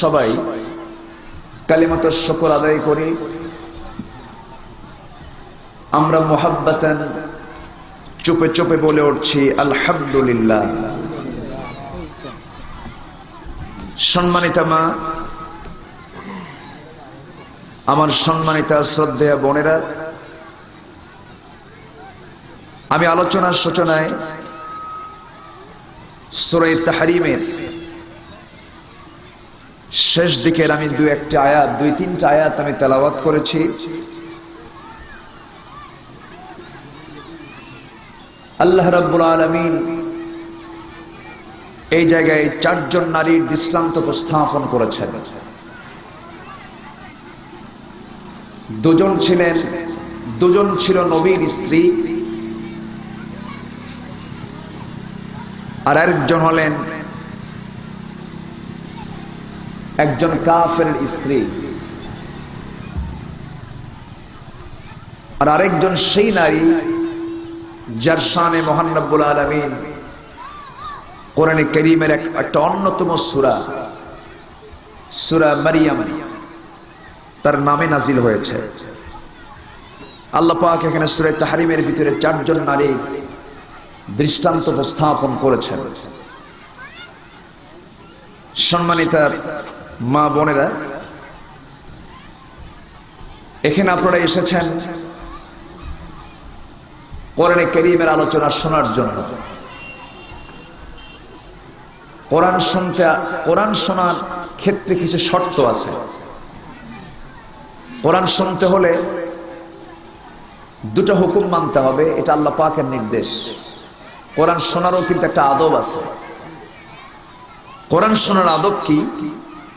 সবাই কালিমাতুশ শুকর আদায় করি। আমরা মুহাব্বাতান চুপে চুপে বলে উঠছি আলহামদুলিল্লাহ। সম্মানিতা মা, আমার সম্মানিতা শ্রদ্ধেয় বোনেরা, আমি আলোচনার সূচনায় সূরা তাহরীমের শেষ দিকের আমি দুই তিনটা আয়াত আমি তেলাওয়াত করেছি। আল্লাহ রাব্বুল আলামিন এই জায়গায় চারজন নারীর দৃষ্টান্ত উপস্থাপন করেছেন। দুজন ছিল নবীর স্ত্রী, আর আরেকজন হলেন একজন কাফেরের স্ত্রী, আর আরেকজন সেই নারী যার শানে মহান রব্বুল আলামিন কোরআনে কারীমের একটা অন্যতম সূরা মারইয়াম তার নামে নাজিল হয়েছে। আল্লাহ পাক এখানে সূরা তাহরীমের ভিতরে চারজন নারী দৃষ্টান্ত উপস্থাপন করেছেন। সম্মানিতা মা বোনেরা, এখানে আপনারা এসেছেন কোরআনে কারীমের আলোচনা শোনার জন্য। কোরআন শোনার ক্ষেত্রে কিছু শর্ত আছে। কোরআন শুনতে হলে দুটো হুকুম মানতে হবে, এটা আল্লাহ পাকের নির্দেশ। কোরআন শোনারও কিন্তু একটা আদব আছে। কোরআন শোনার আদব কি?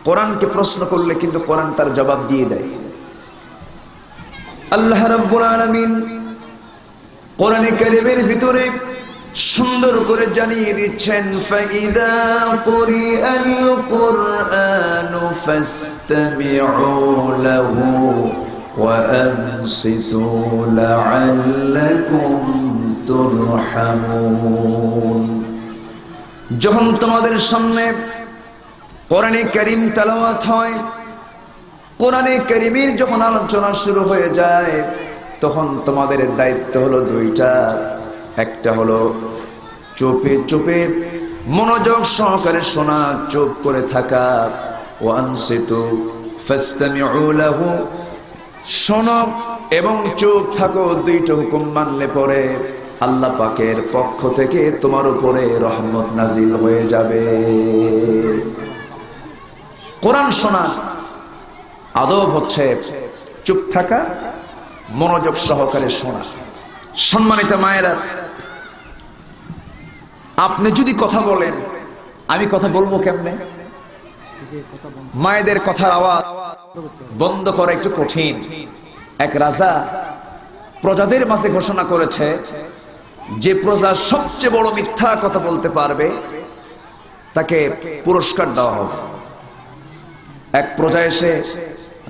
কোরআনকে প্রশ্ন করলে কিন্তু কোরআন তার জবাব দিয়ে দেয়। আল্লাহ রাব্বুল আলামিন কোরআনে কারীমের ভিতরে সুন্দর করে জানিয়ে দিচ্ছেন, ফাইদা কুরিআল কুরআনু ফাসতামিউ লাহু ওয়া আনসিতু লাআল্লাকুম তুরহামুন। যখন তোমাদের সামনে কোরআনে কারীম তেলাওয়াত হয়, কোরআনে কারীমের যখন আলোচনা শুরু হয়ে যায়, তখন তোমাদের দায়িত্ব হলো দুইটা। একটা হলো চুপে চুপে মনোযোগ সহকারে শোনা, চুপ করে থাকা। ওয়ানসিতু ফাসতামিউ লাহু, শোনো এবং চুপ থাকো। দুইটা হুকুম মানলে পরে আল্লাহ পাকের পক্ষ থেকে তোমার উপরে রহমত নাজিল হয়ে যাবে। কোরআন শোনা আদব হচ্ছে চুপ থাকা, মনোযোগ সহকারে শোনা। সম্মানিত মায়েরা, আপনি যদি কথা বলেন, আমি কথা বলবো কেমনে? মায়েদের কথার আওয়াজ বন্ধ করা একটু কঠিন। এক রাজা প্রজাদের মাঝে ঘোষণা করেছে, যে প্রজা সবচেয়ে বড় মিথ্যা কথা বলতে পারবে তাকে পুরস্কার দেওয়া হবে। এক প্রজা এসে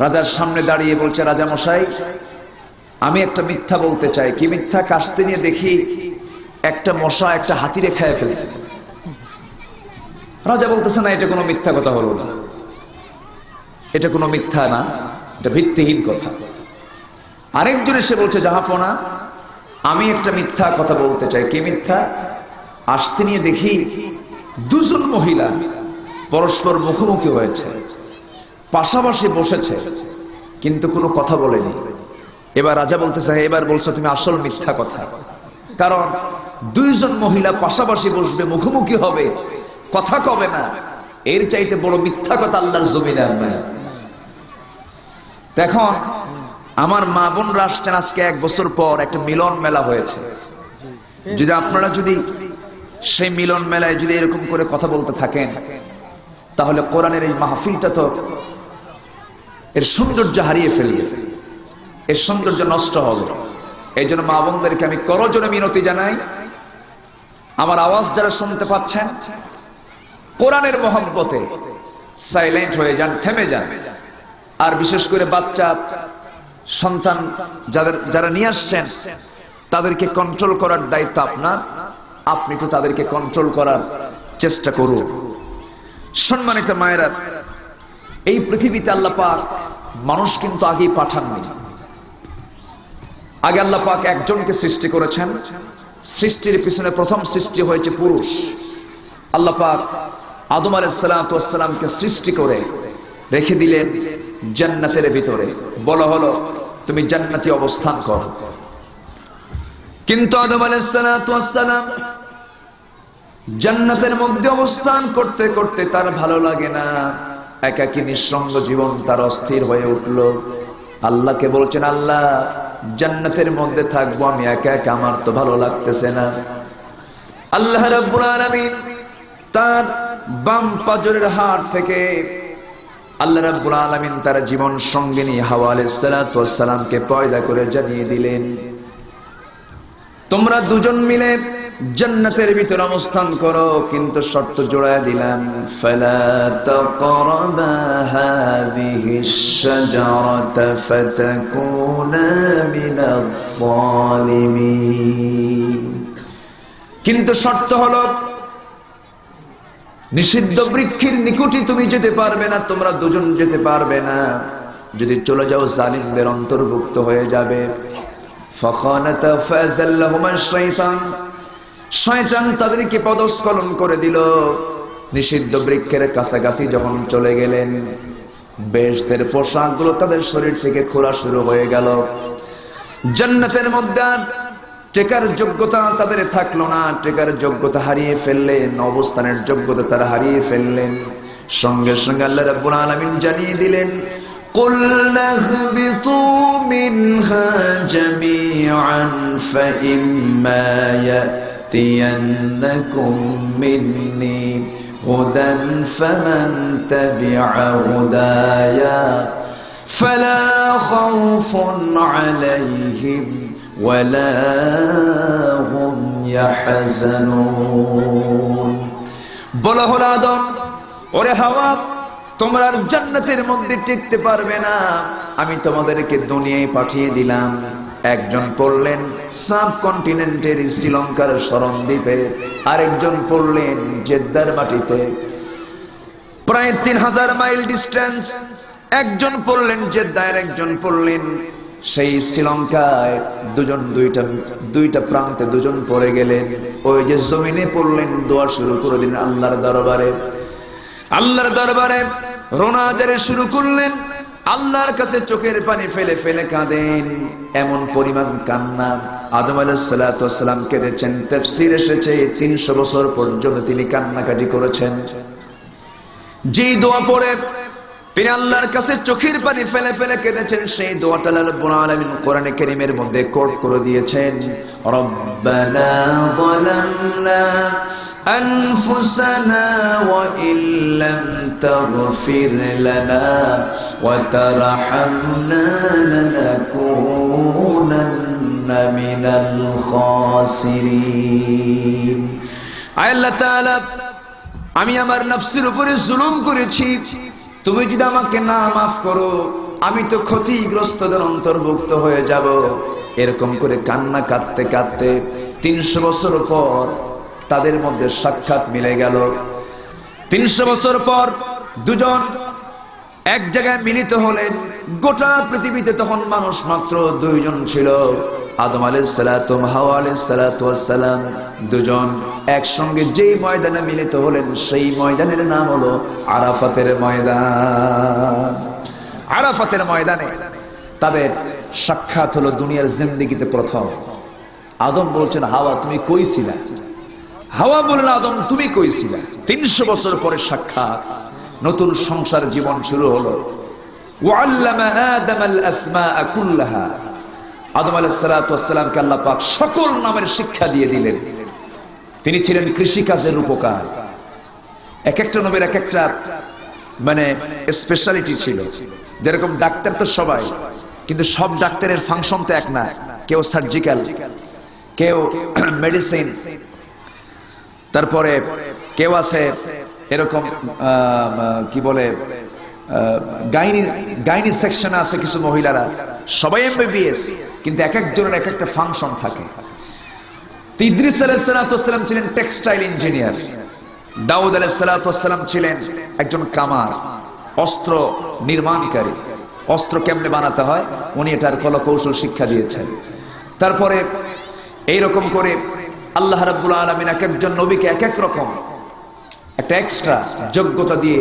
রাজার সামনে দাঁড়িয়ে বলছে, রাজা মশাই, আমি একটা মিথ্যা বলতে চাই। কি মিথ্যা? কাস্তে নিয়ে দেখি একটা মশা একটা হাতিরে খেয়ে ফেলছে। রাজা বলতেছে, না, এটা কোনো মিথ্যা কথা হলো না, এটা কোনো মিথ্যা না, এটা ভিত্তিহীন কথা। আরেকজন এসে বলছে, জাহাপনা, আমি একটা মিথ্যা কথা বলতে চাই। কি মিথ্যা? আসতে নিয়ে দেখি দুজন মহিলা পরস্পর মুখোমুখি হয়েছে, পাশাপাশি বসেছে, কিন্তু কোনো কথা বলেনি। এবার রাজা বলতেছে, এবার বলছো তুমি আসল মিথ্যা কথা। কারণ দুইজন মহিলা পাশাপাশি বসবে, মুখোমুখি হবে, কথা কবে না, এর চাইতে বড় মিথ্যা কথা আল্লাহর জমিনে আর নাই। এখন আমার মা বোনরা আসছেন, আজকে 1 বছর পর একটা মিলন মেলা হয়েছে। যদি আপনারা সেই মিলন মেলায় যদি এরকম করে কথা বলতে থাকেন, তাহলে কোরআনের এই মাহফিলটা তো এর সৌন্দর্য হারিয়ে ফেলবে, এর সৌন্দর্য নষ্ট হবে। এই জন্য মা বোনদেরকে আমি করজোড়ে মিনতি জানাই, আমার আওয়াজ যারা শুনতে পাচ্ছেন, কোরআনের মহব্বতে সাইলেন্ট হয়ে যান, থেমে যান। আর বিশেষ করে বাচ্চা সন্তান যারা নিয়ে আসছেন, তাদেরকে কন্ট্রোল করার দায়িত্ব আপনার। আপনি তো তাদেরকে কন্ট্রোল করার চেষ্টা করুন। সম্মানিত মায়েরা, এই পৃথিবীতে আল্লাহ পাক মানুষ কিন্তু আগেই পাঠাননি। আগে আল্লাহ পাক একজনকে সৃষ্টি করেছেন। সৃষ্টির পিছনে প্রথম সৃষ্টি হয়েছে পুরুষ। আল্লাহ পাক আদম আলাইহিস সালামকে সৃষ্টি করে রেখে দিলেন জান্নাতের ভিতরে, বলা হলো তুমি জান্নাতে অবস্থান করো। কিন্তু আদম আলাইহিস সালাম জান্নাতের মধ্যে অবস্থান করতে করতে তার ভালো লাগে না, একাকী নিঃসঙ্গ জীবন তার অস্থির হয়ে উঠল। আল্লাহকে বলছেন, আল্লাহ জান্নাতের মধ্যে থাকবো আমি একা একা, আমার তো ভালো লাগতেছে না। আল্লাহ রাব্বুল আলামিন তার বাম পাজরের হাড় থেকে আল্লাহ রাব্বুল আলামিন তার জীবন সঙ্গিনী হাওয়া আলাইহিস সালামকে পয়দা করে জানিয়ে দিলেন, তোমরা দুজন মিলে জান্নাতের ভিতর অবস্থান করো, কিন্তু শর্ত জোড়ায় দিলাম, ফালা তাকরাবা হাযিহিশ শাজারাতা ফাতাকুনা মিনাজ যালিমিন। কিন্তু শর্ত হলো নিষিদ্ধ বৃক্ষের নিকটে তুমি যেতে পারবে না, তোমরা দুজন যেতে পারবে না, যদি চলে যাও জালিমদের অন্তর্ভুক্ত হয়ে যাবে। ফাখানাতা ফাযাল্লাহুমা শাইতান, শয়তান তাদেরকে পদস্খলন করে দিল। নিষিদ্ধ বৃক্ষের কাছাকাছি যখন চলে গেলেন, বেহেশতের পোশাকগুলো তাদের শরীর থেকে খোলা শুরু হয়ে গেল। জান্নাতের মধ্যে টেকার যোগ্যতা তাদের থাকলো না, টেকার যোগ্যতা হারিয়ে ফেললেন, অবস্থানের যোগ্যতা তারা হারিয়ে ফেললেন। সঙ্গে সঙ্গে আল্লাহ রাব্বুল আলামিন জানিয়ে দিলেন, قُلْنَا اهْبِطُوا مِنْهَا جَمِيعًا فَإِمَّا يَأْتِيَنَّكُمْ مِنِّي هُدًى فَمَنْ تَبِعَ هُدَايَ فَلَا خَوْفٌ عَلَيْهِمْ وَلَا هُمْ يَحْزَنُونَ। বলা হলো, আদম ওরে হাওয়া, তোমরা জান্নাতের মধ্যে টিকতে পারবে না, আমি তোমাদেরকে দুনিয়ায় পাঠিয়ে দিলাম। একজন পড়লেন সাবকন্টিনেন্টের শ্রীলঙ্কার শরণদ্বীপে, আরেকজন পড়লেন জেদ্দার মাটিতে, প্রায় 3000 মাইল ডিস্টেন্স। একজন পড়লেন জেদ্দায়, একজন পড়লেন সেই শ্রীলঙ্কায়। দুজন দুইটা প্রান্তে দুজন পড়ে গেলেন। ওই যে জমিনে পড়লেন, দোয়া শুরু করে দিলেন আল্লাহর দরবারে। আল্লাহর দরবারে রোনাজারে শুরু করলেন, আল্লাহর কাছে চোখের পানি ফেলে ফেলে কাঁদেন। এমন পরিমাণ কান্না, আদম আলাইহিস সালাম কেঁদেছেন। তাফসীর এসেছে 300 বছর পর্যন্ত তিনি কান্নাকাটি করেছেন। যে দোয়া পড়ে তিনি আল্লাহর কাছে চোখের পানি ফেলে ফেলে কেঁদেছেন, সেই দোয়াটা আল্লাহ রাব্বুল আলামিন কোরআনে কারীমের মধ্যে কোট করে দিয়েছেন, রব্বানা যালামনা আনফুসানা ওয়া ইল্লাম তাগফির লানা ওয়া তারহামনা লানাকুনান্না মিনাল খাসিরিন। আল্লাহ তাআলা, আমি আমার নফসের উপরে জুলুম করেছি, তুমি যদি আমাকে না মাফ করো, আমি তো ক্ষতিগ্রস্তদের অন্তর্ভুক্ত হয়ে যাব। এরকম করে কান্না কাঁদতে কাঁদতে 300 বছর পর তাদের মধ্যে সাক্ষাৎ মিলে গেল। 300 বছর পর দুজন এক জায়গায় মিলিত হলেন। গোটা পৃথিবীতে তখন মানুষ মাত্র 2 জন ছিল, আদম আলাইহিস সালাম, হাওয়া আলাইহিস সালাম। দুজন একসঙ্গে যেই ময়দানে মিলিত হলেন, সেই ময়দানের নাম হলো আরাফাতের ময়দান। আরাফাতের ময়দানে তাদের সাক্ষাৎ হলো দুনিয়ার জিন্দেগিতে প্রথম। আদম বলছেন, হাওয়া তুমি কই ছিলা? হাওয়া বললেন, আদম তুমি কই ছিলা? 300 বছর পরে সাক্ষাৎ, নতুন সংসার জীবন শুরু হলো। ওয়াল্লামা আদামাল আসমাআ কুল্লাহা, আদম আলাইহিস সালামকে আল্লাহ পাক সকল নামের শিক্ষা দিয়ে দিলেন। তিনি ছিলেন কৃষিকাজের রূপকার। এক একটা নবীর এক একটা মানে স্পেশালিটি ছিল। যেরকম ডাক্তার তো সবাই, কিন্তু সব ডাক্তারের ফাংশন তো এক না। কেউ সার্জিক্যাল, কেউ মেডিসিন, তারপরে কেউ আছে এরকম কি বলে গাইনি সেকশনে আছে কিছু মহিলারা, সবাই এমবিবিএস, কিন্তু এক একজনের এক একটা ফাংশন থাকে। ইদ্রিস আলাইহিস সালাম ছিলেন টেক্সটাইল ইঞ্জিনিয়ার, দাউদ আলাইহিস সালাম ছিলেন একজন কামার, অস্ত্র নির্মাণকারী, অস্ত্র কেমনে বানাতে হয় উনি এটার কৌশল শিক্ষা দিয়েছেন। তারপরে এইরকম করে আল্লাহ রাব্বুল আলামিন এক একজন নবীকে এক এক রকম একটা এক্সট্রা যোগ্যতা দিয়ে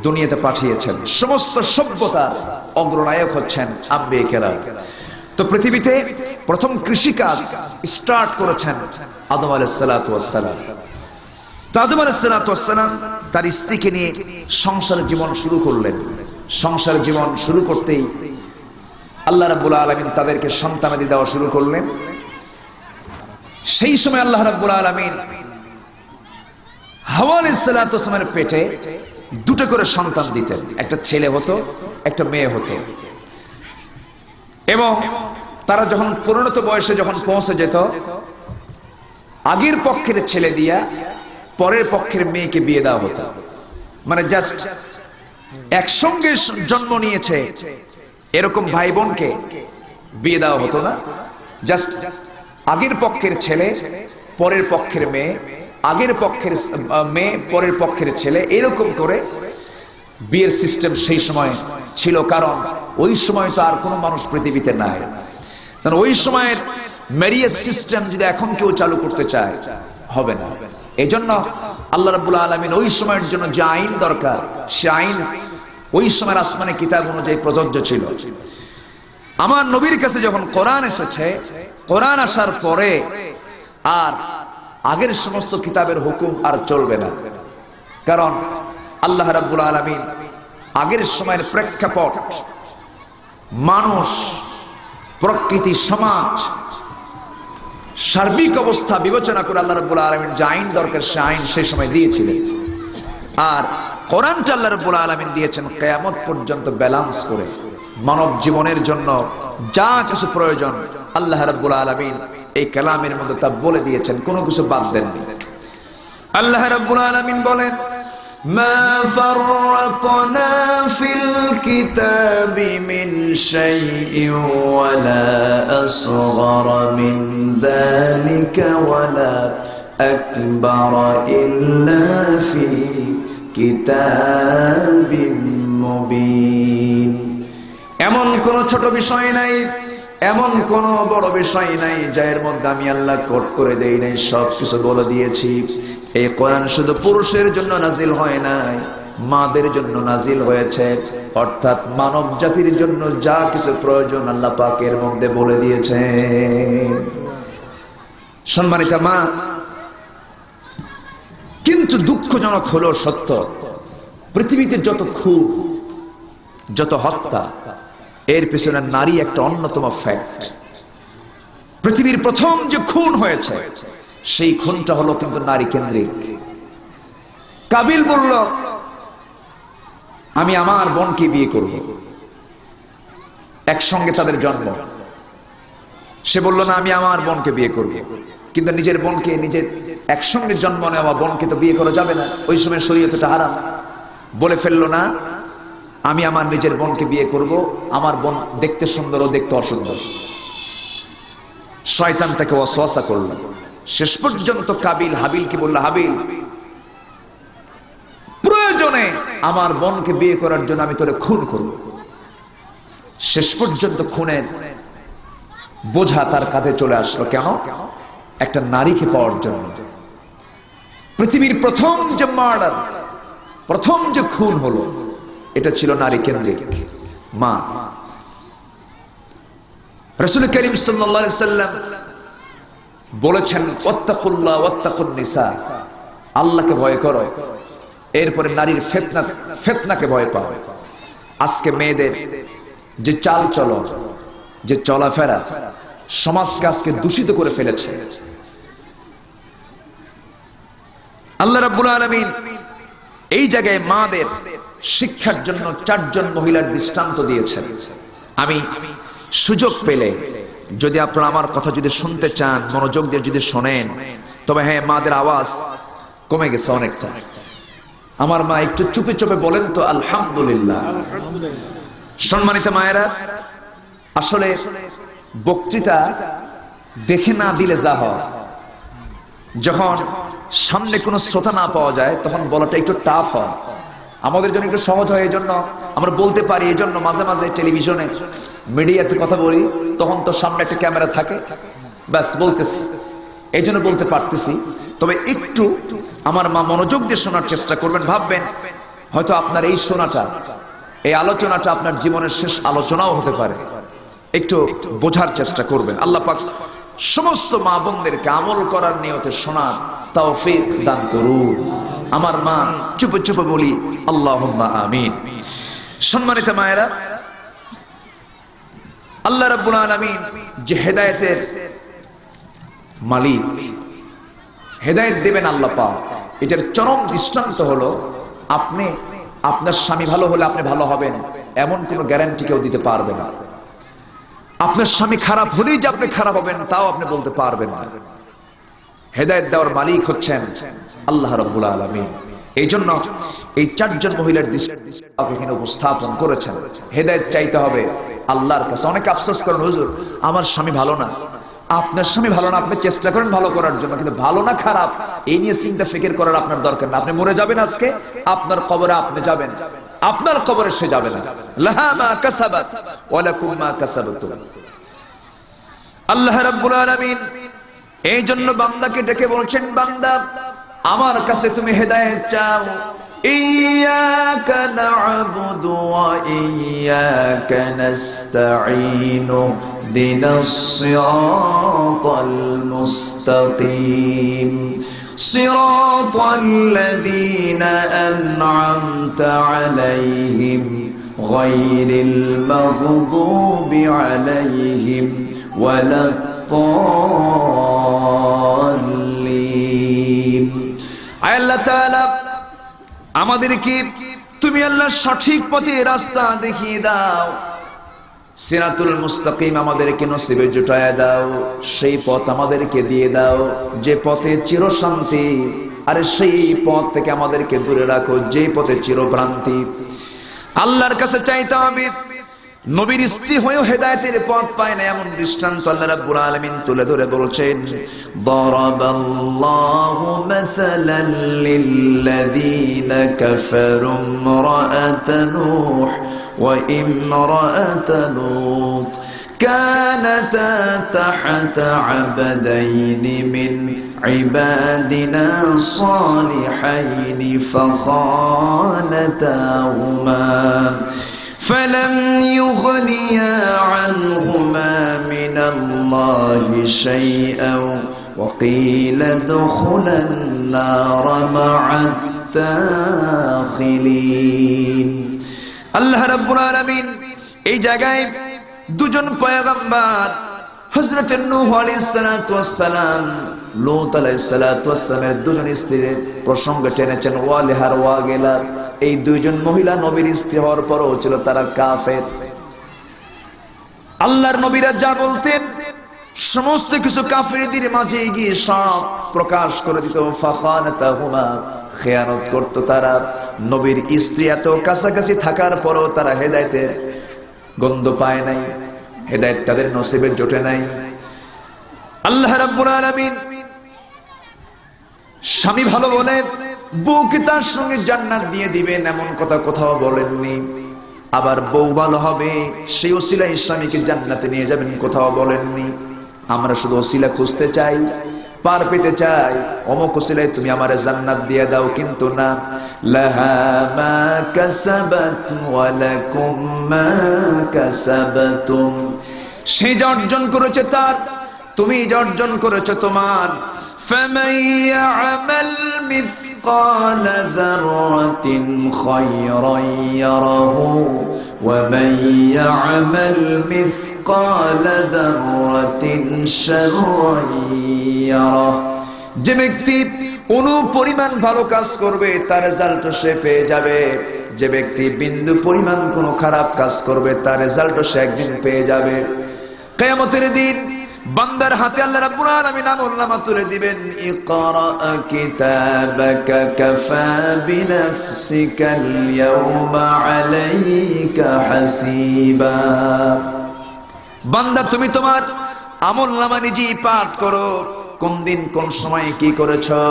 দুনিয়াতে পাঠিয়েছেন। সমস্ত সভ্যতার অগ্রনায়ক হচ্ছেন আম্বিয়া কেরাম। তো পৃথিবীতে প্রথম কৃষিকাজ স্টার্ট করেছেন আদম আলাইহিস সালাতু ওয়াস সালাম। তো আদম আলাইহিস সালাতু ওয়াস সালাম তার স্ত্রীকে নিয়ে সংসার জীবন শুরু করলেন। সংসার জীবন শুরু করতেই আল্লাহ রাব্বুল আলামিন তাদেরকে সন্তানাদি দেওয়া শুরু করলেন। সেই সময় আল্লাহ রাব্বুল আলামিন হাওয়া আলাইহিস সালাতু ওয়াস সালামের পেটে দুটো করে সন্তান দিতেন, একটা ছেলে হতো একটা মেয়ে হতো। এবং তারা যখন পরিণত বয়সে যখন পৌঁছে যেত, আগের পক্ষের ছেলে দিয়া পরের পক্ষের মেয়েকে বিয়ে দেওয়া হতো। মানে জাস্ট একসঙ্গে জন্ম নিয়েছে এরকম ভাই বোনকে বিয়ে দেওয়া হতো না, জাস্ট আগের পক্ষের ছেলে পরের পক্ষের মেয়ে, আগের পক্ষের মেয়ে পরের পক্ষের ছেলে, এরকম করে বিয়ের সিস্টেম সেই সময় ছিল। কারণ ওই সময় তো আর কোনো মানুষ পৃথিবীতে নাই। কারণ ওই সময়ের ম্যারিয়েজ সিস্টেম যদি এখন কেউ চালু করতে চায় হবে না। এই জন্য আল্লাহ রাব্বুল আলামিন ওই সময়ের জন্য যে আইন দরকার সে আইন ওই সময়ের আসমানে কিতাব অনুযায়ী প্রযোজ্য ছিল। আমার নবীর কাছে যখন কোরআন এসেছে, কোরআন আসার পরে আর আগের সমস্ত কিতাবের হুকুম আর চলবে না। কারণ আল্লাহ রাব্বুল আলামিন আগের সময়ের প্রেক্ষাপট, মানুষ, প্রকৃতি, সমাজ, সার্বিক অবস্থা বিবেচনা করে আল্লাহ রাব্বুল আলামিন যে আইন দরকার সে আইন সেই সময় দিয়েছিলেন। আর কোরআনটা আল্লাহ রাব্বুল আলামিন দিয়েছেন কিয়ামত পর্যন্ত ব্যালেন্স করে। মানব জীবনের জন্য যা কিছু প্রয়োজন আল্লাহ রাব্বুল আলামিন এই কালামের মধ্যে তা বলে দিয়েছেন, কোনো কিছু বাদ দেননি। আল্লাহ রাব্বুল আলামিন বলেন, মা ফাররাতনা ফিল কিতাবি মিন শাইইন ওয়ালা আসগরা মিন যালিকা ওয়ালা আকবারা ইল্লা ফি কিতাবিন মুবিন। এমন কোন ছোট বিষয় নাই, এমন কোন বড় বিষয় নাই যার মধ্যে আমি আল্লাহ কোট করে দেই নাই, সব কিছু বলে দিয়েছি। এই কোরআন শুধু পুরুষের জন্য নাজিল হয় নাই, মাদের জন্য নাজিল হয়েছে। অর্থাৎ মানব জাতির জন্য যা কিছু প্রয়োজন আল্লাহ পাক এর মধ্যে বলে দিয়েছেন। সম্মানিতা মা, কিন্তু দুঃখজনক হলো সত্য, পৃথিবীতে যত খুন, যত হত্যা, এর পিছনে নারী একটা অন্যতম ফ্যাক্ট। পৃথিবীর প্রথম যে খুন হয়েছে সেই খুনটা হলো কিন্তু নারী কেন্দ্রিক। কাবিল বলল আমি আমার বোনকে বিয়ে করব, একসঙ্গে তাদের জন্ম। সে বলল না আমি আমার বোনকে বিয়ে করব, কিন্তু নিজের বোনকে, নিজের একসঙ্গে জন্ম নেওয়া বোনকে তো বিয়ে করা যাবে না, ওই সময় শরীয়তটা হারাম। বলে ফেললো না আমি আমার নিজের বোনকে বিয়ে করব, আমার বোন দেখতে সুন্দর ও দেখতে অসুন্দর। শয়তান তাকে ওয়াসওয়াসা করল। শেষ পর্যন্ত কাবিল হাবিলকে বলল, হাবিল প্রয়োজনে আমার বোনকে বিয়ে করার জন্য আমি তোরে খুন করব। শেষ পর্যন্ত খুনের বোঝা তার কাঁধে চলে আসলো। কেন? একটা নারীকে পাওয়ার জন্য। পৃথিবীর প্রথম যে মার্ডার, প্রথম যে খুন হলো, এটা ছিল নারী কেন্দ্রিক। মা, রাসূল করিম সাল্লাল্লাহু আলাইহি সাল্লাম বলেছেন ওয়াত্তাকুল্লাহ ওয়াত্তাকুন নিসা, আল্লাহকে ভয় করো, এরপরে নারীর ফিতনাকে ভয় পাও। আজকে মেয়েদের যে চাল চলন, যে চলাফেরা, সমাজকে আজকে দূষিত করে ফেলেছে। আল্লাহ রাব্বুল আলামিন এই জায়গায় মাদের শিক্ষার জন্য 4 জন মহিলার দৃষ্টান্ত দিয়েছেন। আমি সুযোগ পেলে যদি আপনারা আমার কথা যদি শুনতে চান, মনোযোগ দিয়ে যদি শোনেন, তবে হ্যাঁ, মাদের আওয়াজ কমে গেছে অনেকটা। আমার মা একটু চুপে চুপে বলেন তো আলহামদুলিল্লাহ। সম্মানিত মায়েরা, আসলে বক্তৃতা দেখে না দিলে যা হয়, যখন সামনে কোনো শ্রোতা না পাওয়া যায় তখন বলাটা একটু টাফ হয়। আমাদের জন্য একটু সহজ হয়, এই জন্য আমরা বলতে পারি। এই জন্য মাঝে মাঝে টেলিভিশনে মিডিয়াতে কথা বলি, তখন তো সামনে একটা ক্যামেরা থাকে, ব্যাস বলতেছি, এই জন্য বলতে পারতেছি। তবে একটু আমার মা মনোযোগ দিয়ে শোনার চেষ্টা করবেন। ভাববেন হয়তো আপনার এই শোনাটা, এই আলোচনাটা আপনার জীবনের শেষ আলোচনাও হতে পারে। একটু বোঝার চেষ্টা করবেন। আল্লাহ পাক সমস্ত মা বোনদেরকে আমল করার নিয়তে শোনার তৌফিক দান করুন। আমার মা চুপে চুপে বলি আল্লাহুম্মা আমিন। সম্মানিত মায়েরা, আল্লাহ রাব্বুল আলামিন যে হেদায়েতের মালিক, হেদায়েত দেবেন আল্লাহ পাক, এটার চরম দৃষ্টান্ত হলো আপনি, আপনার স্বামী ভালো হলে আপনি ভালো হবেন এমন কোনো গ্যারান্টি কেউ দিতে পারবে না। আপনার স্বামী খারাপ হলেই যে আপনি খারাপ হবেন তাও আপনি বলতে পারবেন না। হেদায়েত দেওয়ার মালিক হচ্ছেন আল্লাহ রাব্বুল আলামিন। এই জন্য এই চারজন মহিলার দৃষ্টি এখানে উপস্থাপন করেছেন। হেদায়েত চাইতে হবে আল্লাহর কাছে। অনেকে আফসোস করেন, হুজুর আমার স্বামী ভালো না। আপনার স্বামী ভালো না, আপনি চেষ্টা করেন ভালো করার জন্য, কিন্তু ভালো না খারাপ এই নিয়ে চিন্তা ফিকির করার আপনার দরকার না। আপনি মরে যাবেন আজকে, আপনার কবরে আপনি যাবেন, আপনার কবরে সে যাবে না। লাহা মা কাসাবাত ওয়া লাকুম মা কাসাবতুম। আল্লাহ রাব্বুল আলামিন এই জন্য বান্দাকে ডেকে বলছেন, বান্দা আমার কাছে তুমি হেদায়েত চাও। ইয়্যাকা না'বুদু ওয়া ইয়্যাকা নাস্তাঈন ইহদিনাস সিরাতাল মুস্তাকিম সিরাতাল লাযীনা আন'আমতা আলাইহিম গায়রিল মাগদুবি আলাইহিম ওয়ালাদ-দাল্লিন। আল্লাহ তাআলা আমাদেরকে তুমি আল্লাহ সঠিক পথে রাস্তা দেখিয়ে দাও, সিরাতুল মুস্তাকিম আমাদেরকে নসিবে জুটায়া দাও, সেই পথ আমাদেরকে দিয়ে দাও যে পথে চিরশান্তি, আর সেই পথ থেকে আমাদেরকে দূরে রাখো যে পথে চিরভ্রান্তি। আল্লাহর কাছে চাইতে হবে। নবীর স্ত্রী হয়েও হেদায়েতের পথ পায় না এমন দৃষ্টান্ত আল্লাহ রাব্বুল আলামিন তুলে ধরে বলছেন, দারাবাল্লাহু মাসালান লিল্লাযীনা কাফারু ইমরাআত নূহ ওয়া ইমরাআত লূত কানাতা তাহতা আবদাইন মিন ইবাদিনা সালিহাইন ফাখানাতাহুমা فلم يغنيا عنهما من الله شيئا وقيل ادخلا النار مع الداخلين। আল্লাহ রাব্বুল আলামিন এই জায়গায় দুজন পয়গম্বর হযরত নূহ আলাইহিস সালাতু ওয়াস সালাম, লূত আলাইহিস সালাতু ওয়াস সালামের দুজন স্ত্রীর প্রসঙ্গ টেনেছেন। ওয়ালিহার ওয়াগেলা, এই দুইজন মহিলা নবীর স্ত্রী হওয়ার পরও ছিল তারা কাফের। আল্লাহর নবীরা যা বলতেন সমস্ত কিছু কাফেরদের মাঝে গিয়ে সব প্রকাশ করে দিত। ফাখানাতাহুমা, খেয়ানত করত তারা। নবীর স্ত্রী এত কাছাকাছি থাকার পরও তারা হেদায়েতের গন্ধ পায় নাই, হেদায়েত তাদের নসিবে জোটে নাই। আল্লাহ রাব্বুল আলামিন স্বামী ভালো বলে বউকে তার সঙ্গে জান্নাত দিয়ে দিবেন এমন কথা কোথাও বলেননি। আবার বউ ভালো হবে সেই ওসিলায় স্বামীকে জান্নাতে নিয়ে যাবেন কোথাও বলেননি। আমরা শুধু ওসিলা খুঁজতে চাই, পার পেতে চাই, অমুক ওসিলায় তুমি আমারে জান্নাত দিয়ে দাও, কিন্তু না। লাহা মা কাসাবাত ওয়া লাকুম মা কাসাবাতুম, সে যা অর্জন করেছে তার, তুমি যা অর্জন করেছো তোমার। ফামান ইয়ামাল مثقال ذرة خيرا يره ومن يعمل مثقال ذرة شرا يره। যে ব্যক্তি অনুপরিমাণ ভালো কাজ করবে তার রেজাল্ট সে পেয়ে যাবে। যে ব্যক্তি বিন্দু পরিমাণ কোনো খারাপ কাজ করবে তার রেজাল্ট সে একদিন পেয়ে যাবে। কিয়ামতের দিন বান্দার হাতে আল্লাহ রাব্বুল আলামিন আমলনামা তুলে দিবেন। ইকরা কিতাবাকা কাফা বিনাফসিকাল ইয়াওমা আলাইকা হাসিবা। বান্দা তুমি তোমার আমলনামা নিজেই পাঠ করো, কোন দিন কোন সময় কি করেছো।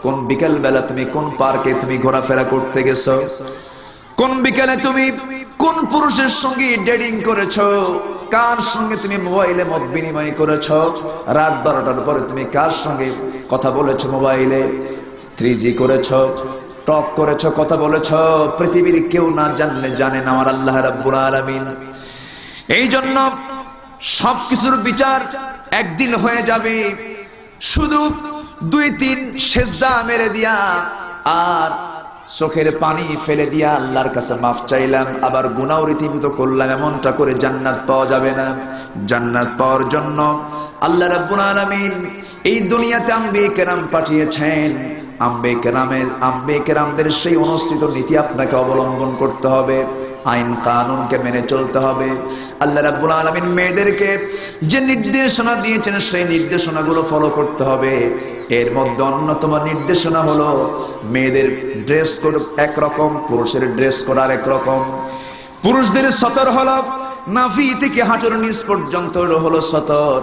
কোন বিকেল বেলা তুমি কোন পার্কে তুমি ঘোরাফেরা করতে গেছো, কোন বিকেলে তুমি কোন পুরুষের সঙ্গে ডেটিং করেছো, কার সঙ্গে তুমি মোবাইলে মত বিনিময় করেছো, রাত 12টার পরে তুমি কার সঙ্গে কথা বলেছো, মোবাইলে 3G করেছো, টক করেছো, কথা বলেছো, পৃথিবীর কেউ না জানলে জানেন আমার আল্লাহ রাব্বুল আলামিন। এই জন্য সবকিছুর বিচার একদিন হয়ে যাবে। শুধু 2-3 সেজদা মেরে দিয়া আর চোখের পানি ফেলে দিয়া আল্লাহর কাছে মাফ চাইলাম, আবার গুনাহ রীতিমত করলাম, এমনটা করে জান্নাত পাওয়া যাবে না। জান্নাত পাওয়ার জন্য আল্লাহ রাব্বুল আলামিন এই দুনিয়াতে আম্বিয়া কেরাম পাঠিয়েছেন। আম্বিয়া কেরামদের সেই অনুসৃত নীতি আপনাকে অবলম্বন করতে হবে, আইন কানুনকে মেনে চলতে হবে। আল্লাহ রাব্বুল আলামিন মেয়েদেরকে যে নির্দেশনা দিয়েছেন সেই নির্দেশনাগুলো ফলো করতে হবে। এর মধ্যে অন্যতম নির্দেশনা হলো মেয়েদের ড্রেস কোড একরকম, পুরুষের ড্রেস কোড আরেক রকম। পুরুষদের সতর হলো নাভি থেকে হাঁটুর নিচ পর্যন্ত হলো সতর,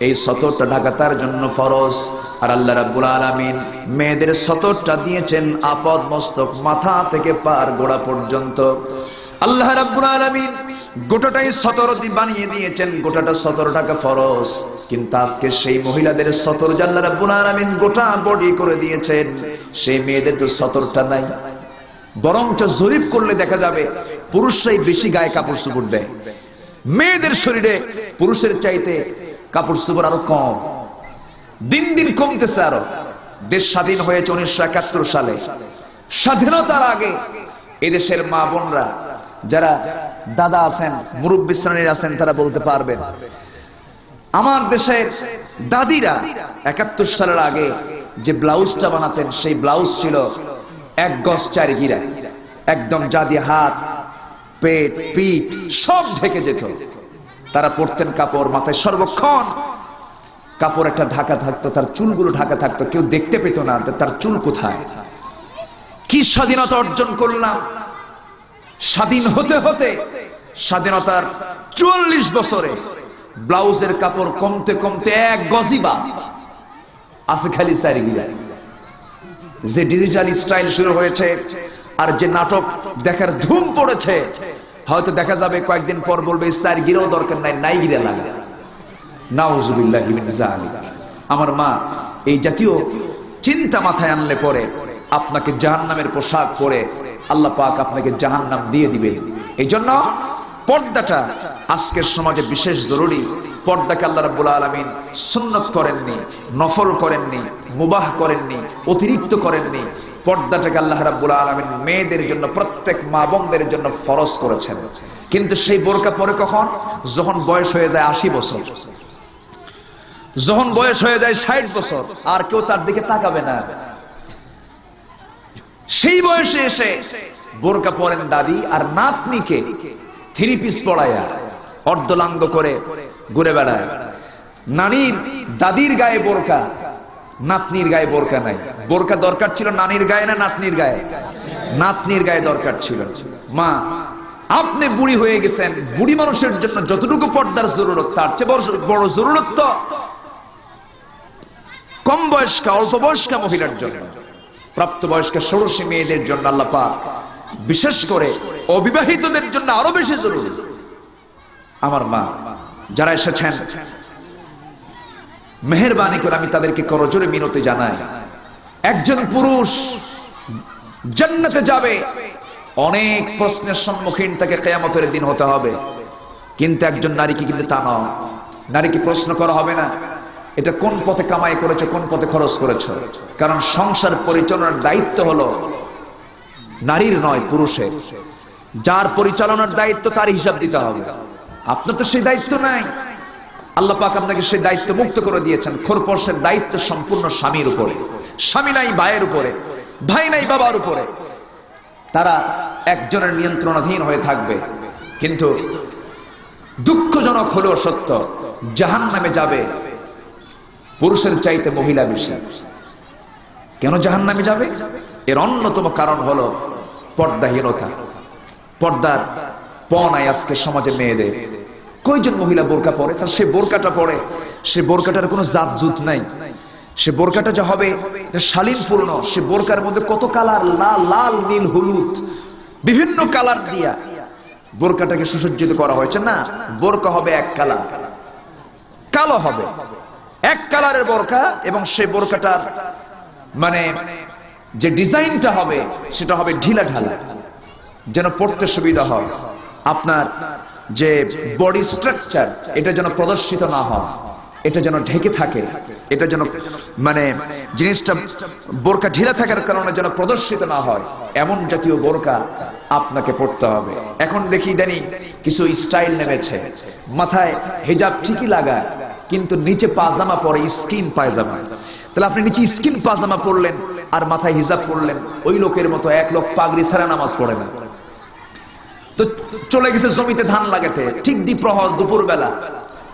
এই সতরটা ঢাকা তার জন্য ফরজ। আর আল্লাহ রাব্বুল আলামিন মেয়েদের সতরটা দিয়েছেন আপদ মস্তক, মাথা থেকে পার গোড়া পর্যন্ত। আল্লাহ রাব্বুল আলামিন গোটাটাই সতর বানিয়ে দিয়েছেন, গোটাটা সতর ঢাকা ফরজ। কিন্তু আজকে সেই মহিলাদের সতর যে আল্লাহ রাব্বুল আলামিন গোটা বডি করে দিয়েছেন, সেই মেয়েদের তো সতরটা নাই। বরঞ্চ জরিপ করলে দেখা যাবে পুরুষরাই বেশি গায়ে কাপড় চোপড় দেয়। মেয়েদের শরীরে পুরুষের চাইতে কাপড় চোপড় আরো কম, দিন দিন কমতেছে। আরো দেশ স্বাধীন হয়েছে 1971 সালে। স্বাধীনতার আগে এদেশের মা বোনরা যারা দাদা আছেন, মুরব্বী শ্রেণীর আছেন, তারা বলতে পারবেন আমার দেশের দাদিরা 71 সালের আগে যে ব্লাউজটা বানাতেন সেই ব্লাউজ ছিল 1 গজ 4 গিরা, একদম জাদি হাত পেট পিঠ সব ঢেকে যেত। তারা পরতেন কাপড়, মাথায় সর্বক্ষণ কাপড় একটা ঢাকা থাকতো, তার চুলগুলো ঢাকা থাকতো, কেউ দেখতে পেত না তার চুল কোথায়। কি স্বাধীনতা অর্জন করলাম! স্বাধীন হতে হতে স্বাধীনতার 44 বছরে ব্লাউজের কাপড় কমতে কমতে 1 গজই বাদ আছে, খালি 4 গিরা। যে ডিজিটাল স্টাইল শুরু হয়েছে আর যে নাটক দেখার ধুম পড়েছে, হয়তো দেখা যাবে কয়েকদিন পর বলবে 4 গিরাও দরকার নাই, নাই গিরা লাগে। নাউজুবিল্লাহি মিন যালিক। আমার মা এই জাতীয় চিন্তা মাথায় আনলে পরে আপনাকে জাহান্নামের পোশাক পরে আল্লাহ পাক আপনাকে জাহান্নাম দিয়ে দিবে। এই জন্য পর্দাটা আজকের সমাজে বিশেষ জরুরি। পর্দাকে আল্লাহ রাব্বুল আলামিন সুন্নাত করেননি, নফল করেননি, মুবাহ করেননি, অতিরিক্ত করেননি। পর্দাটাকে আল্লাহ রাব্বুল আলামিন মেয়েদের জন্য, প্রত্যেক মা বোনদের জন্য ফরজ করেছেন। কিন্তু সেই বোরকা পরে কখন? যখন বয়স হয়ে যায় 80 বছর, যখন বয়স হয়ে যায় 60 বছর, আর কেউ তার দিকে তাকাবে না। সেই বয়সে এসে বোরকা পরেন দাদি, আর নাতনিকে 3 পিস পরায়া অর্ধলাঙ্গ করে ঘুরে বেড়ায়। নানির দাদির গায়ে বোরকা, নাতনির গায়ে বোরকা নাই। বোরকা দরকার ছিল নানির গায়ে না নাতনির গায়ে? নাতনির গায়ে দরকার ছিল। মা, আপনি বুড়ি হয়ে গেছেন, বুড়ি মানুষের জন্য যতটুকু পর্দার জরুরত তার চেয়ে বড় জরুরত তো কম বয়স্কা, অল্প বয়স্কা মহিলার জন্য, প্রাপ্তবয়স্ক ষোড়শী মেয়েদের জন্য আল্লাহ পাক বিশেষ করে অবিবাহিতদের জন্য আরো বেশি জরুরি। আমার মা যারা এসেছেন, মেহেরবানি করে আমি তাদেরকে করজোরে মিনতি জানাই। একজন পুরুষ জান্নাতে যাবে, অনেক প্রশ্নের সম্মুখীন তাকে কিয়ামতের দিন হতে হবে। কিন্তু একজন নারীকে কিন্তু তা নয়। নারীকে প্রশ্ন করা হবে না এটা কোন পথে কামাই করেছে, কোন পথে খরচ করেছে, কারণ সংসার পরিচালনার দায়িত্ব হলো নারীর নয়, পুরুষের। যার পরিচালনার দায়িত্ব তার হিসাব দিতে হবে। আপনার তো সেই দায়িত্ব নাই। আল্লাহ পাক আপনাকে সেই দায়িত্ব মুক্ত করে দিয়েছেন। খোরপোশের দায়িত্ব সম্পূর্ণ স্বামীর উপরে। স্বামী নাই ভাইয়ের উপরে, ভাই নাই বাবার উপরে। তারা একজনের নিয়ন্ত্রণাধীন হয়ে থাকবে। কিন্তু দুঃখজনক হলেও সত্য, জাহান্নামে যাবে পুরুষের চাইতে মহিলা বেশি। কেন জাহান্নামে যাবে? এর অন্যতম কারণ হলো পর্দাহীনতা। পর্দার নাই আজকে সমাজে মেয়েদের। কয়জন মহিলা বোরকা পরে? তার সে বোরকাটা পরে, সে বোরকাটার কোনো জাত জুত নাই। সে বোরকাটা যা হবে এটা শালীনপূর্ণ, সে বোরকার মধ্যে কত কালার, লাল, লাল, নীল, হলুদ, বিভিন্ন কালার দিয়া বোরকাটাকে সুসজ্জিত করা হয়েছে। না, বোরকা হবে এক কালার, কালো হবে, এক কালারের বোরকা। এবং সেই বোরকাটার মানে যে ডিজাইনটা হবে সেটা হবে ঢিলা ঢালা, যেন পড়তে সুবিধা হয়। আপনার যে বডি স্ট্রাকচার এটা যেন প্রদর্শিত না হয়, এটা যেন ঢেকে থাকে, এটা যেন মানে জিনিসটা বোরকা ঢিলা থাকার কারণে যেন প্রদর্শিত না হয়, এমন জাতীয় বোরকা আপনাকে পড়তে হবে। এখন দেখি ইদানিং কিছু স্টাইল নেমেছে, মাথায় হিজাব ঠিকই লাগায় কিন্তু নিচে পাজামা পরে, স্কিন পায়জামা। তাহলে আপনি নিচে স্কিন পাজামা পরলেন আর মাথায় হিজাব পরলেন, ওই লোকের মতো এক লোক পাগড়ি ছাড়া নামাজ পড়ে না। তো চলে গেছে জমিতে ধান লাগাতে, ঠিক দ্বিপ্রহর দুপুর বেলা।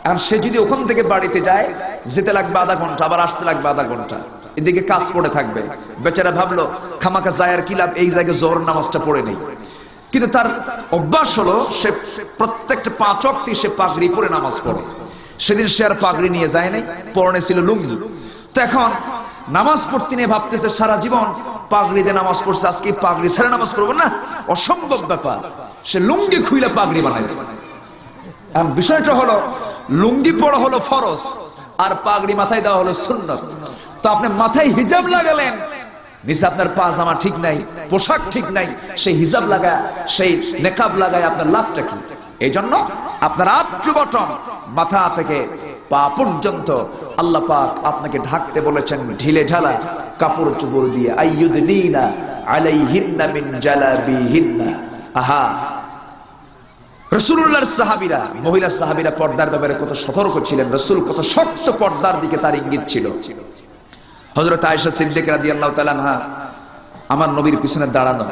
আর সে যদি ওখান থেকে বাড়িতে যায়, যেতে লাগবে আধা ঘন্টা, আবার আসতে লাগবে আধা ঘন্টা, এদিকে কাজ পড়ে থাকবে। বেচারা ভাবলো খামাকা যায় আর কি লাভ, এই জায়গায় জোহর নামাজটা পড়ে নেই। কিন্তু তার অভ্যাস হলো সে প্রত্যেকটা 5 ওয়াক্তে সে পাগড়ি পরে নামাজ পড়ে। সেদিন সে আর পাগড়ি নিয়ে যায় নাই, পরনে ছিল লুঙ্গি। তো এখন নামাজ পড়তে নিয়ে ভাবতেছে সারা জীবন পাগড়ি দিয়ে নামাজ পড়ছে, আজকে পাগড়ি ছেড়ে নামাজ পড়বো না, অসম্ভব ব্যাপার। সে লুঙ্গি খুইলে পাগড়ি বানাইছে। এখন বিষয়টা হলো লুঙ্গি পড়া হলো ফরজ আর পাগড়ি মাথায় দেওয়া হলো সুন্নত। তো আপনি মাথায় হিজাব লাগালেন, নিচে আপনার পাজামা ঠিক নাই, পোশাক ঠিক নাই, সেই হিজাব লাগা, সেই নেকাব লাগায় আপনার লাভটা কি? এই জন্য আপনার আপ টু বটম, মাথা থেকে পা পর্যন্ত আল্লাহ পাক আপনাকে ঢাকতে বলেছেন ঢিলে ঢালা কাপড় চোপড় দিয়ে। আইয়ুদনিনা আলাইহিন্না মিন জালাবিহিন্না। আহা, রাসূলুল্লাহর সাহাবীরা, মহিলা সাহাবীরা পর্দার ব্যাপারে কত সতর্ক ছিলেন। রাসূল কত শক্ত পর্দার দিকে তার ইঙ্গিত ছিল। হযরত আয়েশা সিদ্দিকা রাদিয়াল্লাহু তাআলা আনহা আমার নবীর পিছনে দাঁড়ানো,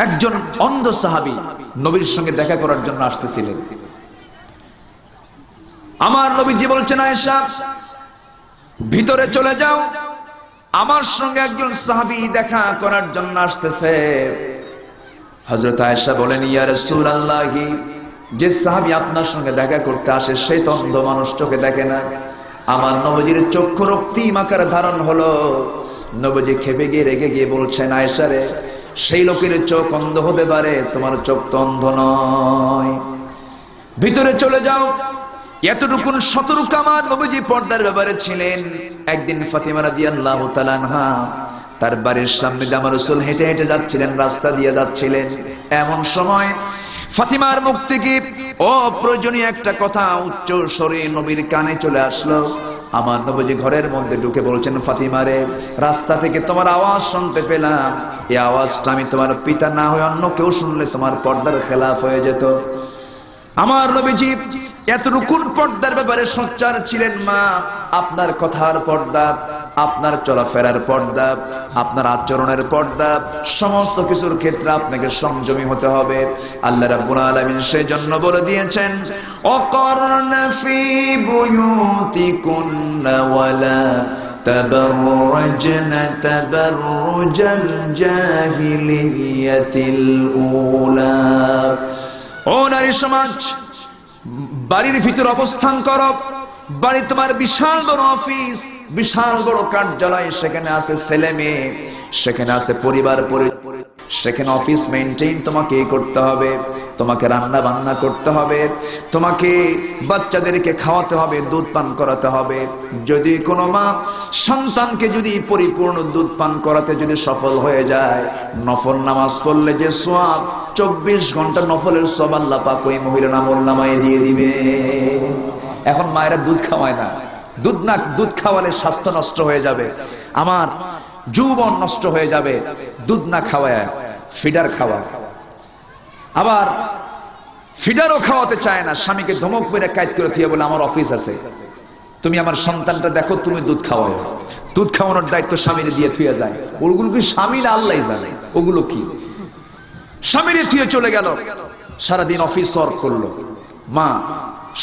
একজন অন্ধ সাহাবী নবীর সঙ্গে দেখা করার জন্য আসতেছিলেন। আমার নবীজি বলছেন, আয়েশা ভিতরে চলে যাও, আমার সঙ্গে একজন সাহাবী দেখা করার জন্য আসতেছে। হযরত আয়েশা বলেন, ইয়া রাসূলুল্লাহ, যে সাহাবী আপনার সঙ্গে দেখা করতে আসে সেই তো অন্ধ মানুষ, চোখে দেখে না। আমার নবীজির চক্ষু রক্তিম আকার ধারণ হলো। নবীজি খেপে গিয়ে রেগে গিয়ে বলছেন, আয়েশা রে, সেই লোকের চোখ অন্ধ হতে পারে, তোমার চোখ তো অন্ধ নয়, ভিতরে চলে যাও। এতটুকুন সতর্ক আমার নবীজি পর্দার ব্যাপারে ছিলেন। একদিন ফাতিমা রাদিয়াল্লাহু তাআলা আনহা তার বাড়ির সামনে দিয়ে আমার রাসূল হেঁটে হেঁটে যাচ্ছিলেন, রাস্তা দিয়ে যাচ্ছিলেন। এমন সময় ফাতিমার মুখ থেকে অপ্রয়োজনীয় একটা কথা উচ্চ স্বরে নবীর কানে চলে আসলো। আমার নবীজি ঘরের মধ্যে ঢুকে বলছেন, ফাতিমা রে, রাস্তা থেকে তোমার আওয়াজ শুনতে পেলাম, এই আওয়াজটা আমি তোমার পিতা না হয়ে অন্য কেউ শুনলে তোমার পর্দার খেলাফ হয়ে যেত। আমার নবীজি এতটুকুন পর্দার ব্যাপারে সোচ্চার ছিলেন। মা, আপনার কথার পর্দা, আপনার চলাফেরার পর্দা, আপনার আচরণের পর্দা, সমস্ত কিছুর ক্ষেত্রে আপনাকে সংযমী হতে হবে। আল্লাহ রাব্বুল আলামিন সেজন্য বলে দিয়েছেন, ওয়াকারনা ফি বুয়ুতিকুন্না ওয়ালা তাবাররাজনা তাবাররুজাল জাহিলিয়াতিল উলা। ও নারী সমাজ, বাড়ির ভিতর অবস্থান করো। বাড়ি তোমার বিশাল বড় অফিস, বিশাল বড় কার্যালয়, সেখানে আছে ছেলে মেয়ে, সেখানে আছে পরিবার, সেখানে অফিস মেইনটেইন তোমাকে করতে হবে, তোমাকে রান্না বান্না করতে হবে, তোমাকে বাচ্চাদেরকে খাওয়াতে হবে, দুধ পান করাতে হবে। যদি কোনো মা সন্তানকে যদি পরিপূর্ণ দুধ পান করাতে যদি সফল হয়ে যায়, নফল নামাজ পড়লে যে সওয়াব, 24 ঘন্টা নফলের সওয়াব আল্লাহ পাক ওই মহিলার আমলনামায় দিয়ে দিবে। এখন মায়েরা দুধ খাওয়ায় না, দুধ খাওয়ালে স্বাস্থ্য নষ্ট হয়ে যাবে, আমার যৌবন নষ্ট হয়ে যাবে। দুধ না খাওয়ায় ফিডার খাওয়া, আবার ফিডারও খাওয়াতে চায় না, স্বামীকে ধমক মেরে কাইদ করে থিয়ে বলে, আমার অফিস আছে, তুমি আমার সন্তানটা দেখো, তুমি দুধ খাওয়াও। দুধ খাওয়ানোর দায়িত্ব স্বামীরে দিয়ে থুয়ে যায়। ওগুলো কি স্বামীর আল্লাহই জানে ওগুলো কি। স্বামীরে থুয়ে চলে গেল, সারাদিন অফিস ওয়ার্ক করলো। মা,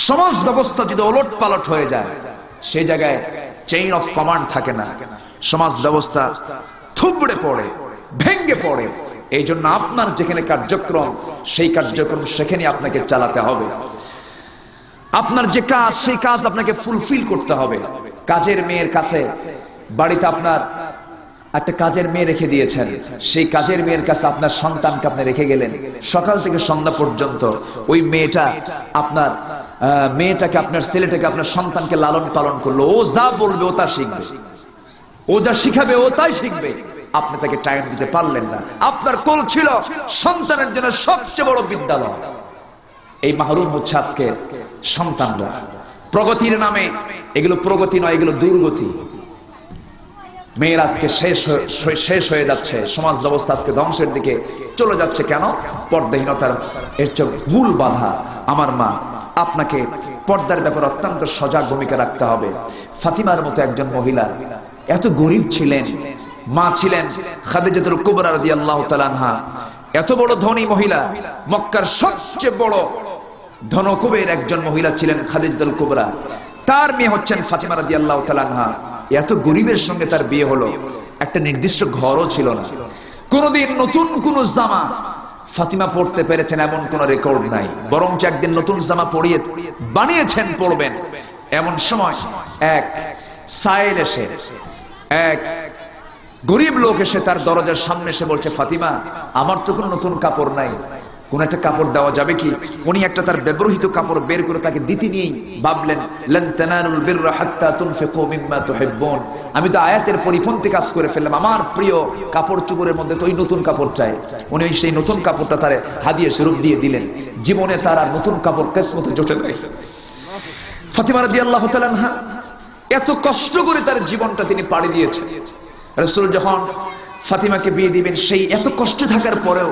সমাজ ব্যবস্থা যদি ওলট পালট হয়ে যায়, সেই জায়গায় চেইন অফ কমান্ড থাকে না, সমাজ ব্যবস্থা থুবড়ে পড়ে, ভেঙ্গে পড়ে। এই জন্য আপনার যেখানে কার্যক্রম, সেই কার্যক্রম সেখানে আপনাকে চালাতে হবে। আপনার যে কাজ, সেই কাজ আপনাকে ফুলফিল করতে হবে। কাজের মেয়ের কাছে, বাড়িতে আপনার একটা কাজের মেয়ে রেখে দিয়েছেন, সেই কাজের মেয়ের কাছে আপনার সন্তানকে আপনি রেখে গেলেন, সকাল থেকে সন্ধ্যা পর্যন্ত ওই মেয়েটাকে আপনার ছেলেটাকে আপনার সন্তানকে লালন পালন করলো, ও যা বলবে ও তা শিখবে, ও যা শিখাবে ও তাই শিখবে, আপনি তাকে টাইম দিতে পারলেন না। আপনার কোল ছিল সন্তানের জন্য সবচেয়ে বড় বিদ্যালয়। এই মাহরুম হচ্ছে আজকে সন্তানরা। প্রগতির নামে এগুলো প্রগতি নয়, এগুলো দুর্গতি। মেয়ের আজকে শেষ হয়ে যাচ্ছে, সমাজ ব্যবস্থা আজকে ধ্বংসের দিকে চলে যাচ্ছে। কেন? পর্দাহীনতার এর চেয়ে মূল বাধা। আমার মা, আপনাকে পর্দার ব্যাপারে অত্যন্ত সজাগ ভূমিকা রাখতে হবে। ফাতিমার মতো একজন মহিলা এত গরিব ছিলেন, মা ছিলেন খাদিজাতুল কুবরা রাদিয়াল্লাহু তাআলা আনহা, এত বড় ধনী মহিলা, মক্কার সবচেয়ে বড় ধনকুবের একজন মহিলা ছিলেন খাদিজাতুল কুবরা। তার মেয়ে হচ্ছেন ফাতিমা রাদিয়াল্লাহু তাআলা আনহা। এত গরিবের সঙ্গে তার বিয়ে হলো, একটা নির্দিষ্ট ঘরও ছিল না, কোনদিন নতুন কোন জামা ফাতিমা পড়তে পেরেছেন এমন কোন রেকর্ড নাই, বরঞ্চ একদিন নতুন জামা পরিয়ে বানিয়েছেন পড়বেন। এমন সময় এক সায়েল এসে, এক গরিব লোক এসে তার দরজার সামনে এসে বলছে, ফাতিমা, আমার তো কোনো নতুন কাপড় নাই, কোন একটা কাপড় দেওয়া যাবে কি? উনি একটা তার ব্যবহৃত কাপড় বের করে তাকে দিতে নিয়েই ভাবলেন, লান তানালুল বিররা হাত্তা তুনফিকু মিম্মা তুহিব্বুন, আমি তো আয়াতের পরিপন্থী কাজ করে ফেললাম, আমার প্রিয় কাপড় চোপড়ের মধ্যে তো ওই নতুন কাপড়টাই। উনি সেই নতুন কাপড়টা তারে হাদিয়া স্বরূপ দিয়ে দিলেন। জীবনে তার আর নতুন কাপড় কিসমতে জোটে নাই। ফাতিমা রাদিয়াল্লাহু তাআলা আনহা এত কষ্ট করে তার জীবনটা তিনি পাড়ি দিয়েছেন। রাসূল যখন ফাতিমাকে বিয়ে দিবেন, সেই এত কষ্ট থাকার পরেও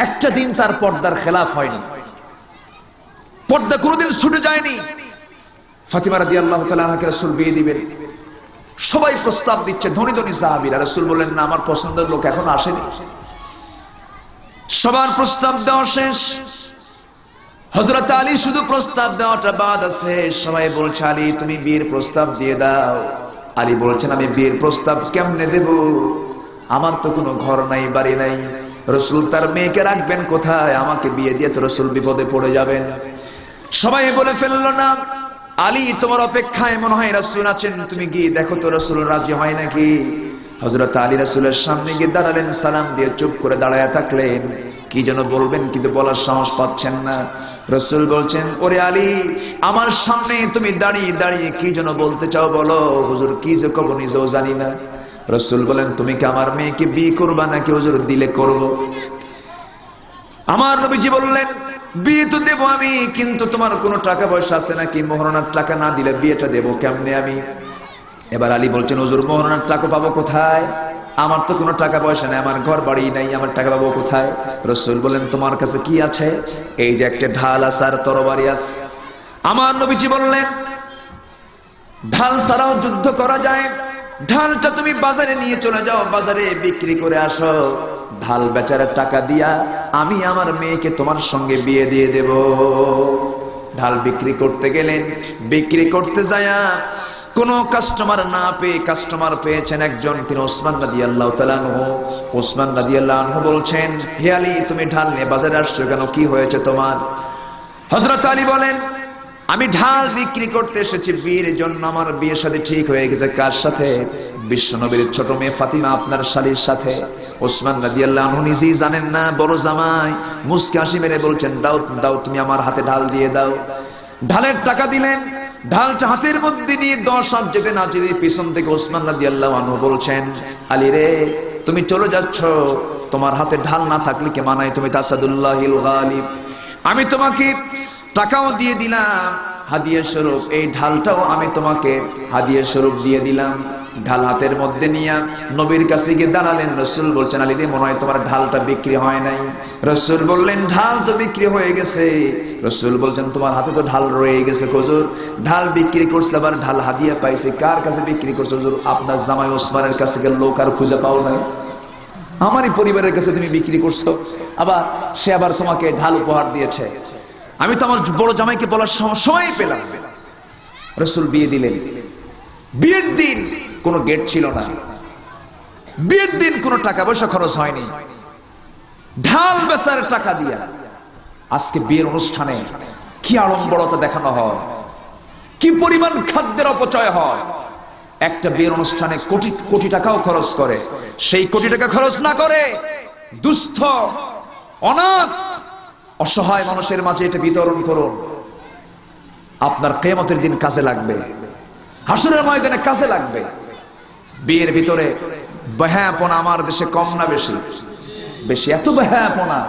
একটা দিন তার পর্দার খেলাফ হয়নি, পর্দা কোনোদিন ছুটে যায়নি। ফাতিমা রাদিয়াল্লাহু তাআলা আনহাকে রাসূল বিয়ে দিবেন, সবাই প্রস্তাব দিচ্ছে, ধনী ধনী সাহাবীরা। রাসূল বললেন, না, আমার পছন্দের লোক এখনো আসেনি। সবার প্রস্তাব দেওয়া শেষ, হযরত আলী শুধু প্রস্তাব দেওয়াটা বাদ আছে। সবাই বলছে, আলী তুমি বিয়ের প্রস্তাব দিয়ে দাও। আলী বলছেন, আমি বিয়ের প্রস্তাব কেমনে দেব? আমার তো কোনো ঘর নাই, বাড়ি নাই। রাসূল তার মেয়েকে রাখবেন কোথায়? আমাকে বিয়ে দিয়ে তো রাসূল বিপদে পড়ে যাবেন। সবাই বলে ফেললো, না, আলী তোমার অপেক্ষায় মনে হয় রাসূল আছেন, তুমি গিয়ে দেখো তো রাসূল রাজি হয় নাকি। হযরত আলী রাসূলের সামনে গিয়ে দাঁড়ালেন, সালাম দিয়ে চুপ করে দাঁড়ায় থাকলেন। কি যেন বলবেন, কিন্তু বলার সাহস পাচ্ছেন না। রাসূল বলছেন, ওরে আলী, আমার সামনে তুমি দাঁড়িয়ে দাঁড়িয়ে কি যেন বলতে চাও বলো। হুজুর কি যে কব নিজেও জানি না। রাসূল বলেন, তুমি কি আমার মেয়েকে বিয়ে করবা নাকি? হুজুর দিলে করব। আমার নবীজি বললেন, বিয়ে তো দেবো আমি, কিন্তু তোমার কোনো টাকা পয়সা আছে নাকি? মোহরানার টাকা না দিলে বিয়েটা দেবো কেমনে আমি? এবার আলী বলছেন, হুজুর মোহরানার টাকা পাবো কোথায়? আমার তো কোনো টাকা পয়সা নাই, আমার ঘর বাড়ি নাই, আমার টাকা পাবো কোথায়? রাসূল বলেন, তোমার কাছে কি আছে? এই যে একটা ঢাল আছে আর তরবারি আছে। আমার নবীজি বললেন, ঢাল ছাড়াও যুদ্ধ করা যায়, ঢালটা তুমি বাজারে নিয়ে চলে যাও, বাজারে বিক্রি করে আসো, ঢাল বেচার টাকা দিয়া আমি আমার মেয়েকে তোমার সঙ্গে বিয়ে দিয়ে দেব। ঢাল বিক্রি করতে গেলেন, বিক্রি করতে যায়া কোন কাস্টমার না পেয়ে কাস্টমার পেয়েছেন একজন, তিনি ওসমান রাদিয়াল্লাহু তাআলা আনহু। ওসমান রাদিয়াল্লাহু আনহু বলছেন, হে আলী, তুমি ঢাল নিয়ে বাজারে আসছো কেন? কি হয়েছে তোমার? হযরত আলী বলেন, আমি ঢাল বিক্রি করতে এসেছি বিয়ের জন্য, আমার বিয়ের সাথে ঠিক হয়ে গেছে। কার সাথে? বিশ্বনবীর ছোট মেয়ে ফাতিমা, আপনার শালীর সাথে। ওসমান রাদিয়াল্লাহু আনহু নিজেই জানেন না, বড় জামাই মুস্কি হাসি মেরে বলছেন, দাও দাও, তুমি আমার হাতে ঢাল দিয়ে দাও। ঢালের টাকা দিলেন, ঢালটা হাতের মধ্যে নিয়ে 10 হাত যেতে না যেতে পিছন থেকে ওসমান রাদিয়াল্লাহু আনহু বলছেন, আলী রে, তুমি চলে যাচ্ছ, তোমার হাতে ঢাল না থাকলে কে মানায়? তুমি তাসাদুল্লাহিল গালিব। আমি তোমাকে টাকাও দিয়ে দিলাম হাদিয়া স্বরূপ, এই ঢালটাও আমি তোমাকে হাদিয়া স্বরূপ দিয়ে দিলাম। ঢাল হাতের মধ্যে নিয়ে নবীর কাছে গিয়ে দাঁড়ালেন। রাসূল বলছেন, আলী রে, মনে হয় তোমার ঢালটা বিক্রি হয় নাই। রাসূল বললেন, ঢাল তো বিক্রি হয়ে গেছে। রাসূল বলছেন, তোমার হাতে তো ঢাল রয়ে গেছে। হুজুর, ঢাল বিক্রি করছে, আবার ঢাল হাদিয়া পাইছে। কার কাছে বিক্রি করছে? হুজুর, আপনার জামাই ওসমানের কাছে গেল, লোক আর খুঁজে পাও নাই। আমারই পরিবারের কাছে তুমি বিক্রি করছো, আবার সে আবার তোমাকে ঢাল উপহার দিয়েছে। আমি তো আমার বড় জামাইকে বলার সময় পেলাম। রাসূল বিয়ে দিলেন। বিয়ের দিন কোনো গেট ছিল না, বিয়ের দিন কোনো টাকা পয়সা খরচ হয়নি, ঢাল বেচার টাকা দিয়া আজকে বিয়ের অনুষ্ঠানে কি আড়ম্বরতা দেখানো হয়, কি পরিমাণ খাদ্যের অপচয় হয়। একটা বিয়ের অনুষ্ঠানে কোটি কোটি টাকাও খরচ করে, সেই কোটি টাকা খরচ না করে দুস্থ অনাথ অসহায় মানুষের মাঝে এটা বিতরণ করুন। আপনার কিয়ামতের দিন কাজে লাগবে, হাসরের ময়দানে কাজে লাগবে। বিয়ের ভিতরে বেহায়াপনা আমার দেশে কম না বেশি? বেশি। এত বেহায়াপনা,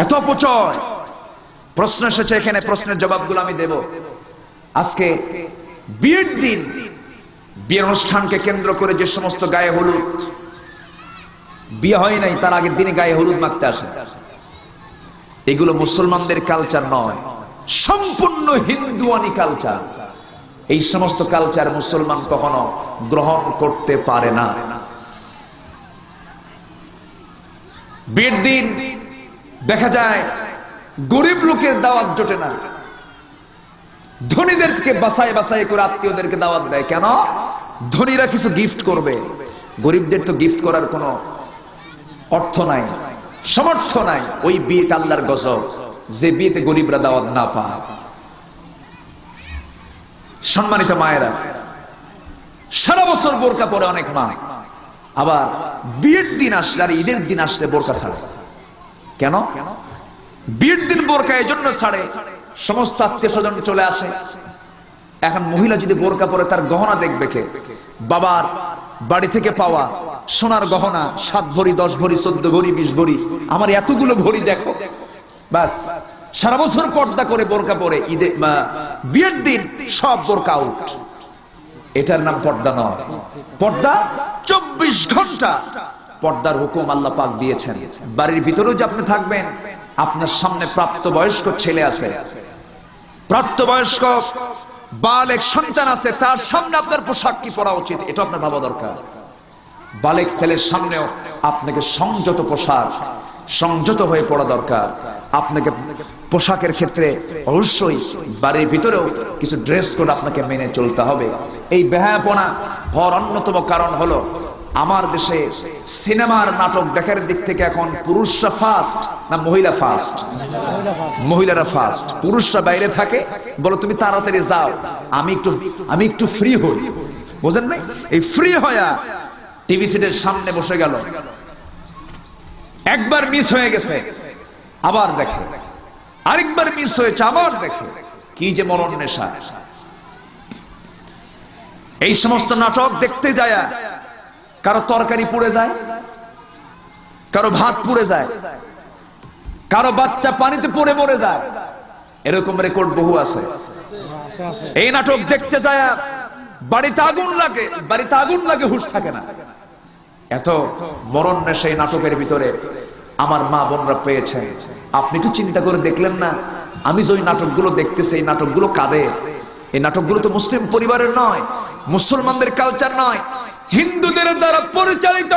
এত অপচয়। প্রশ্ন এসেছে এখানে, প্রশ্নের জবাবগুলো আমি দেব। আজকে বিয়ের দিন বিয়ের অনুষ্ঠানকে কেন্দ্র করে যে সমস্ত গায়ে হলুদ, বিয়ে হয় নাই তার আগের দিনে গায়ে হলুদ মাখতে আসে, এগুলো মুসলমানদের কালচার নয়, সম্পূর্ণ হিন্দুয়ানি কালচার। এই সমস্ত কালচার মুসলমান কখনো গ্রহণ করতে পারে না। বিয়ের দিন দেখা যায় গরিব লোকের দাওয়াত জোটে না, ধনীদেরকে বাছাই বাছাই করে আত্মীয়দেরকে দাওয়াত দেয়। কেন? ধনীরা কিছু গিফট করবে, গরিবদের তো গিফট করার কোনো অর্থ নাই, সামর্থ্য নাই। ওই বিয়ে আল্লাহর গজব, যে বিয়েতে গরিবরা দাওয়াত না পায়। সম্মানিত মায়েরা, সারা বছর বোরকা পরে অনেক মা, আবার বিয়ের দিন আসলে আর ঈদের দিন আসলে বোরকা ছাড়ে। কেন? বিয়ের দিন বোরকা এই জন্য ছাড়ে, সমস্ত আত্মীয় স্বজন চলে আসে। এখন মহিলা যদি বোরকা পরে তার গহনা দেখবে কে? বাবার বাড়ি থেকে পাওয়া সোনার গহনা 7 ভরি 10 ভরি 14 ভরি 20 ভরি, আমার এতগুলো ভরি দেখো। বাস, সারা বছর পর্দা করে বোরকা পরে ঈদে বিয়ের দিন সব বোরকা আউট। এটার নাম পর্দা নয়। পর্দা 24 ঘন্টা পর্দার হুকুম আল্লাহ পাক দিয়েছেন। বাড়ির ভিতরেও যে আপনি থাকবেন, আপনার সামনে প্রাপ্তবয়স্ক ছেলে আছে, প্রাপ্তবয়স্ক বালেক সন্তান আছে, তার সামনে আপনার পোশাক কি পরা উচিত এটা আপনার ভাবা দরকার। বালেক ছেলের সামনেও আপনাকে সংযত পোশাক, সংযত হয়ে পড়া দরকার। আপনাকে পোশাকের ক্ষেত্রে অবশ্যই বাড়ির ভিতরেও কিছু ড্রেস কোড আপনাকে মেনে চলতে হবে। এই বেহায়াপনা হওয়ার অন্যতম কারণ হলো আমার দেশে সিনেমার নাটক দেখার দিক থেকে এখন পুরুষরা ফার্স্ট না মহিলা ফার্স্ট? মহিলারা ফার্স্ট। পুরুষরা বাইরে থাকে, বলো তুমি তাড়াতাড়ি যাও, আমি একটু ফ্রি হই। বুঝেন নাই? এই ফ্রি হয়া টিভি সেটের সামনে বসে গেল, একবার মিস হয়ে গেছে আবার দেখে, আরেকবার মিস হয়েছে আবার দেখে। কি যে মরণ নেশা! এই সমস্ত নাটক দেখতে যায় কারো তরকারি পুড়ে যায়, কারো ভাত পুড়ে যায়, কারো বাচ্চা পানিতে পড়ে মরে যায়। এরকম রেকর্ড বহু আছে। এই নাটক দেখতে যায় বাড়িতে আগুন লাগে, বাড়িতে আগুন লাগে, হুঁশ থাকে না। এত মরণ নেশা এই নাটকের ভিতরে আমার মা বোনরা পেয়েছে। আপনি একটু চিন্তা করে দেখলেন না, আমি যে নাটকগুলো দেখতেছি এই নাটকগুলো কাদের? এই নাটকগুলো তো মুসলিম পরিবারের নয়, মুসলমানদের কালচার নয়, হিন্দুদের দ্বারা পরিচালিত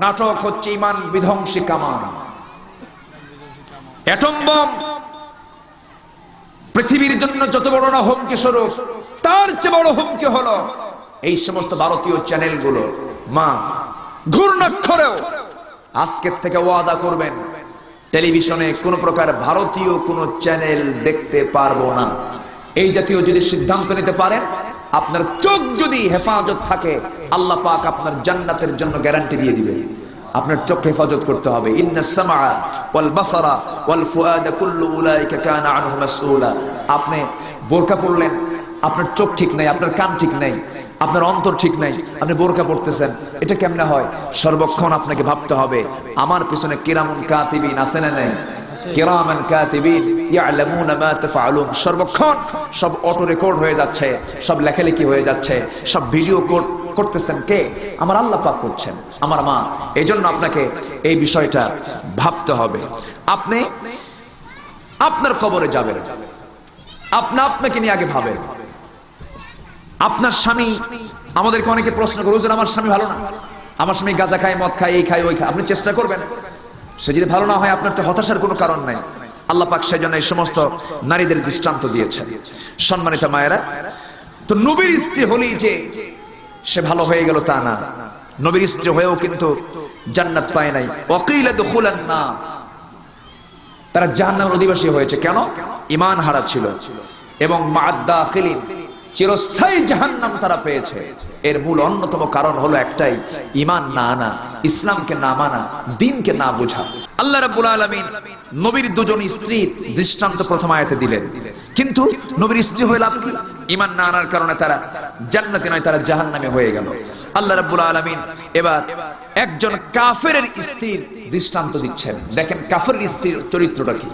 নাটক হচ্ছে ইমান বিধ্বংসী কামান। অ্যাটম বম পৃথিবীর জন্য যত বড় না হুমকি স্বরূপ, তার চেয়ে বড় হুমকি হলো এই সমস্ত ভারতীয় চ্যানেলগুলো। মা ঘূর্ণাক্ষরেও আজকের থেকে ওয়াদা করবেন, টেলিভিশনে কোন প্রকার ভারতীয় কোন চ্যানেল দেখতে পারবো না। এই জাতীয় যদি সিদ্ধান্ত নিতে পারেন, আপনার চোখ যদি হেফাজত থাকে, আল্লাহ পাক আপনার জান্নাতের জন্য গ্যারান্টি দিয়ে দিবেন। আপনার চোখ হেফাজত করতে হবে। ইন্নাস সামআ ওয়াল বাসারা ওয়াল ফুআদা কুল্লু উলাইকা কানা আনহু মাসউলা। আপনি বোরকা পরলেন, আপনার চোখ ঠিক নাই, আপনার কান ঠিক নাই, আপনার অন্তর ঠিক নাই, আপনি বোরকা পড়তেছেন, এটা কেমনে হয়? সর্বক্ষণ আপনাকে ভাবতে হবে আমার পিছনে কিরামুন কাতিবিন আছে না নেই? কিরামান কাতিবিন ইয়ালামুনা মা তাফআলুন। সর্বক্ষণ সব অটো রেকর্ড হয়ে যাচ্ছে, সব লেখালেখি হয়ে যাচ্ছে, সব ভিডিও করতেছেন কে? আমার আল্লাহ পাক করছেন, আমার মা। এই জন্য আপনাকে এই বিষয়টা ভাবতে হবে। আপনি আপনার কবরে যাবেন, আপনাকে নিয়ে আগে ভাবেন। আপনার স্বামী, আমাদেরকে অনেকে প্রশ্ন করে, হুজুর আমার স্বামী ভালো না, আমার স্বামী গাঁজা খায়, মদ খায়, এই খায়, ওই খায়। আপনি চেষ্টা করবেন, সে যদি ভালো না হয় আপনার তো হতাশার কোনো কারণ নাই। আল্লাহ পাক সেজন্য এই সমস্ত নারীদের দৃষ্টান্ত দিয়েছেন। সম্মানিত মায়েরা, তো নবীর স্ত্রী হলেই যে সে ভালো হয়ে গেল তা না। নবীর স্ত্রী হয়েও কিন্তু জান্নাত পায় নাই। ওয়াকিলা দুখুলান না, তারা জাহান্নামের অধিবাসী হয়েছে। কেন? ঈমান হারা ছিল। এবং মা'আদ দাখিলিন, চিরস্থায়ী জাহান্নাম তারা পেয়েছে। এর মূল অন্যতম কারণ হলো একটাই, ঈমান না আনা, ইসলামকে না মানা, দ্বীনকে না বোঝা। আল্লাহ রাব্বুল আলামিন নবীর দুজন স্ত্রীর দৃষ্টান্ত প্রথম আয়াতে দিলেন, কিন্তু নবীর স্ত্রী হয়ে লাভ কি? ঈমান না আনার কারণে তারা জান্নাতে নয়, তারা জাহান্নামে হয়ে গেল। আল্লাহ রাব্বুল আলামিন এবার একজন কাফেরের স্ত্রীর দৃষ্টান্ত দিচ্ছেন। দেখেন কাফেরের স্ত্রীর চরিত্রটা কি।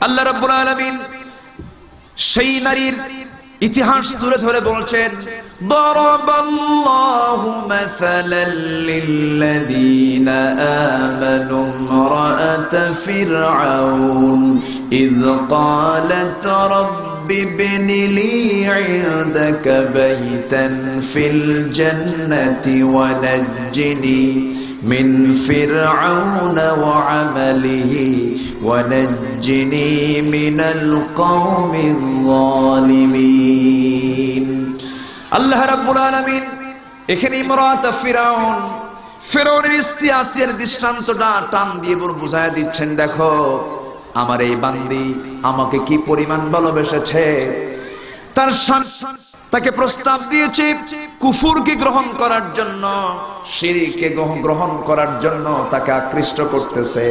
আল্লাহ রাব্বুল আলামিন সেই নারীর ইতিহাস তুলে ধরে বলছেন, দারাবাল্লাহু মাসালাল লিল্লাযীনা আমানু ইমরাআত ফিরআউন ইয ক্বালাত রাব্বি ইবনি লি ইনদাকা বাইতান ফিল জান্নাতি ওয়া নাজ্জিনি من فرعون وعمله ونجني من القوم الظالمين। আল্লাহ রাব্বুল আলামিন এখানে ইমরাত ফিরাউন, ফিরাউনের স্ত্রী আসিয়ার দৃষ্টান্তটা টান দিয়ে বুঝায় দিচ্ছেন, দেখো আমার এই বান্দি আমাকে কি পরিমাণ ভালোবেসেছে। তার তাকে প্রস্তাব দিয়েছে কুফরকে গ্রহণ করার জন্য, শিরকে গ্রহণ করার জন্য তাকে আকৃষ্ট করতেছে,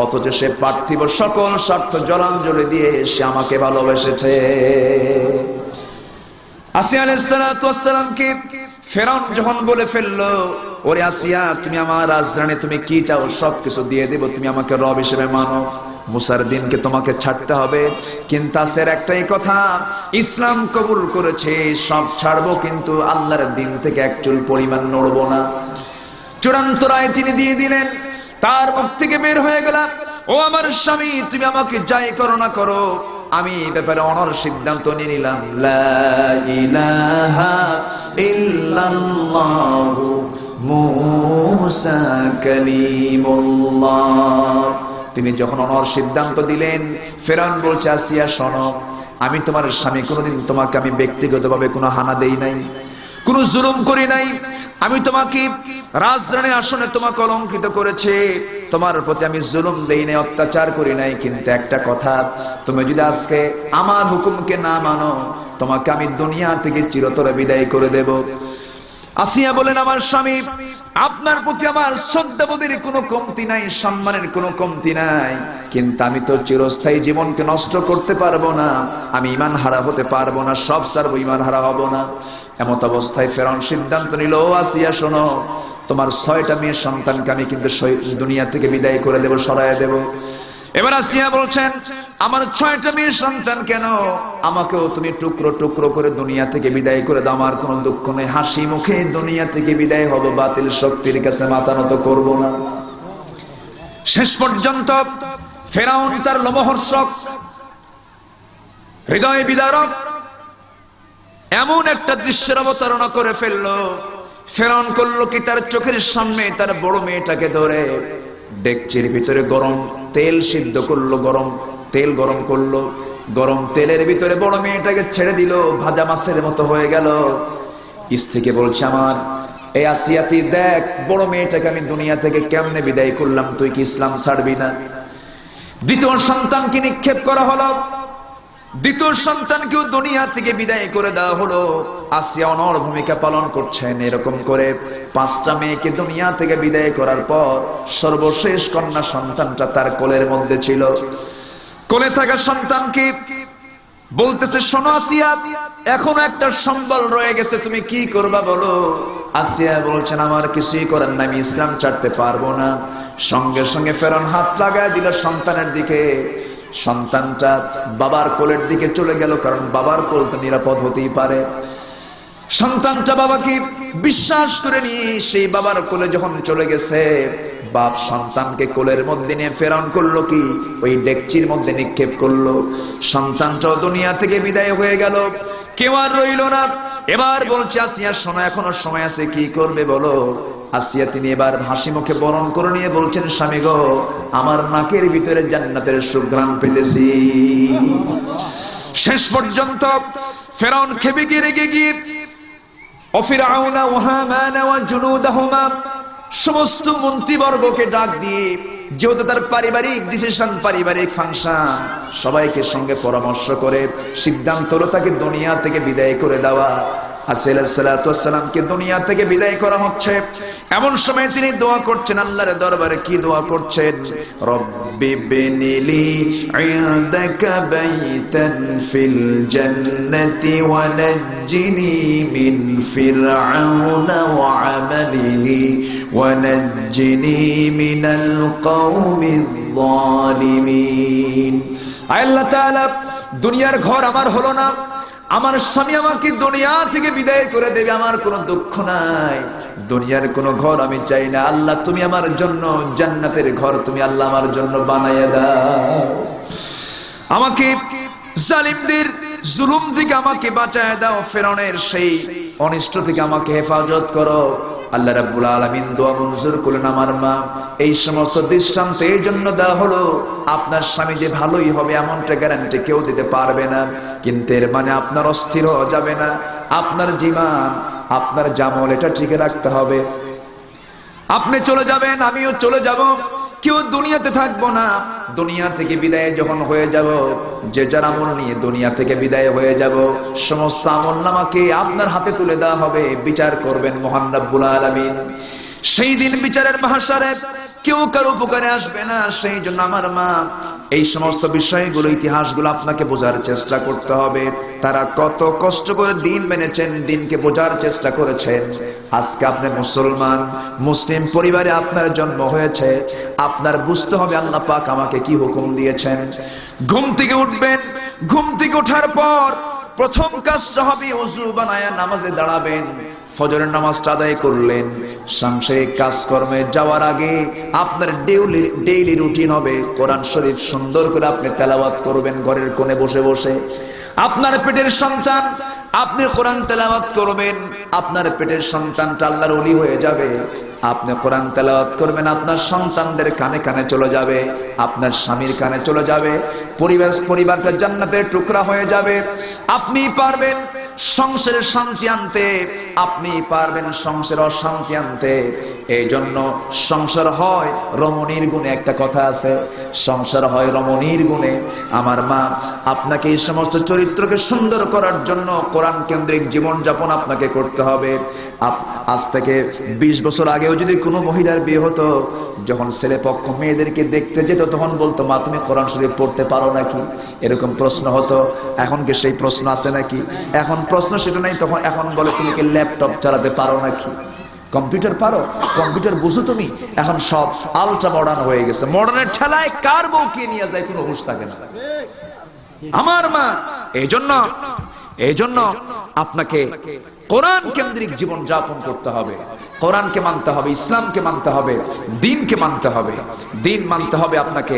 অথচ সে পার্থিব সকল স্বার্থ জলাঞ্জলি দিয়ে সে আমাকে ভালোবেসেছে। আসিয়া আলাইহিস সালাতু ওয়াস সালামকে ফিরআউন যখন বলে ফেললো, ওরে আসিয়া তুমি আমার রাজরানী, তুমি কি চাও সবকিছু দিয়ে দেব, তুমি আমাকে রব হিসেবে মানো, মুসার দিনকে তোমাকে ছাড়তে হবে, কিন্তু আসের একটাই কথা, ইসলাম কবুল করেছে সব ছাড়বো, কিন্তু আল্লাহর দিন থেকে এক চুল পরিমাণ নড়বো না। চূড়ান্ত রায় তিনি দিয়ে দিলেন। তার মুখ থেকে বের হয়ে গেল, ও আমার স্বামী তুমি আমাকে যাই করো না করো, আমি এই ব্যাপারে অনড় সিদ্ধান্ত নিয়ে নিলাম, লা ইলাহা ইল্লাল্লাহু মুসা কালিমুল্লাহ। তিনি যখন অনড় সিদ্ধান্ত দিলেন, ফিরআউন বলছে, আসিয়া শোনো, আমি তোমার স্বামী, কোনোদিন তোমাকে আমি ব্যক্তিগতভাবে কোনো হানা দেই নাই, কোনো জুলুম করি নাই, আমি তোমাকে রাজরানীর আসনে তোমাকে অলঙ্কৃত করেছে, তোমার প্রতি আমি জুলুম দেই নাই, অত্যাচার করি নাই, কিন্তু একটা কথা, তুমি যদি আজকে আমার হুকুমকে না মানো, তোমাকে আমি দুনিয়া থেকে চিরতরে বিদায় করে দেব। আসিয়া বলেন, আমার স্বামী আপনার প্রতি আমার শ্রদ্ধাবোধের কোনো কমতি নাই, সম্মানের কোনো কমতি নাই, কিন্তু আমি তো চিরস্থায়ী জীবনকে নষ্ট করতে পারবো না, আমি ঈমান হারা হতে পারবো না, সব ছাড়বো, ঈমান হারা হব না। এমত অবস্থায় ফিরআউন সিদ্ধান্ত নিল, ও আসিয়া শোনো, তোমার 6টা মেয়ে সন্তানকে আমি কিন্তু দুনিয়া থেকে বিদায় করে দেব, সরায় দেব। এবার আসিয়া বলছেন, আমার 6টা মেয়ে সন্তান কেন, আমাকেও তুমি টুকরো টুকরো করে দুনিয়া থেকে বিদায় করে দাও, আমার কোনো দুঃখ নেই, হাসি মুখে দুনিয়া থেকে বিদায় হব, বাতিল শক্তির কাছে মাথা নত করব না। শেষ পর্যন্ত ফিরআউন তার লোমহর্ষক, হৃদয় বিদারক এমন একটা দৃশ্যের অবতারণা করে ফেললো। ফিরআউন করলো কি, তার চোখের সামনে তার বড় মেয়েটাকে ধরে ডেকচির ভিতরে গরম তেল সিদ্ধ করলো, গরম তেল গরম করলো, গরম তেলের ভিতরে বড় মেয়েটাকে ছেড়ে দিল, ভাজা মাছের মতো হয়ে গেল। স্ত্রীকে বলছে, আমার এই আসিয়া তুই দেখ, বড় মেয়েটাকে আমি দুনিয়া থেকে কেমনে বিদায় করলাম, তুই কি ইসলাম ছাড়বি না? দ্বিতীয় সন্তানকে নিক্ষেপ করা হলো, দ্বিতীয় সন্তানকেও দুনিয়া থেকে বিদায় করে দেওয়া হলো। আসিয়া অনড় ভূমিকা পালন করছেন। এরকম করে 5টা মেয়েকে দুনিয়া থেকে বিদায় করার পর সর্বশেষ কন্যা সন্তানটা তার কোলের মধ্যে ছিল। কোলে থাকা সন্তানকে বলতেছে, শোনো আসিয়া, এখনো একটা সম্বল রয়ে গেছে, তুমি কি করবা বলো? আসিয়া বলছেন, আমার কিছুই করার নাই, আমি ইসলাম ছাড়তে পারবো না। সঙ্গে সঙ্গে ফিরআউন হাত লাগায় দিল সন্তানের দিকে। সন্তানটা বাবার কোলের দিকে চলে গেল, কারণ বাবার কোল তো নিরাপদ হতেই পারে। সন্তানটা বাবাকে বিশ্বাস করে নিয়ে সেই বাবার কোলে যখন চলে গেছে, বাপ সন্তানকে কোলের মধ্যে নিয়ে ফিরআউন করলো কি, ওই ডেকচির মধ্যে নিক্ষেপ করলো। সন্তানটাও দুনিয়া থেকে বিদায় হয়ে গেল, কেউ আর রইল না। এবার বলছে, আসিয়া শোনো, এখনো সময় আছে, কি করবে বলো? আসিয়া তিনি এবার হাসি মুখে বরণ করে নিয়ে বলছেন, স্বামী গো, আমার নাকের ভিতরে জান্নাতের সুঘ্রাণ পেতেছি। শেষ পর্যন্ত ফিরআউন খেপে গিয়ে রেগে গিয়ে ফিরআউনা ওয়া হামানা ওয়া জুনুদাহুমা, সমস্ত মন্ত্রীবর্গকে ডাক দিয়ে, যেহেতু তার পারিবারিক ডিসিশন, পারিবারিক ফাংশন, সবাইকে সঙ্গে পরামর্শ করে সিদ্ধান্ত হলো তাকে দুনিয়া থেকে বিদায় করে দেওয়া। আসিল সালাতু ওয়াসসালামকে দুনিয়া থেকে বিদায় করা হচ্ছে। এমন সময় তিনি দোয়া করছেন, আল্লাহর দরবারে কি দোয়া করছেন? রব্বি বিনিলি ইনদাকা বাইতান ফিল জান্নাতি ওয়া নাজ্জিনি মিন ফিরআউনা ওয়া আমালিহি ওয়া নাজ্জিনি মিনাল কওমিয যালিমিন। আল্লাহ তাআলা, দুনিয়ার ঘর আমার হলো না, আমার স্বামী আমাকে দুনিয়া থেকে বিদায় করে দেবে, আমার কোনো দুঃখ নাই, দুনিয়ার কোনো ঘর আমি চাই না। আল্লাহ তুমি আমার জন্য জান্নাতের ঘর তুমি আল্লাহ আমার জন্য বানাইয়া দাও। আমাকে জালিমদের জুলুম থেকে আমাকে বাঁচায় দাও, ফিরআউনের সেই অনিষ্ট থেকে আমাকে হেফাজত করো। আল্লাহ রাব্বুল আলামিন দোয়া মঞ্জুর করলেন। আমার মা, এই সমস্ত দৃষ্টান্ত এই জন্য দেওয়া হলো, আপনার স্বামী যে ভালোই হবে এমনটা গ্যারান্টি কেউ দিতে পারবে না, কিন্তু এর মানে আপনার অস্থির হওয়া যাবে না, আপনার জীবন আপনার জামল এটা ঠিক রাখতে হবে। আপনি চলে যাবেন, আমিও চলে যাব, কেউ দুনিয়াতে থাকবো না। দুনিয়া থেকে বিদায় যখন হয়ে যাব, যে যার আমল নিয়ে দুনিয়া থেকে বিদায় হয়ে যাব, সমস্ত আমল নামাকে আপনার হাতে তুলে দেওয়া হবে, বিচার করবেন মহান রব্বুল আলামিন। সেই দিন বিচারের মাহশারে কেউ কারো উপকারে আসবে না। সেই জন্য আমার মা, এই সমস্ত বিষয়গুলো ইতিহাসগুলো আপনাকে বোঝার চেষ্টা করতে হবে। তারা কত কষ্ট করে দিন মেনেছেন, দিনকে বোঝার চেষ্টা করেছেন। আজকে আপনি মুসলমান, মুসলিম পরিবারে আপনার জন্ম হয়েছে, আপনার বুঝতে হবে আল্লাহ পাক আমাকে কি হুকুম দিয়েছেন। ঘুম থেকে উঠবেন, ঘুম থেকে ওঠার পর প্রথম কাজটা হবে ওযু বানায়া নামাজে দাঁড়াবেন। ফজরের নামাজটা আদায় করলেন, সাংসারিক কাজকর্মে যাওয়ার আগে আপনার ডেইলি রুটিন হবে কোরআন শরীফ সুন্দর করে আপনি তেলাওয়াত করবেন ঘরের কোণে বসে বসে। আপনার পেটের সন্তান, আপনি কোরআন তেলাওয়াত করবেন, আপনার পেটের সন্তানটা আল্লাহর ওলি হয়ে যাবে। আপনি কোরআন তেলাওয়াত করবেন, আপনার সন্তানদের কানে কানে চলে যাবে, আপনার স্বামীর কানে চলে যাবে, পরিবারটা জান্নাতের টুকরা হয়ে যাবে। আপনি পারবেন সংসারে শান্তি আনতে, আপনি পারবেন সংসারে অশান্তি আনতে। এই জন্য সংসার হয় রমণীর গুণে, একটা কথা আছে, সংসার হয় রমণীর গুণে। আমার মা, আপনাকে এই সমস্ত চরিত্রকে সুন্দর করার জন্য কোরআন কেন্দ্রিক জীবন যাপন আপনাকে করতে হবে। আজ থেকে 20 বছর আগেও যদি কোনো মহিলার বিয়ে হতো, যখন ছেলে পক্ষ মেয়েদেরকে দেখতে যেত তখন বলতো, মা তুমি কোরআন শরীফ পড়তে পারো নাকি, এরকম প্রশ্ন হতো। এখন কি সেই প্রশ্ন আছে নাকি? এখন প্রশ্ন সেটা নাই, তখন এখন বলে তুমি কি ল্যাপটপ চালাতে পারো নাকি, কম্পিউটার পারো, কম্পিউটার বুঝো তুমি। এখন সব আলট্রা মডার্ন হয়ে গেছে, মডার্নের ঠেলায় কার বউ কে নিয়ে যায় কোনো হুঁশ থাকে না। আমার মা, এই জন্য আপনাকে কোরআন কেন্দ্রিক জীবন যাপন করতে হবে, কোরআনকে মানতে হবে, ইসলামকে মানতে হবে, দ্বীনকে মানতে হবে। দ্বীন মানতে হবে আপনাকে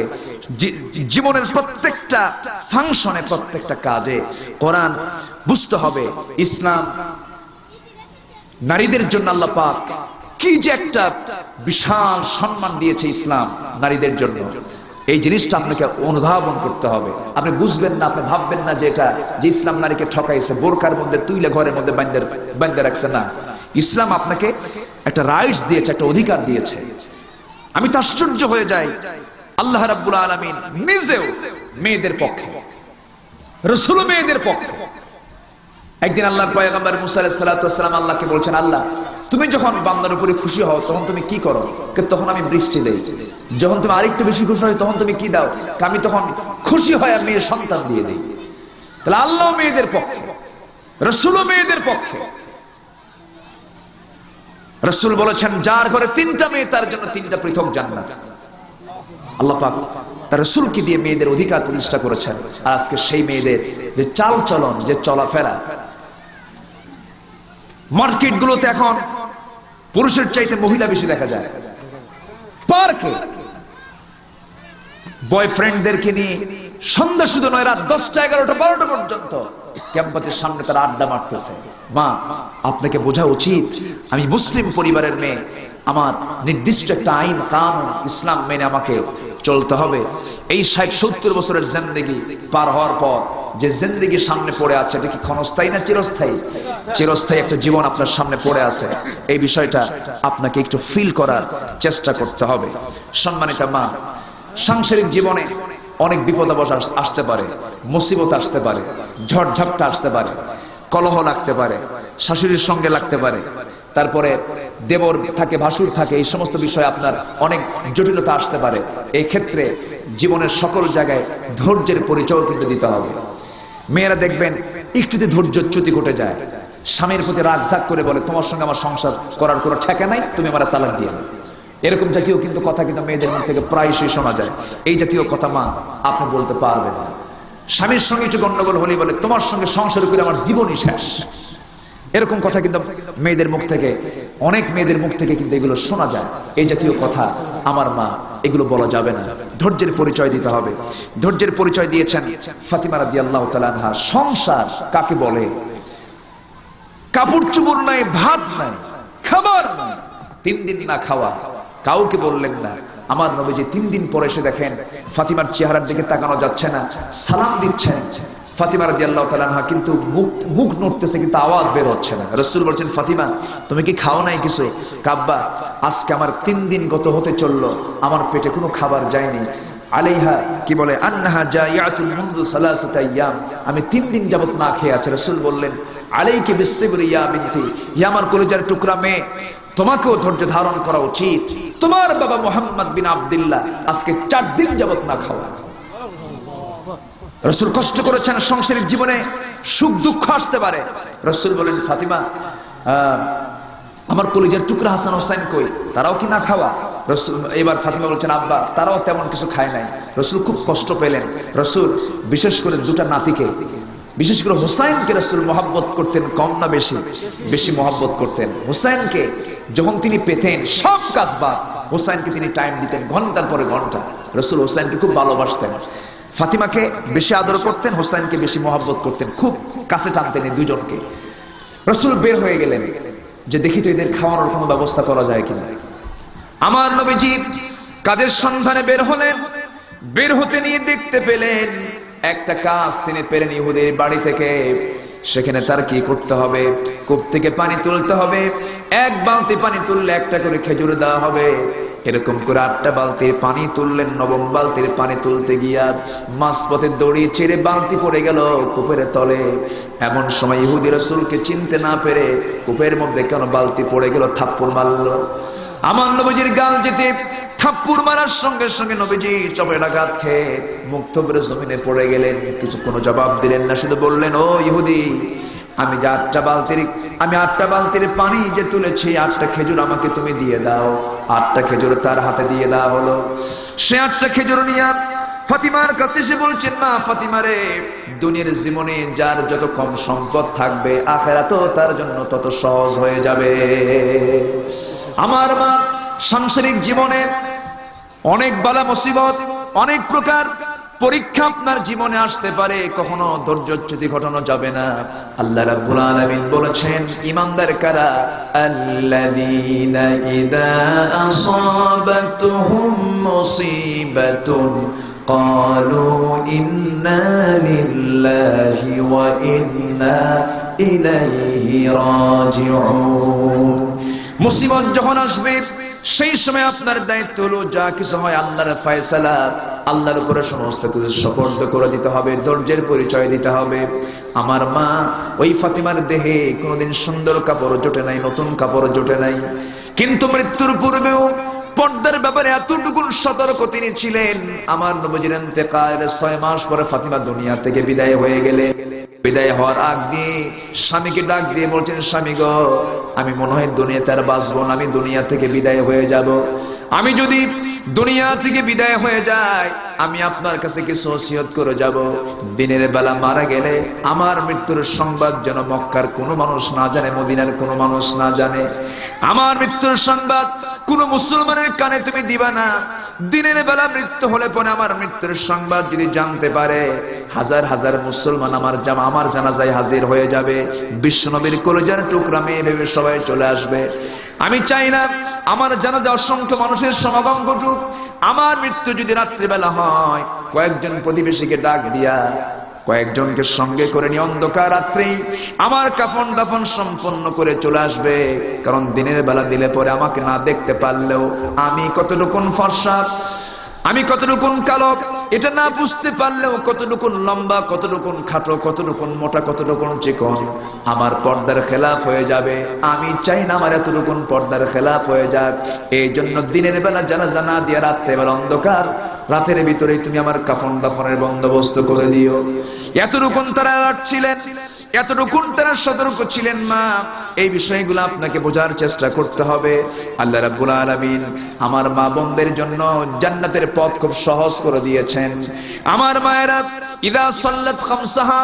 জীবনের প্রত্যেকটা ফাংশনে, প্রত্যেকটা কাজে কোরআন বুঝতে হবে। ইসলাম নারীদের জন্য আল্লাহ পাক কি যে একটা বিশাল সম্মান দিয়েছে ইসলাম নারীদের জন্য, এই জিনিসটা আপনাকে অনুধাবন করতে হবে। আপনি বুঝবেন না, আপনি ভাববেন না যে এটা যে ইসলাম নারীকে ঠকাইছে, বোরকার মধ্যে তুইলে ঘরের মধ্যে বান্ধে রাখছে না। ইসলাম আপনাকে একটা রাইটস দিয়েছে, একটা অধিকার দিয়েছে। আমি তো আশ্চর্য হয়ে যাই, আল্লাহ রাব্বুল আলামিন নিজেও মেয়েদের পক্ষে, রাসূল মেয়েদের পক্ষে। একদিন আল্লাহর পয়গম্বর মুসা আলাইহিস সালাতু ওয়াস সালাম আল্লাহকে বলছেন, আল্লাহ তুমি যখন বান্দার উপরে খুশি হও তখন তুমি কি করো? তখন আমি বৃষ্টি দেই। যখন তুমি আরেকটু বেশি খুশি হয় তখন তুমি কি দাও? আমি তখন খুশি হয় আর মেয়ের সন্তান দিয়ে দিই। তাহলে আল্লাহ মেয়েদের পক্ষে, রাসূল মেয়েদের পক্ষে। রাসূল বলেছেন, যার ঘরে 3টা মেয়ে তার জন্য 3টা পৃথক জান্নাত। আল্লাহ পাক তার রাসূলকে দিয়ে মেয়েদের অধিকার প্রতিষ্ঠা করেছেন। আর আজকে সেই মেয়েদের যে চাল চলন, যে চলাফেরা, মার্কেট গুলোতে এখন পুরুষের চাইতে মহিলা বেশি দেখা যায়। পার্কে বয়ফ্রেন্ডদেরকে নিয়ে সন্ধ্যা শুধু নয়, রাত 10টা 11টা 12টা পর্যন্ত ক্যাম্পাসের সামনে তারা আড্ডা মারতেছে। মা, আপনাকে বোঝা উচিত আমি মুসলিম পরিবারের মেয়ে, আমার নির্দিষ্ট একটা আইন কানুন ইসলাম মেনে আমাকে চলতে হবে। এই 60-70 বছরের জিন্দেগি পার হওয়ার পর যে জিন্দেগি সামনে পড়ে আছে, এটা কি ক্ষণস্থায়ী না চিরস্থায়ী? চিরস্থায়ী একটা জীবন আপনার সামনে পড়ে আছে। এই বিষয়টা আপনাকে একটু ফিল করার চেষ্টা করতে হবে। সম্মানিতা মা, সাংসারিক জীবনে অনেক বিপদ আসতে পারে, মুসিবত আসতে পারে, ঝড়ঝাপটা আসতে পারে, কলহ লাগতে পারে, শাশুড়ির সঙ্গে লাগতে পারে, তারপরে দেবর থাকে, ভাসুর থাকে, এই সমস্ত বিষয়ে আপনার অনেক জটিলতা আসতে পারে। এই ক্ষেত্রে জীবনের সকল জায়গায় ধৈর্যের পরিচয় কিন্তু দিতে হবে। মেয়েরা দেখবেন একটুতে ধৈর্যচ্যুতি ঘটে যায়, স্বামীর প্রতি রাগ ঝাক করে বলে তোমার সঙ্গে আমার সংসার করার কোনো ঠেকা নাই, তুমি আমার তালাক দিয়ে দাও। এরকম জাতীয় কিন্তু কথা কিন্তু মেয়েদের মুখ থেকে প্রায়শই শোনা যায়। এই জাতীয় কথা মা আপনি বলতে পারবেন না। স্বামীর সঙ্গে একটু গন্ডগোল হলেই বলে তোমার সঙ্গে সংসার করে আমার জীবনই শেষ। এরকম কথা কিন্তু মেয়েদের মুখ থেকে, অনেক মেয়েদের মুখ থেকে কিন্তু এগুলো শোনা যায়। এই জাতীয় কথা আমার মা এগুলো বলা যাবে না, ধৈর্যের পরিচয় দিতে হবে। ধৈর্যের পরিচয় দিয়েছেন ফাতিমা রাদিয়াল্লাহু তাআলা আনহা। সংসার কাকে বলে? কাপড় চোপড় নাই, ভাত নাই, খাবার নাই, 3 দিন না খাওয়া, কাউকে বললেন না। আমার নবীজি 3 দিন পরে এসে দেখেন ফাতিমার চেহারার দিকে তাকানো যাচ্ছে না, সালাম দিচ্ছেন। ফাতিমা রাদিয়াল্লাহু তাআলা আনহা কিন্তু মুখ নড়তেছে কিন্তু আওয়াজ বের হচ্ছে না। রাসূল বলছেন ফাতিমা তুমি কি খাও নাই কিছু? কাব্বা আজকে আমার 3 দিন গত হতে চললো, আমার পেটে কোনো খাবার যায়নি। আলাইহা কি বলে আন্নাহা জাইয়াতুন মুনযু সালাসাতা আইয়াম, আমি 3 দিন যাবত না খেয়ে আছি। রাসূল বললেন আলাইকি বিসসিবরি ইয়া বিনতি, ইয়া আমার কলিজার টুকরা মেয়ে, তোমাকেও ধৈর্য ধারণ করা উচিত। তোমার বাবা মুহাম্মদ বিন আব্দুল্লাহ আজকে 4 দিন যাবত না খাওয়া। রাসূল কষ্ট করেছেন, সাংসারিক জীবনে সুখ দুঃখ আসতে পারে। রাসূল বলেন ফাতিমা আমার কলিজার টুকরা হাসান হোসেন কই, তারাও কি না খাওয়া? রাসূল এবার ফাতিমা বলছেন আব্বা তারাও তেমন কিছু খায় নাই। রাসূল খুব কষ্ট পেলেন। রাসূল বিশেষ করে 2টা নাতিকে, বিশেষ করে হোসাইনকে রাসূল মহব্বত করতেন, কম না বেশি? বেশি মহব্বত করতেন। হোসাইনকে যখন তিনি পেতেন সব কাজ বাদ, হোসাইনকে তিনি টাইম দিতেন ঘন্টার পরে ঘন্টা। রাসূল হোসাইনকে খুব ভালোবাসতেন, ফাতিমাকে বেশি আদর করতেন, হোসাইনকে বেশি মহব্বত করতেন, খুব কাছে টানতেন এই দুজনকে। রাসূল বের হয়ে গেলেন যে দেখি তো এদের খাওয়ানোর কোনো ব্যবস্থা করা যায় কিনা। আমার নবীজি কাজের সন্ধানে বের হলেন। বের হতে নিয়ে দেখতে পেলেন একটা কাজ তিনি পেলেন ইহুদির বাড়ি থেকে। সেখানে তার কি করতে হবে? কূপ থেকে পানি তুলতে হবে, 1 বালতি পানি তুললে 1টা করে খেজুর দেওয়া হবে। এরকম করে 8টা বালতির পানি তুললেন। 9ম বালতির পানি তুলতে গিয়া মাঝপথে দড়ি ছেড়ে বালতি পড়ে গেল কূপের তলে। এমন সময় ইহুদি রাসূলকে চিনতে না পেরে কূপের মধ্যে কেন বালতি পড়ে গেল থাপ্পড় মারলো। আমার নবীজির গাল যেতে থাপ্পড় মারার সঙ্গে সঙ্গে নবীজি চপেট আঘাত খেয়ে মুখ থুবড়ে জমিনে পড়ে গেলেন। কিছু কোনো জবাব দিলেন না, শুধু বললেন ও ইহুদি আমি 8টা বালতির পানি যে তুলেছি 8টা খেজুর আমাকে তুমি দিয়ে দাও। 8টা খেজুর তার হাতে দিয়ে দেওয়া হলো। সে 8টা খেজুর নিয়ে ফাতিমার কাছে এসে বলছেন মা ফাতিমা রে, দুনিয়ার জীবনে যার যত কম সম্পদ থাকবে আখিরাতেও তার জন্য তত সহজ হয়ে যাবে। আমার মা সাংসারিক জীবনে অনেক বালা মুসিবত, অনেক প্রকার পরীক্ষা আপনার জীবনে আসতে পারে, কখনো ধৈর্যচ্যুতি ঘটানো যাবে না। আল্লাহ রাব্বুল আলামিন বলেছেন ঈমানদার কারা? আল্লাযীনা ইযা আসাবাতুহুম মুসিবাতুন ক্বালু ইন্না লিল্লাহি ওয়া ইন্না ইলাইহি রাজিউন। মুসিবত যখন আসবে সেই সময় আপনার দায়িত্ব হলো যা কিছু হয় আল্লাহর ফয়সালা, আল্লাহর উপরে সমস্ত কিছু সুপর্দ করে দিতে হবে, ধৈর্যের পরিচয় দিতে হবে। আমার মা ওই ফাতিমার দেহে কোনোদিন সুন্দর কাপড় জোটে নাই, নতুন কাপড় জোটে নাই, কিন্তু মৃত্যুর পূর্বেও পর্দার ব্যাপারে এতটুকু সতর্ক তিনি ছিলেন। আমার নবীজির ইন্তেকালের 6 মাস পরে ফাতিমা দুনিয়া থেকে বিদায় হয়ে গেলে, বিদায় হওয়ার আগ দিয়ে স্বামীকে ডাক দিয়ে বলছেন স্বামী গো আমি মনে হয় দুনিয়াতে আর বাঁচবো না, আমি দুনিয়া থেকে বিদায় হয়ে যাব। আমি যদি দুনিয়া থেকে বিদায় হয়ে যাই আমি আপনার কাছে কিছু ওসিয়ত করে যাব, দিনের বেলা মারা গেলে আমার মৃত্যুর সংবাদ যেন মক্কার কোনো মানুষ না জানে, মদিনার কোনো মানুষ না জানে। আমার মৃত্যুর সংবাদ কোনো মুসলমানের কানে তুমি দিবা না। দিনের বেলা মৃত্যু হলে পরে আমার মৃত্যুর সংবাদ যদি জানতে পারে হাজার হাজার মুসলমান আমার জানাজায় হাজির হয়ে যাবে, বিশ্বনবীর কলিজার টুকরা মেয়ে ভেবে সবাই চলে আসবে। আমি চাই না আমার জানাজা অসংখ্য মানুষের সমাগম ঘটুক। আমার মৃত্যু যদি রাত্রিবেলা হয় কয়েকজন প্রতিবেশীকে ডাক দিয়া কয়েকজনকে সঙ্গে করে নিয়ে অন্ধকার রাত্রেই আমার কাফন দাফন সম্পন্ন করে চলে আসবে। কারণ দিনের বেলা দিলে পরে আমাকে না দেখতে পারলেও আমি কতটুকুন ফর্সা, আমি কতটুকুন কালো এটা না বুঝতে পারলেও কতটুকু লম্বা, কতটুকু খাটো, কতটুকু মোটা, কতটুকু চিকন আমার পর্দার খেলাফ হয়ে যাবে। আমি চাই না আমার এতটুকু পর্দার খেলাফ হয়ে যাক। এই জন্য দিনের বেলা জানাজা না দিয়ে রাত্রেবেলা অন্ধকার রাতের ভিতরে তুমি আমার কাফন দাফনের বন্দোবস্ত করে দিও। এতটুকু তারা ছিলেন, এতটুকু তারা সতর্ক ছিলেন। মা, এই বিষয়গুলো আপনাকে বোঝার চেষ্টা করতে হবে। আল্লাহ রাব্বুল আলামিন আমার মা বোনদের জন্য জান্নাতের পথ খুব সহজ করে দিয়েছেন। আমার মায়েরা, ইদা সাল্লাত খামসাহা,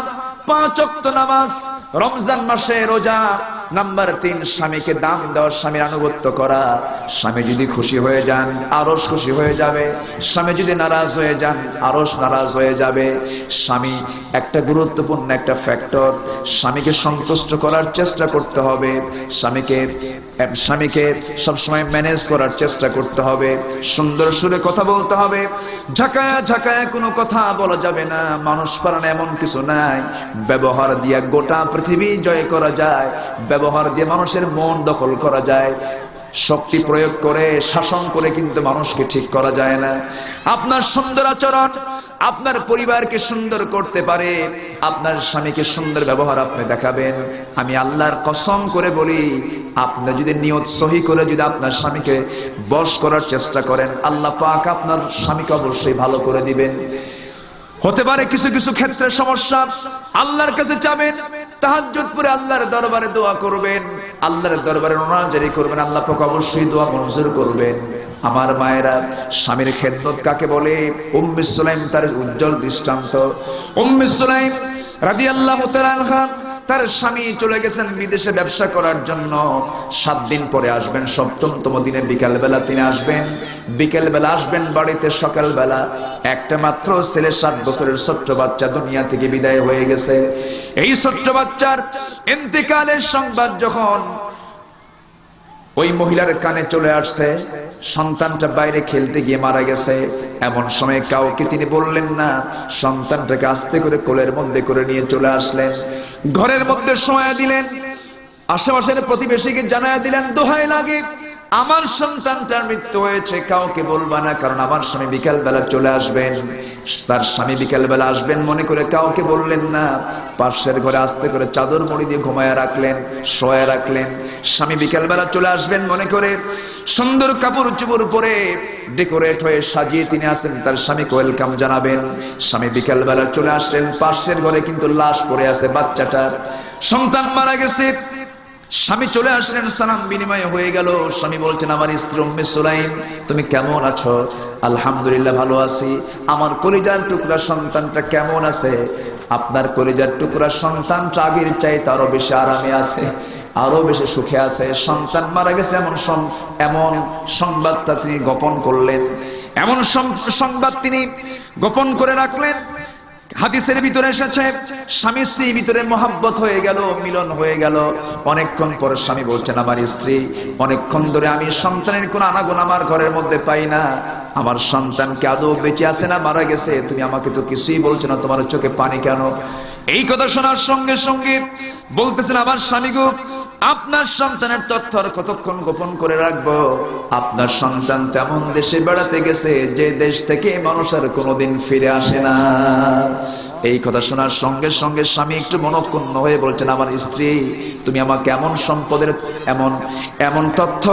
5 ওয়াক্ত নামাজ, রমজান মাসে রোজা। নাম্বার 3, স্বামীকে দান দেওয়া, স্বামীর আনুগত্য করা। স্বামী যদি খুশি হয়ে যান, আরশ খুশি হয়ে যাবে। স্বামী যদি নারাজ হয়ে যান, আরশ নারাজ হয়ে যাবে। স্বামী একটা গুরুত্বপূর্ণ একটা ফ্যাক্টর। স্বামীকে সন্তুষ্ট করার চেষ্টা করতে হবে। স্বামীকে সবসময় ম্যানেজ করার চেষ্টা করতে হবে। সুন্দর সুরে কথা বলতে হবে। ঝাঁকায়া ঝাঁকায়া কোনো কথা বলা যাবে না। মানুষ পারান এমন কিছু নাই। ব্যবহার দিয়ে গোটা পৃথিবী জয় করা যায়। ব্যবহার দিয়ে মানুষের মন দখল করা যায়। শক্তি প্রয়োগ করে, শাসন করে কিন্তু মানুষকে ঠিক করা যায় না। আপনার সুন্দর আচরণ আপনার পরিবারকে সুন্দর করতে পারে। আপনার স্বামীকে সুন্দর ব্যবহার আপনি দেখাবেন। আমি আল্লাহর কসম করে বলি, আপনি যদি নিয়ত সহি করে যদি আপনার স্বামীকে বশ করার চেষ্টা করেন, আল্লাহ পাক আপনার স্বামীকে অবশ্যই ভালো করে দিবেন। হতে পারে কিছু কিছু ক্ষেত্রে সমস্যা, আল্লাহর কাছে যাবেন, তাহাজ্জুদ পড়ে আল্লাহর দরবারে দোয়া করবেন, আল্লাহর দরবারে মুনাজাত করবেন, আল্লাহ পাক অবশ্যই দোয়া মঞ্জুর করবেন। আমার মায়েরা, স্বামীর খেদমত কাকে বলে? উম্মে সুলাইম তার উজ্জ্বল দৃষ্টান্ত। উম্মে সুলাইম রাদিয়াল্লাহু তাআলা আনহা, তার স্বামী চলে গেছেন বিদেশে ব্যবসা করার জন্য। 7 দিন পরে আসবেন, 7তম দিনে বিকালবেলা তিনি আসবেন। বিকেলবেলা আসবেন বাড়িতে, সকালবেলা একটা মাত্র ছেলে, 7 বছরের ছোট্ট বাচ্চা দুনিয়া থেকে বিদায় হয়ে গেছে। এই ছোট্ট বাচ্চার ইন্তেকালের সংবাদ যখন ওই মহিলার কানে চলে আসছে, সন্তানটা বাইরে খেলতে গিয়ে মারা গেছে। এমন সময় কাউকে তিনি বললেন না, সন্তানটাকে আস্তে করে কোলের মধ্যে করে নিয়ে চলে আসলেন, ঘরের মধ্যে শোয়া দিলেন, আশেপাশের প্রতিবেশীকে জানায় দিলেন, দোহাই লাগে আমার সন্তানটার মৃত্যু হয়েছে, কাউকে বলবা না, কারণ আমার স্বামী বিকাল বেলা চলে আসবেন। তার স্বামী বিকাল বেলা আসবেন মনে করে কাউকে বললেন না। পাশের ঘরে আস্তে করে চাদর মুড়ি দিয়ে ঘুমায় রাখলেন, শোয়া রাখলেন। স্বামী বিকাল বেলা চলে আসবেন মনে করে সুন্দর কাপড় চোপড় পরে ডেকোরেট হয়ে সাজিয়ে তিনি আসেন, তার স্বামীকে ওয়েলকাম জানাবেন। স্বামী বিকাল বেলা চলে আসলেন, পাশের ঘরে কিন্তু লাশ পড়ে আছে, বাচ্চাটার সন্তান মারা গেছে। স্বামী চলে আসলেন, সালাম বিনিময় হয়ে গেল। স্বামী বলছেন, আমার স্ত্রী উম্মে সুলাইম তুমি কেমন আছো? আলহামদুলিল্লাহ ভালো আছি। আমার কলিজার টুকরা সন্তানটা কেমন আছে? আপনার কলিজার টুকরা সন্তানটা আগের চাইতে আরো বেশি আরামে আছে, আরো বেশি সুখে আছে। সন্তান মারা গেছে এমন সংবাদটা তিনি গোপন করলেন, এমন সংবাদ তিনি গোপন করে রাখলেন। হাদিসের ভিতরে এসেছে, স্বামী স্ত্রীর ভিতরে মহাব্বত হয়ে গেল, মিলন হয়ে গেল। অনেকক্ষণ পর স্বামী বলছেন, আমার স্ত্রী অনেকক্ষণ ধরে আমি সন্তানের কোন আনাগোন আমার ঘরের মধ্যে পাই না। আমার সন্তান কি আদৌ বেঁচে আছে না মারা গেছে? তুমি আমাকে তো কিছুই বলছো না, তোমার চোখে পানি কেন? এই কথা শোনার সঙ্গে সঙ্গে বলতেছেন, আমার স্বামী গো, আপনার সন্তানের তথ্য আর কতক্ষণ গোপন করে রাখবো? আপনার সন্তান তেমন দেশে বেড়াতে গেছে যে দেশ থেকে মানুষ আর কোনোদিন ফিরে আসে না। এই কথা শোনার সঙ্গে সঙ্গে স্বামী একটু মনক্ষুণ্ণ হয়ে বলছেন, আমার স্ত্রী তুমি আমাকে এমন সম্পদের এমন তথ্য,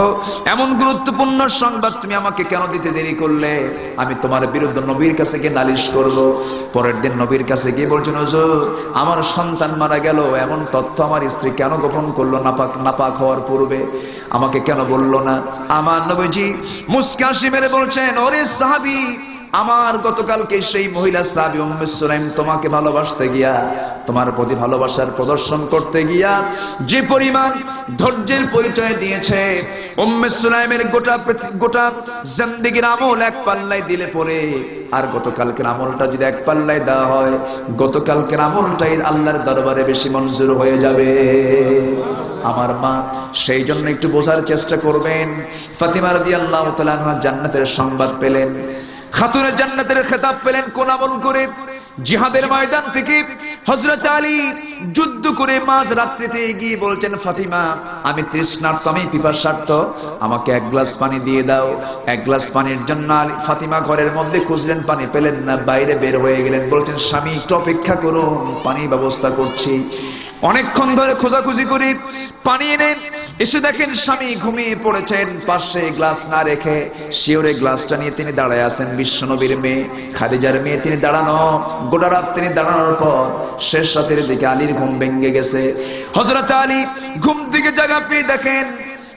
এমন গুরুত্বপূর্ণ সংবাদ তুমি আমাকে কেন দিতে দেরি করলে? আমি তোমার বিরুদ্ধে নবীর কাছে গিয়ে নালিশ করব। পরের দিন নবীর কাছে গিয়ে বলছেন, হুজুর আমার সন্তান মারা গেল, এমন তথ্য আমার স্ত্রী কেন গোপন করলো? নাপাক হওয়ার পূর্বে আমাকে কেন বললো না? আমার নবীজি মুস্কি হাসি মেরে বলছেন, ওরে সাহাবী, আমার গতকালকে সেই মহিলা সাহাবী উম্মে সুলাইম তোমাকে ভালোবাসতে গিয়া, তোমার প্রতি ভালোবাসার প্রদর্শন করতে গিয়া যে পরিমাণ ধৈর্যের পরিচয় দিয়েছে, উম্মে সুলাইমের গোটা জিন্দেগীর আমল এক পাল্লায় দিলে পরে আর গতকালকের আমলটা যদি এক পাল্লায় দেওয়া হয়, গতকালকের আমলটাই আল্লাহর দরবারে বেশি মঞ্জুর হয়ে যাবে। আমার মা, সেই জন্য একটু বোঝার চেষ্টা করবেন। ফাতিমা রাদিয়াল্লাহু তাআলা আনহা জান্নাতের সংবাদ পেলেন, খাতুনে জান্নাতের খেতাব পেলেন কোন আমল করে? জিহাদের ময়দান থেকে হযরত আলী যুদ্ধ করে মাঝ রাত্রিতে গিয়ে বলছেন, ফাতিমা আমি তৃষ্ণার্ত, আমি পিপাসার্ত, আমাকে এক গ্লাস পানি দিয়ে দাও। এক গ্লাস পানির জন্য ফাতিমা ঘরের মধ্যে খুঁজলেন, পানি পেলেন না, বাইরে বের হয়ে গেলেন। বলছেন, স্বামী একটু অপেক্ষা করুন, পানির ব্যবস্থা করছি। অনেকক্ষণ ধরে খোঁজাখুঁজি করে পানি এনে এসে দেখেন স্বামী ঘুমিয়ে পড়েছেন। পাশে গ্লাস না রেখে শিওরে গ্লাসটা নিয়ে তিনি দাঁড়ায় আছেন। বিশ্বনবীর মেয়ে খাদিজার মেয়ে তিনি দাঁড়ানো, গোটা রাত তিনি দাঁড়ানোর পর শেষ রাতের দিকে আলীর ঘুম ভেঙে গেছে। হযরত আলী ঘুম থেকে জাগা পেয়ে দেখেন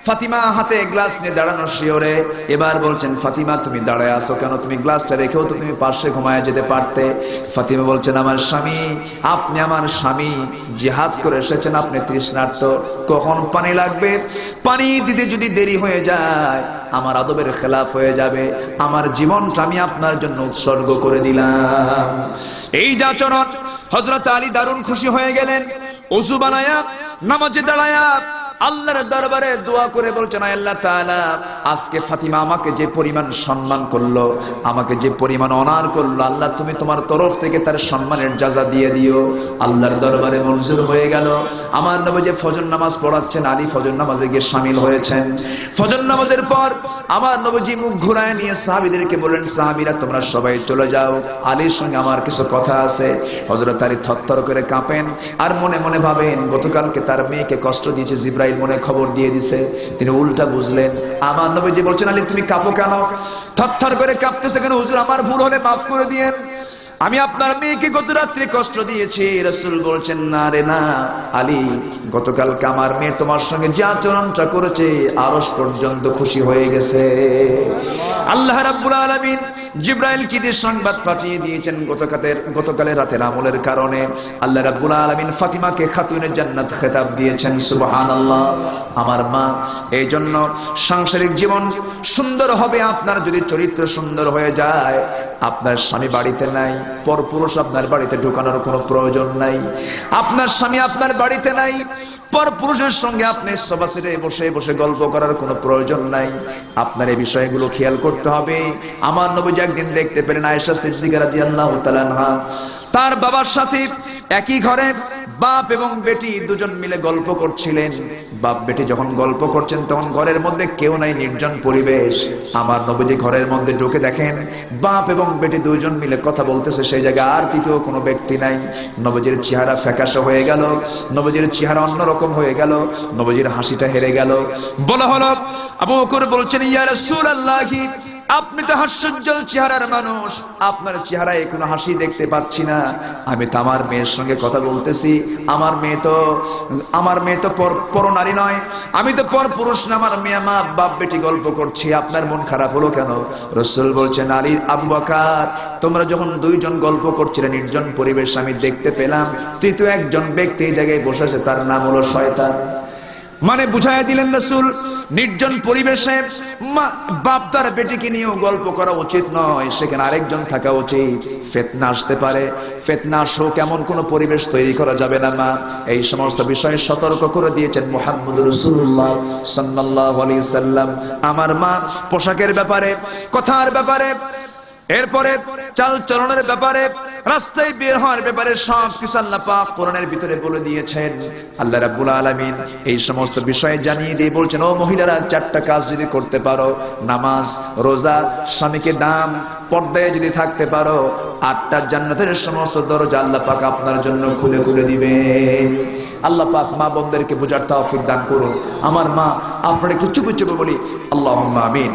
ফাতিমা হাতে গ্লাস নিয়ে দাঁড়ানো শিওরে। এবার বলছেন, ফাতিমা তুমি দাঁড়ায় আছো কেন? তুমি গ্লাসটা রেখেও তো তুমি পাশে ঘুমায় যেতে পারতে। ফাতিমা বলছেন, আমার স্বামী, আপনি আমার স্বামী, জিহাদ করে এসেছেন, আপনি তৃষ্ণার্ত, কখন পানি লাগবে, পানি দিতে যদি দেরি হয়ে যায় আমার আদবের খেলাফ হয়ে যাবে, আমার জীবনটা আমি আপনার জন্য উৎসর্গ করে দিলাম। এই যে আচরণ, হযরত আলী দারুণ খুশি হয়ে গেলেন। ওযু বানায়া নামাজে দাঁড়ায়া আল্লাহর দরবারে দোয়া করে বলছেন, আল্লাহ তাআলা আজকে ফাতিমা আমাকে যে পরিমাণ সম্মান করলো, আমাকে যে পরিমাণ অনার করলো, আল্লাহ তুমি তোমার তরফ থেকে তার সম্মানের জাযা দিয়ে দিও। আল্লাহর দরবারে মঞ্জুর হয়ে গেল। আমার নবী যে ফজর নামাজ পড়াচ্ছেন, আলী ফজর নামাজে গিয়ে শামিল হয়েছেন। ফজর নামাজের পর আমার নবীজি মুখ ঘুরায় নিয়ে সাহাবীদেরকে বলেন, সাহাবীরা তোমরা সবাই চলে যাও, আলীর সঙ্গে আমার কিছু কথা আছে। হযরত আলী থরথর করে কাঁপেন আর মনে মনে ভাবেন, গতকালকে তার মেয়েকে কষ্ট দিয়েছে জিবরাইল মনে খবর দিয়ে দিছে। তিনি উল্টা বুঝলেন। আমার নবীজি বলছেন, আলী তুমি কাঁপো কেন? থরথর করে কাঁপতেছে কেন? হুজুর আমার ভুল হলে মাফ করে দিয়েন, আমি আপনার মেয়েকে গত রাত্রে কষ্ট দিয়েছি। রাসূল বলছেন, না রে না আলী, গতকালকে আমার মেয়ে তোমার সঙ্গে যে আচরণটা করেছে আরশ পর্যন্ত খুশি হয়ে গেছে। আল্লাহ রাব্বুল আলামিন জিবরাইলকে দিয়ে সংবাদ পাঠিয়ে দিয়েছেন গতকালের রাতের আমলের কারণে আল্লাহ রাব্বুল আলামিন ফাতিমাকে খাতুনে জান্নাত খেতাব দিয়েছেন। সুবহানাল্লাহ। আমার মা, এই জন্য সাংসারিক জীবন সুন্দর হবে আপনার যদি চরিত্র সুন্দর হয়ে যায়। আপনার স্বামী বাড়িতে নাই, পরপুরুষ আপনার বাড়িতে ঢোকানোর কোনো প্রয়োজন নাই। আপনার স্বামী আপনার বাড়িতে নাই, পরপুরুষের সঙ্গে আপনি সোফা সেটে বসে বসে গল্প করার কোনো প্রয়োজন নাই। আপনার এই বিষয়গুলো খেয়াল করতে হবে। আমার নবীজি একদিন দেখতে পেলেন আয়েশা সিদ্দিকা রাদিয়াল্লাহু তাআলা আনহা তার বাবার সাথে একই ঘরে বাপ এবং বেটি দুজন মিলে গল্প করছিলেন। বাপ বেটি যখন গল্প করছেন তখন ঘরের মধ্যে কেউ নাই, নির্জন পরিবেশ। আমার নবীজি ঘরের মধ্যে ঢুকে দেখেন বাপ এবং বেটি দুজন মিলে কথা বলতেছে, সেই জায়গায় আর তৃতীয় কোনো ব্যক্তি নাই। নবীজির চেহারা ফ্যাকাশে হয়ে গেল, নবীজির চেহারা অন্যরকম হয়ে গেল, নবীজির হাসিটা হেরে গেল। বলা হলো, আবু বকর বলছেন, ইয়া রাসূলুল্লাহি, আপনি তো হাস্যোজ্জ্বল চেহারার মানুষ, আপনার চেহারায় কোনো হাসি দেখতে পাচ্ছি না। আমি তো আমার মেয়ের সঙ্গে কথা বলতেছি, আমার মেয়ে তো পরনারী নয়, আমি তো পরপুরুষ না, আমার মেয়ে মা বাপ বেটি গল্প করছি, আপনার মন খারাপ হলো কেন? রাসূল বলছেন, আলী, আবু বকর, তোমরা যখন দুইজন গল্প করছিলে নির্জন পরিবেশ, আমি দেখতে পেলাম তৃতীয় একজন ব্যক্তি এই জায়গায় বসেছে, তার নাম হলো শয়তান। মানে বুঝাইয়া দিলেন রাসূল, নির্জন পরিবেশে বাপ তার বেটিকে নিয়েও গল্প করা উচিত নয়, সেখানে আরেকজন থাকা উচিত। ফিতনা আসতে পারে, ফিতনা আসুক এমন কোন পরিবেশ তৈরি করা যাবে না। মা এই সমস্ত বিষয়ে সতর্ক করে দিয়েছেন মুহাম্মদুর রাসূলুল্লাহ সাল্লাল্লাহু আলাইহি সাল্লাম। আমার মা পোশাকের ব্যাপারে, কথার ব্যাপারে, এরপরে চাল চলনের ব্যাপারে, রাস্তায় বের হওয়ার ব্যাপারে সব কিছু আল্লাহ পাক কোরআনের ভিতরে বলে দিয়েছেন। আল্লাহ রাব্বুল আলামিন এই সমস্ত বিষয়ে জানিয়ে দিয়ে বলছেন, ও মহিলারা, চারটা কাজ যদি করতে পারো, নামাজ, রোজা, স্বামীকে দান, পর্দায় যদি থাকতে পারো, আটটা জান্নাতের সমস্ত দরজা আল্লাহ পাক আপনার জন্য খুলে খুলে দিবে। আল্লাহ পাক মা বোনদেরকে বোঝার তৌফিক দান করুন। আমার মা, আপনারা একটু চুপে চুপে বলি আল্লাহুম্মা আমিন।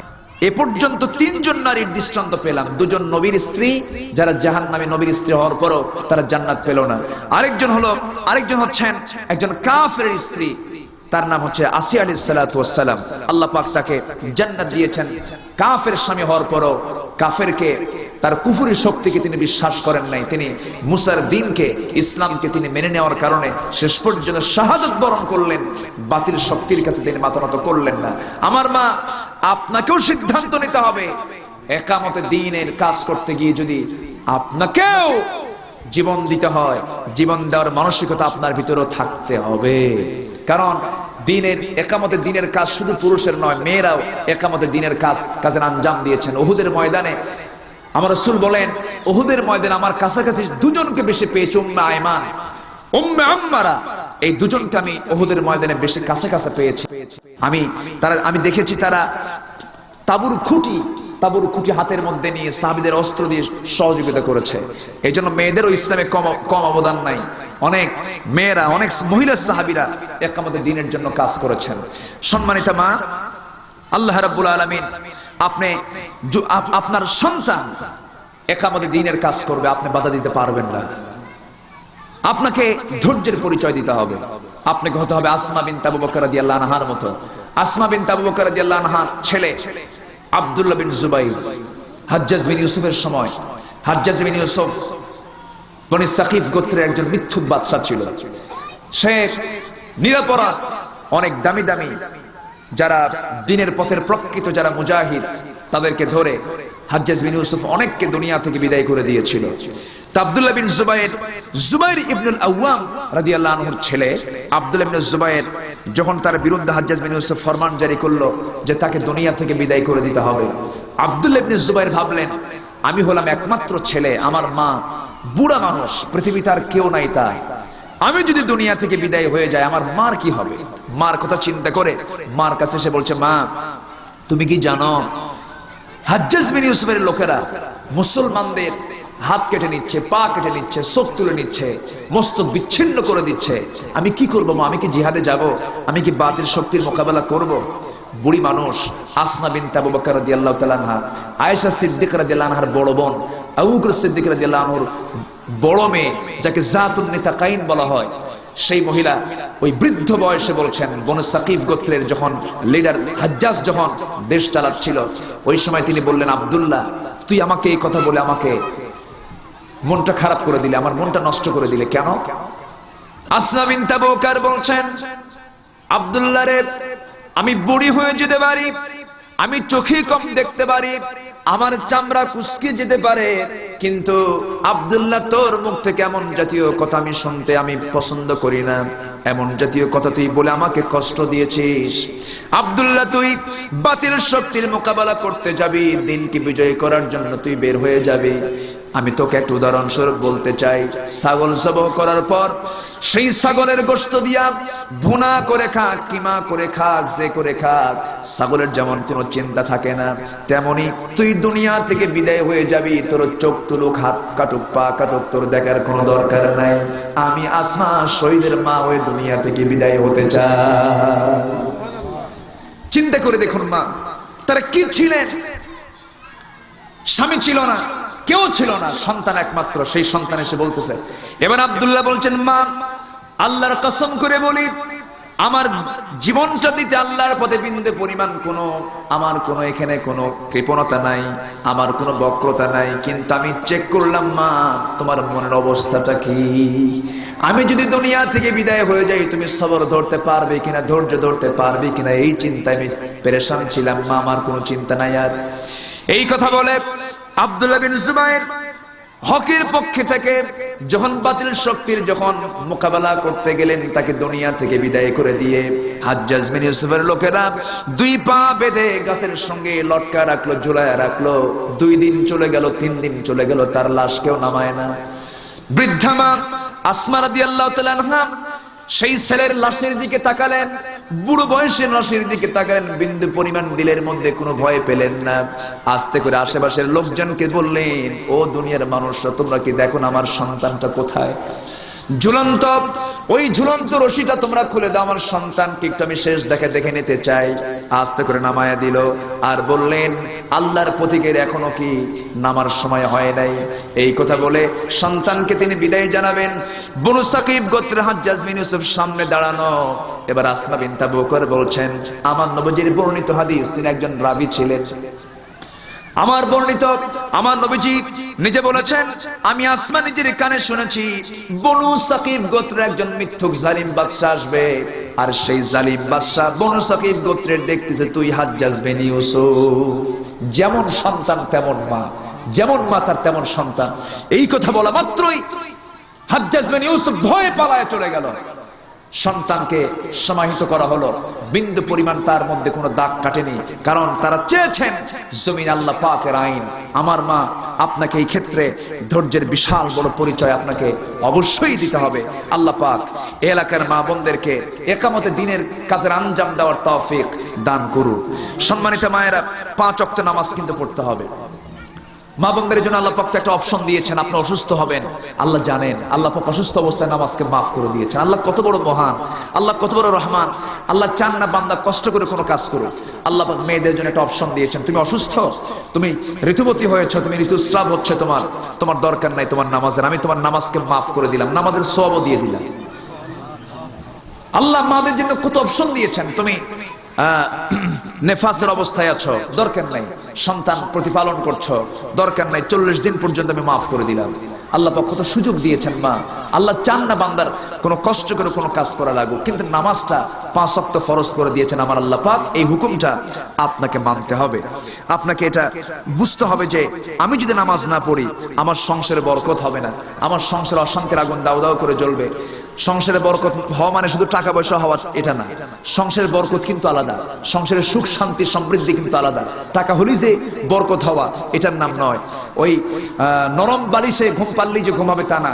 এ পর্যন্ত তিনজন নারীর দৃষ্টান্ত পেলাম। দুজন নবীর স্ত্রী, যারা জাহান্নামে নবীর স্ত্রী হওয়ার পরও তারা জান্নাত পেল না। আরেকজন হচ্ছেন একজন কাফেরের স্ত্রী, তার নাম হচ্ছে আসিয়া আলাইহিস সালাতু ওয়াস সালাম। আল্লাহ পাক তাকে জান্নাত দিয়েছেন। কাফের স্বামী হওয়ার পরও কাফেরকে, তার কুফরি শক্তিকে তিনি বিশ্বাস করেন নাই। তিনি মুসার দ্বীনকে, ইসলামকে তিনি মেনে নেওয়ার কারণে শেষ পর্যন্ত শাহাদাত বরণ করলেন। বাতিল শক্তির কাছে তিনি মাথা নত করলেন না। আমার মা, আপনাকেও সিদ্ধান্ত নিতে হবে। একামতে দ্বীনের কাজ করতে গিয়ে যদি আপনাকেও জীবন দিতে হয়, জীবন দেওয়ার মানসিকতা আপনার ভিতরেও থাকতে হবে। কারণ একামতে দ্বীনের কাজ শুধু পুরুষের নয়, মেয়েরাও একামতে দ্বীনের কাজের আঞ্জাম দিয়েছেন। উহুদের ময়দানে আমার রাসূল বলেন উহুদের ময়দানে আমার কাছাকাছি দুজনকে বেশি পেয়েছি, উম্মে আয়মান, উম্মে আম্মারা। এই দুজনকে আমি উহুদের ময়দানে বেশি কাছে কাছে পেয়েছি। আমি দেখেছি তারা তাঁবুর খুঁটি হাতের মধ্যে নিয়ে সাহাবীদের অস্ত্র দিয়ে সহযোগিতা করেছে। এই জন্য মেয়েদেরও ইসলামে কম অবদান নাই। অনেক মেয়েরা, অনেক মহিলা সাহাবীরা ইকামতে দ্বীনের জন্য কাজ করেছেন। সম্মানিতা মা, আল্লাহ রাব্বুল আলামিন আপনার সন্তান ইকামতে দ্বীনের কাজ করবে, আপনি বাধা দিতে পারবেন না। আপনাকে ধৈর্যের পরিচয় দিতে হবে। আপনাকে হতে হবে আসমা বিনত আবু বকর রাদিয়াল্লাহু আনহার মতো। আসমা বিনত আবু বকর রাদিয়াল্লাহু আনহার ছেলে আব্দুল্লাহ বিন জুবাইর হাজ্জাজ বিন ইউসুফের সময়, হাজ্জাজ বিন ইউসুফ বনি সাকিফ গোত্রের একজন মিথ্যুক বাদশা ছিল। সে নিরপরাধ অনেক দামি দামি যারা দ্বীনের পথের প্রকৃত যারা মুজাহিদ তাদেরকে ধরে হাজ্জাজ বিন ইউসুফ অনেককে দুনিয়া থেকে বিদায় করে দিয়েছিল। তা আব্দুল্লাহ বিন জুবাইর ইবনুল আওয়াম রাদিয়াল্লাহু আনহুর ছেলে আব্দুল্লাহ বিন জুবাইর যখন তার বিরুদ্ধে হাজ্জাজ বিন ইউসুফ ফরমান জারি করলো যে তাকে দুনিয়া থেকে বিদায় করে দিতে হবে, আব্দুল্লাহ বিন জুবাইর ভাবলেন আমি হলাম একমাত্র ছেলে, আমার মা বুড়া মানুষ, পৃথিবীতে আর কেউ নাই, তাই আমি যদি দুনিয়া থেকে বিদায় হয়ে যায় আমার মার কি হবে। মার কথা চিন্তা করে মার কাছে এসে বলছে, মা তুমি কি জানো হাজ্জাজ বিন ইউসুফের লোকেরা মুসলমানদের হাত কেটে নিচ্ছে, পা কেটে নিচ্ছে, চোখ তুলে নিচ্ছে, মস্তক বিচ্ছিন্ন করে দিচ্ছে, আমি কি করবো মা? আমি কি জিহাদে যাব? আমি কি বাতিল শক্তির মোকাবেলা করব? বুড়ি মানুষ আসমা বিনত আবু বকর রাদিয়াল্লাহু তাআলা আনহা, আয়েশা সিদ্দিকা রাদিয়াল্লাহু আনহার বড় বোন, আবু বকর সিদ্দিক রাদিয়াল্লাহু আনহুর বড় মেয়ে, যাকে জাতুন নিতাকাইন বলা হয়, সেই মহিলা ওই বৃদ্ধ বয়সে বলছেন, বনু সাকিফ গোত্রের যখন লিডার হাজ্জাজ যখন দেশ চালাচ্ছিল ওই সময় তিনি বললেন, আব্দুল্লাহ তুই আমাকে এই কথা বলে আমাকে মনটা খারাপ করে দিলে, আমার মনটা নষ্ট করে দিলে কেন? আসমা বিনত আবু বকর বলছেন, আব্দুল্লাহ রে, আমি বুড়ি হয়ে যেতে পারি, আমি চোখে কম দেখতে পারি, আমার চামড়া কুচকে যেতে পারে, কিন্তু আব্দুল্লাহ তোর মুখ থেকে এমন জাতীয় কথা আমি শুনতে আমি পছন্দ করি না। এমন জাতীয় কথা তুই বলে আমাকে কষ্ট দিয়েছিস। আব্দুল্লাহ তুই বাতিল শক্তির মোকাবেলা করতে যাবি, দিনকে বিজয় করার জন্য তুই বের হয়ে যাবি। আমি তোকে একটা উদাহরণস্বরূপ বলতে চাই, ছাগল জবাই করার পর সেই ছাগলের গোশত দিয়া ভুনা করে খাক, কিমা করে খাক, যে করে খাক, ছাগলের যেমন কোনো চিন্তা থাকে না, তেমনি তুই দুনিয়া থেকে বিদায় হয়ে যাবি। তোর চোখ তুলুক, হাত কাটুক, পা কাটুক, তোর দেখার কোনো দরকার নাই। আমি আসমা শহীদের মা হয়ে দুনিয়া থেকে বিদায় হতে চাই। চিন্তা করে দেখুন মা তারা কি ছিলেন। স্বামী ছিল না, কেউ ছিল না, সন্তান একমাত্র। সেই সন্তান এসে বলতেছে, এবার আব্দুল্লাহ বলছেন, মা আল্লাহর কসম করে বলি, আমার জীবনটা দিতে আল্লাহর পথে বিন্দু পরিমাণ আমার কোনো এখানে কোনো কৃপণতা নাই, আমার কোনো বক্রতা নাই, কিন্তু আমি চেক করলাম মা তোমার মনের অবস্থাটা কি। আমি যদি দুনিয়া থেকে বিদায় হয়ে যাই তুমি সবর ধরতে পারবে কিনা, ধৈর্য ধরতে পারবে কিনা, এই চিন্তায় আমি পেরেশান ছিলাম মা, আমার কোনো চিন্তা নাই আর। এই কথা বলে আব্দুল্লাহ বিন জুবাইর হকের পক্ষে থেকে যখন বাতিল শক্তির যখন মোকাবেলা করতে গেলেন, তাকে দুনিয়া থেকে বিদায় করে দিয়ে হাজ্জাজ বিন ইউসুফের লোকেরা দুই পা বেঁধে গাছের সঙ্গে লটকা রাখলো, ঝুলায় রাখলো। 2 দিন চলে গেল, 3 দিন চলে গেল, তার লাশ কেউ নামায় না। বৃদ্ধা মা আসমা রাদিয়াল্লাহু তাআলা আনহা সেই ছেলের লাশের দিকে তাকালেন, বুড়ো বয়সের লাশের দিকে তাকালেন, বিন্দু পরিমাণ দিলের মধ্যে কোনো ভয় পেলেন না। আস্তে করে আশেপাশের লোকজনকে বললেন, ও দুনিয়ার মানুষরা, তোমরা কি দেখো না আমার সন্তানটা কোথায়? ঝুলন্ত ওই ঝুলন্ত রশিটা তোমরা খুলে দাও, আমার সন্তানকে একটু আমি শেষ দেখে নিতে চাই। আস্তে করে নামায়া দিল আর বললেন, আল্লাহর প্রতীকের এখনো কি নামার সময় হয় নাই। এই কথা বলে সন্তানকে তিনি বিদায় জানাবেন। বনু সাকিফ গোত্রের হাজ্জাজ বিন ইউসুফ সামনে দাঁড়ানো। এবার আসমা বিনত আবু বকর বলছেন, আমার নবীজির বর্ণিত হাদিস, তিনি একজন রাবী ছিলেন। আমার নবীজি নিজে বলেছেন, আমি আসমা নিজের কানে শুনেছি, বনু সাকিফ গোত্রের একজন মিথ্যুক জালিম বাদশা আসবে, আর সেই জালিম বাদশা বনু সাকিফ গোত্রের দেখতেছে তুই হাজ্জাজ বিন ইউসুফ, যেমন সন্তান তেমন মা, যেমন মা তার তেমন সন্তান। এই কথা বলা মাত্রই হাজ্জাজ বিন ইউসুফ ভয়ে পালায় চলে গেল। সন্তানকে সমাহিত করা হলো, বিন্দু পরিমাণ তার মধ্যে কোনো দাগ কাটেনি, কারণ তারা চেয়েছেন জমিন আল্লাহ পাকের আইন। আমার মা, আপনাকে এই ক্ষেত্রে ধৈর্যের বিশাল বড় পরিচয় আপনাকে অবশ্যই দিতে হবে। আল্লাহ পাক এলাকার মা বোনদেরকে একামতে দিনের কাজের আঞ্জাম দেওয়ার তৌফিক দান করুন। সম্মানিত মায়েরা, 5 ওয়াক্ত নামাজ কিন্তু পড়তে হবে। মা বোনদের জন্য আল্লাহ পাক একটা অপশন দিয়েছেন, আপনি অসুস্থ হবেন, আল্লাহ জানেন, আল্লাহ পাক অসুস্থ অবস্থায় নামাজকে মাফ করে দিয়েছেন। আল্লাহ কত বড় মহান, আল্লাহ কত বড় রহমান। আল্লাহ চান না বান্দা কষ্ট করে কোনো কাজ করুক। আল্লাহ পাক মেয়েদের জন্য একটা অপশন দিয়েছেন, তুমি অসুস্থ, তুমি ঋতুবতী হয়েছো, তুমি ঋতুস্রাব হচ্ছে, তোমার দরকার নাই তোমার নামাজের, আমি তোমার নামাজকে মাফ করে দিলাম, নামাজের সওয়াবও দিয়ে দিলাম। আল্লাহ মাদের জন্য কত অপশন দিয়েছেন। তুমি নেফাসের অবস্থায় আছো, দরকার নাই, সন্তান প্রতিপালন করছো, দরকার নাই, 40 দিন পর্যন্ত আমি মাফ করে দিলাম। আল্লাহ পাক কত সুযোগ দিয়েছেন মা। আল্লাহ চান না বান্দার কোনো কষ্ট করে কোনো কাজ করা লাগুক, কিন্তু নামাজটা 5 ওয়াক্ত ফরজ করে দিয়েছেন আমার আল্লাহ পাক। এই হুকুমটা আপনাকে মানতে হবে, আপনাকে এটা বুঝতে হবে যে আমি যদি নামাজ না পড়ি আমার সংসারে বরকত হবে না, আমার সংসারে অশান্তির আগুন দাউ দাউ করে জ্বলবে। সংসারে বরকত হওয়া মানে শুধু টাকা পয়সা হওয়া এটা না, সংসারের বরকত কিন্তু আলাদা, সংসারের সুখ শান্তি সমৃদ্ধি কিন্তু আলাদা। টাকা হলেই যে বরকত হওয়া এটার নাম নয়। ওই নরম বালিশে ঘুম পারলেই যে ঘুম হবে তা না,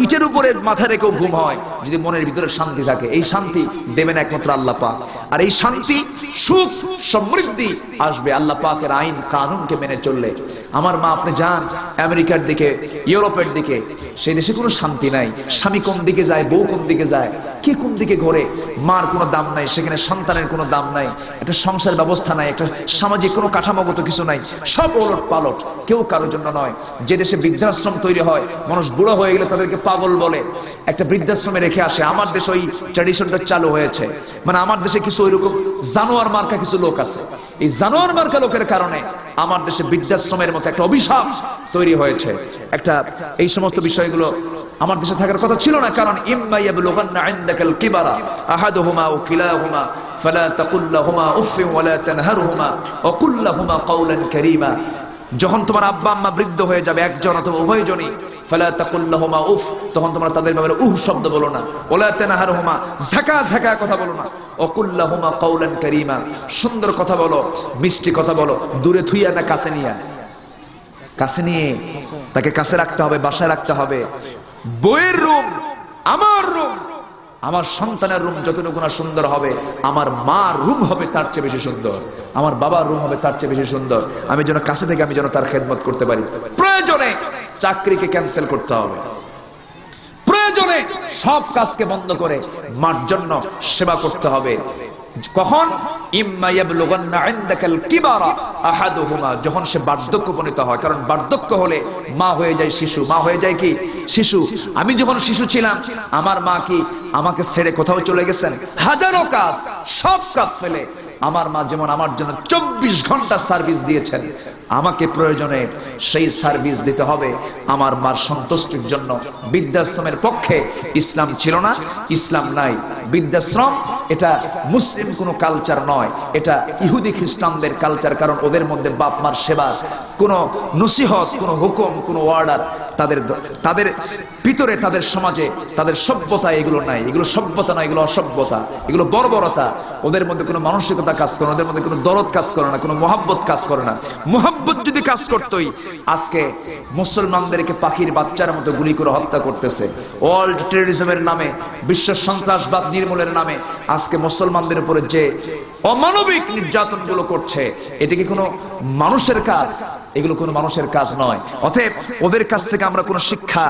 ইটের উপরে মাথা রেখেও ঘুম হয় যদি মনের ভিতরে শান্তি থাকে। এই শান্তি দেবেন একমাত্র আল্লাহ পাক, আর এই শান্তি সুখ সমৃদ্ধি আসবে আল্লাহ পাকের আইন কানুনকে মেনে চললে। আমার মা, আপনি যান আমেরিকার দিকে, ইউরোপের দিকে, সেই দেশে কোনো শান্তি নাই। স্বামী কোন দিকে যায়, বউ কোন দিকে যায়, কে কোন দিকে ঘরে, মার কোনো দাম নাই সেখানে, সন্তানের কোনো দাম নাই, একটা সংসার ব্যবস্থা নাই, একটা সামাজিক কোনো কাঠামোগত কিছু নাই, সব ওলট পালট, কেউ কারোর জন্য নয়। যে দেশে বৃদ্ধাশ্রম তৈরি হয়, মানুষ বুড়ো হয়ে গেলে তাদেরকে পাগল বলে, একটা বৃদ্ধাশ্রমে রেখে আসে। আমার দেশে ওই ট্র্যাডিশনটা চালু হয়েছে, মানে আমার দেশে কিছু ওইরকম জানোয়ার মার্কা কিছু লোক আছে, এই জানোয়ার মার্কা লোকের কারণে আমার দেশে বৃদ্ধাশ্রমের মতো একটা অভিশাপ তৈরি হয়েছে। একটা এই সমস্ত বিষয়গুলো আমার দেশে থাকার কথা ছিল না, কারণ ইম্মা ইয়াবলুগান্না ইনদাকাল কিবারা আহাদুহুমা আও কিলাহুমা ফালা তাকুল লাহুমা উফফিন ওয়ালা তানহারহুমা ওয়া কুল লাহুমা কাওলান কারীমা। যখন তোমার আব্বা আম্মা বৃদ্ধ হয়ে যাবে, একজন অথবা উভয়জনই, ফালা তাকুল লাহুমা উফ, তখন তোমরা তাদের ব্যাপারে উহ শব্দ বলো না, ওয়ালা তানহারহুমা, ঝাঁকা ঝাঁকা কথা বলো না, ওয়া কুল লাহুমা কাওলান কারীমা, সুন্দর কথা বলো, মিষ্টি কথা বলো, দূরে থুইয়া না কাছে নিয়া, কাছে নিয়ে তাকে কাছে রাখতে হবে, বাসায় রাখতে হবে। বইয়ের রুম, আমার রুম, আমার সন্তানের রুম যতটুকু না সুন্দর হবে, আমার মার রুম হবে তার চেয়ে বেশি সুন্দর, আমার বাবার রুম হবে তার চেয়ে বেশি সুন্দর। আমি যেন কাছে থেকে আমি যেন তার খেদমত করতে পারি। প্রয়োজনে চাকরিকে ক্যান্সেল করতে হবে, প্রয়োজনে সব কাজকে বন্ধ করে মার জন্য সেবা করতে হবে। কখন? ইম্মা ইয়াবলুগান্না ইনদাকাল কিবারা আহাদুহুমা, যখন সে বার্ধক্য উপনীত হয়। কারণ বার্ধক্য হলে মা হয়ে যায় শিশু, মা হয়ে যায় কি শিশু। আমি যখন শিশু ছিলাম, আমার মা কি আমাকে ছেড়ে কোথাও চলে গেছেন? হাজারো কাজ, সব কাজ ফেলে আমার মা যেমন আমার জন্য 24 ঘন্টা সার্ভিস দিয়েছেন, আমাকে প্রয়োজনে সেই সার্ভিস দিতে হবে আমার মার সন্তুষ্টির জন্য। বৃদ্ধাশ্রমের পক্ষে ইসলাম ছিল না, ইসলাম নাই। বৃদ্ধাশ্রম এটা মুসলিম কোনো কালচার নয়, এটা ইহুদি খ্রিস্টানদের কালচার। কারণ ওদের মধ্যে বাপ মার সেবা, কোনো নসিহত, কোনো হুকুম, কোনো অর্ডার তাদের ভিতরে, তাদের সমাজে, তাদের সভ্যতা এগুলো নাই। এগুলো সভ্যতা না, এগুলো অসভ্যতা, এগুলো বর্বরতা। ওদের মধ্যে কোনো মানসিকতা কাজ করে না, ওদের মধ্যে কোনো দরদ কাজ করে না, কোনো মোহাব্বত কাজ করে না। মোহাব্বত যদি কাজ করতোই, আজকে মুসলমানদেরকে পাখির বাচ্চার মতো গুলি করে হত্যা করতেছে। ওয়ার্ল্ড টেররিজমের নামে, বিশ্ব সন্ত্রাসবাদ নির্মূলের নামে আজকে মুসলমানদের উপরে যে অমানবিক নির্যাতনগুলো করছে, এটা কি কোনো মানুষের কাজ? এগুলো কোনো মানুষের কাজ নয়। অতএব ওদের কাছ থেকে আমরা কোনো শিক্ষা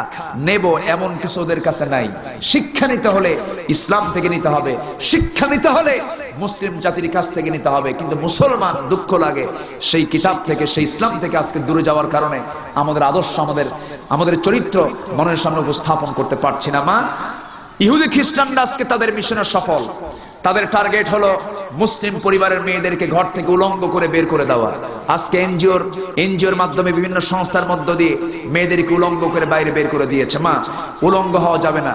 নেব এমন কিছু ওদের কাছে নাই। শিক্ষা নিতে হলে ইসলাম থেকে নিতে হবে, শিক্ষা নিতে হলে মুসলিম জাতির কাছ থেকে নিতে হবে। কিন্তু মুসলমান, দুঃখ লাগে, সেই কিতাব থেকে, সেই ইসলাম থেকে আজকে দূরে যাওয়ার কারণে আমাদের আদর্শ, আমাদের চরিত্র মনের সামনে উপস্থাপন করতে পারছি না। মা, ইহুদি খ্রিস্টানরা আজকে তাদের মিশনে সফল। তাদের টার্গেট হলো মুসলিম পরিবারের মেয়েদেরকে ঘর থেকে উলঙ্গ করে বের করে দেওয়া। আজকে এনজিওর মাধ্যমে, বিভিন্ন সংস্থার মধ্য দিয়ে মেয়েদেরকে উলঙ্গ করে বাইরে বের করে দিয়েছে। মা, উলঙ্গ হওয়া যাবে না।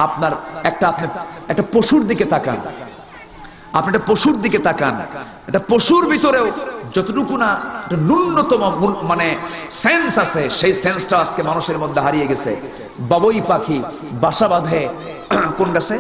আপনি একটা পশুর দিকে তাকান, আপনি একটা পশুর দিকে তাকান। একটা পশুর ভিতরেও যতটুকু না ন্যূনতম মানে সেন্স আছে, সেই সেন্সটা আজকে মানুষের মধ্যে হারিয়ে গেছে। বাবুই পাখি বাসা বাঁধে বলেন কোন গাছে?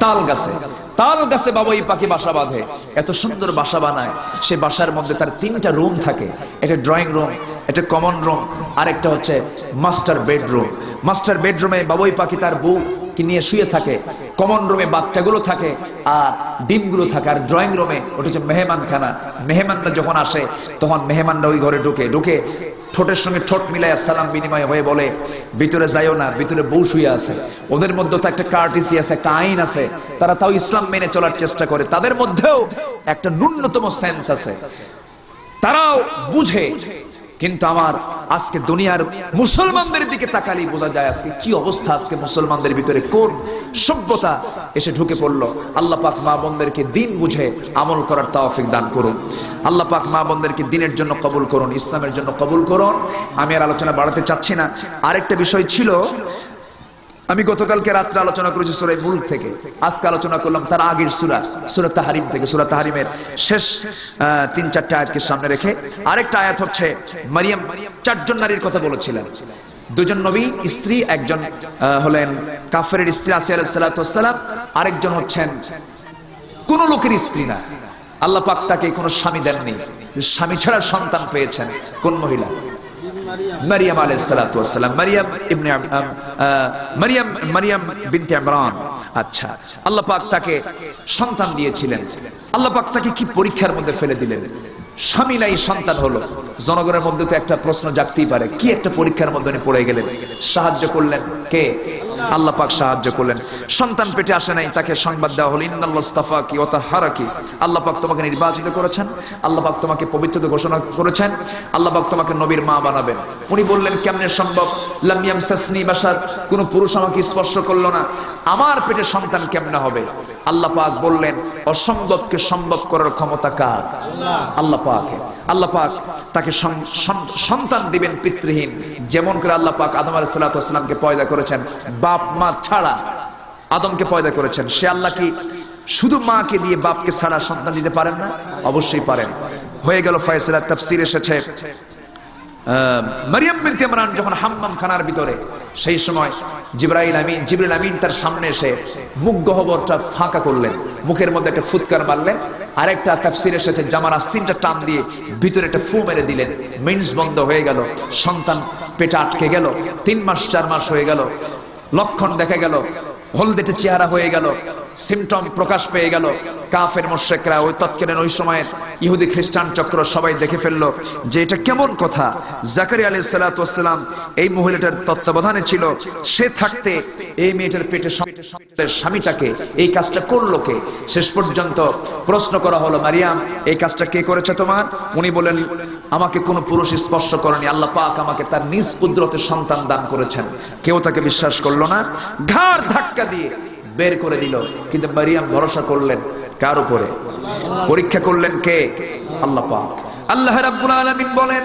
তাল গাছে। তাল গাছে বাবুই পাখি বাসা বাঁধে, এত সুন্দর বাসা বানায়। সে বাসার মধ্যে তার 3টা রুম থাকে, একটা ড্রয়িং রুম, একটা কমন রুম, আর একটা হচ্ছে মাস্টার বেডরুম। মাস্টার বেডরুমে বাবুই পাখি তার বউ কি নিয়ে শুয়ে থাকে, কমন রুমে বাচ্চাগুলো থাকে আর ডিমগুলো থাকে, আর ড্রয়িং রুমে ওটা হচ্ছে মেহমানখানা। মেহমানরা যখন আসে তখন মেহমানরা ওই ঘরে ঢুকে ঠোঁটের সঙ্গে ঠোঁট মিলাই সালাম বিনিময় হয়ে বলে, ভিতরে যাইও না, ভিতরে বউ শুয়ে আছে। ওদের মধ্যে তো একটা কার্টিসি আছে, একটা আইন আছে, তারা তাও ইসলাম মেনে চলার চেষ্টা করে। তাদের মধ্যেও একটা ন্যূনতম সেন্স আছে, তারাও বুঝে। কিন্তু আমার আজকে দুনিয়ার মুসলমানদের দিকে তাকালেই বোঝা যায় আজকে কি অবস্থা, আজকে মুসলমানদের ভিতরে কোন সভ্যতা এসে ঢুকে পড়লো। আল্লাহ পাক মা বোনদেরকে দিন বুঝে আমল করার তৌফিক দান করুন। আল্লাহ পাক মা বোনদেরকে দিনের জন্য কবুল করুন, ইসলামের জন্য কবুল করুন। আমি আর আলোচনা বাড়াতে চাচ্ছি না। আরেকটা বিষয় ছিল, আমি গতকালকে রাত্রে আলোচনা করেছি সূরা মুলক থেকে, আজকে আলোচনা করলাম তার আগের সূরা তাহরিম থেকে। সূরা তাহরিমের শেষ 3-4টা আয়াতকে সামনে রেখে আরেকটা আয়াত হচ্ছে মারিয়াম। 4জন নারীর কথা বলেছিলেন, 2জন নবী স্ত্রী, একজন হলেন কাফেরের স্ত্রী আসিয়া আলাইহিস সালাতু ওয়াস সালাম, আরেকজন হচ্ছেন কোন লোকের স্ত্রী না, আল্লাহ পাক তাকে কোনো স্বামী দেননি, স্বামী ছাড়া সন্তান পেয়েছেন। কোন মহিলা? মারিয়াম আলাইহিস সালাতু ওয়াস সালাম, মারিয়াম বিনতে ইমরান। আচ্ছা, আল্লাহ পাক তাকে সন্তান দিয়েছিলেন। আল্লাহ পাক তাকে কি পরীক্ষার মধ্যে ফেলে দিলেন? স্বামী নাই, সন্তান হলো। জনগণের মধ্যে তো একটা প্রশ্ন জাগতেই পারে, কি একটা পরীক্ষার মধ্যে উনি পড়ে গেলেন। সাহায্য করলেন কে? আল্লাহ পাক সাহায্য করলেন। সন্তান পেটে আসে নাই, তাকে সংবাদ দেওয়া হলো, ইন্নাল্লাহ ইসতাফাকি ওয়া তাহহারাকি, আল্লাহ পাক তোমাকে নির্বাচিত করেছেন, আল্লাহ পাক তোমাকে পবিত্রতা ঘোষণা করেছেন, আল্লাহ পাক তোমাকে নবীর মা বানাবেন। উনি বললেন কেমনে সম্ভব? লাম ইয়ামসাসনি বাশার, কোন পুরুষ আমাকে স্পর্শ করলো না, আমার পেটে সন্তান কেমনে হবে? আল্লাহ পাক বললেন অসম্ভবকে সম্ভব করার ক্ষমতা কার? আল্লাহ পাক। আল্লাহ পাক তাকে সন্তান দিবেন পিতৃহীন, যেমন করে আল্লাহ পাক আদম আলাইহিস সালাতু ওয়াস সালামকে পয়দা করেছেন বাপ মা ছাড়া, আদমকে পয়দা করেছেন। সে আল্লাহ কি শুধু মাকে দিয়ে বাপকে ছাড়া সন্তান দিতে পারেন না? অবশ্যই পারেন। হয়ে গেল ফয়সালা। তাফসীর এসেছে মারিয়াম বিনতে ইমরান যখন হাম্মাম খানার ভিতরে, সেই সময় জিবরাইল আমিন তার সামনে এসে মুখ গহ্বরটা ফাঁকা করলেন, মুখের মধ্যে একটা ফুৎকার মারলেন। আরেকটা তাফসীর এসেছে জামার আস্তিনটা টান দিয়ে ভিতরে একটা ফু মেরে দিলেন, মিন্স বন্ধ হয়ে গেল, সন্তান পেটে আটকে গেল। 3 মাস 4 মাস হয়ে গেল, লক্ষণ দেখা গেল, হলদেটে চেহারা হয়ে গেল, সিমটম প্রকাশ পেয়ে গেল। কাফের মুশরিকরা ওই তৎকালীন ওই সময়ের ইহুদি খ্রিস্টান চক্র সবাই দেখে ফেললো যে এটা কেমন কথা। জাকারিয়া আলাইহিস সালাতু ওয়াস সালাম এই মহিলাটার তত্ত্বাবধানে ছিল, সে থাকতে এই মেয়েটার পেটে স্বামীটাকে এই কাজটা করলো কে? শেষ পর্যন্ত প্রশ্ন করা হলো, মারিয়াম এই কাজটা কে করেছে তোমার? উনি বলেন আমাকে কোনো পুরুষ স্পর্শ করেনি, আল্লাহ পাক আমাকে তার নিজ কুদরতে সন্তান দান করেছেন। কেউ তাকে বিশ্বাস করলো না, ঘাড় ধাক্কা দিয়ে বের করে দিল। কিন্তু মারিয়াম ভরসা করলেন কার উপরে? পরীক্ষা করলেন কে? আল্লাহ পাক। আল্লাহ রাব্বুল আলামিন বলেন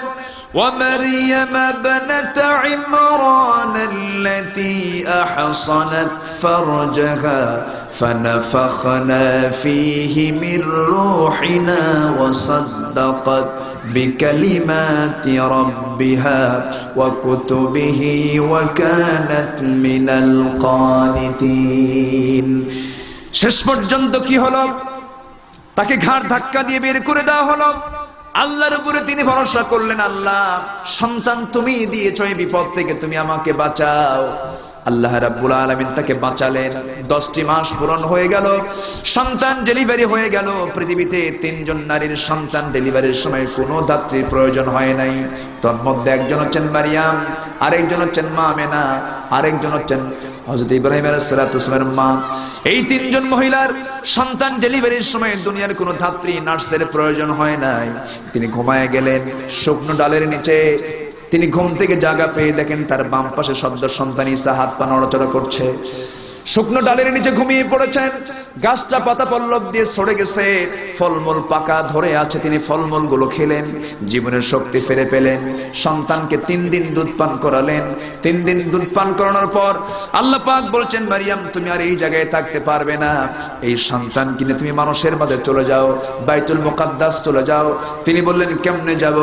ومريم ابنة عمران التي أحصنت فرجها فنفخنا فيه من روحنا وصدقت بكلمات ربها وكتبه وكانت من القانتين। শেষ পর্যন্ত কি হলো? তাকে ঘাড় ধাক্কা দিয়ে বের করে দেওয়া হলো। আল্লাহর উপরে তিনি ভরসা করলেন, আল্লাহ সন্তান তুমি দিয়েছো, এই বিপদ থেকে তুমি আমাকে বাঁচাও। আল্লাহ রাব্বুল আলামিন তাকে বাঁচালেন। 10টি মাস পূরণ হয়ে গেল, সন্তান ডেলিভারি হয়ে গেল। পৃথিবীতে 3জন নারীর সন্তান ডেলিভারির সময় কোনো ধাত্রীর প্রয়োজন হয় নাই। তার মধ্যে একজন হচ্ছেন মারিয়াম, আরেকজন হচ্ছেন মা আমেনা, আরেকজন হচ্ছেন হযরত ইব্রাহিম আলাইহিস সালাতু ওয়াস সালামের মা। এই 3জন মহিলার সন্তান ডেলিভারির সময় দুনিয়ার কোনো ধাত্রী নার্সের প্রয়োজন হয় নাই। তিনি ঘুমায় গেলেন শুকনো ডালের নিচে। তিনি ঘুম থেকে জাগা পেয়ে দেখেন তার বাম পাশে সদ্য সন্তান ঈসা হাত পা নড়াচড়া করছে। শুকনো ডালের নিচে ঘুমিয়ে পড়েছেন। গাছটা পাতা পল্লব দিয়ে ছড়ে গেছে, ফলমূল পাকা ধরে আছে, তিনি ফলমূল গুলো খেলেন, জীবনের শক্তি ফিরে পেলেন। সন্তানকে 3 দিন দুধ পান করালেন। 3 দিন দুধ পান করানোর পর আল্লাহ পাক বলছেন, মারিয়াম তুমি আর এই জায়গায় থাকতে পারবে না, এই সন্তান কিনে তুমি মানুষের মাঝে চলে যাও, বাইতুল মুকাদ্দাস চলে যাও। তিনি বললেন কেমনে যাব?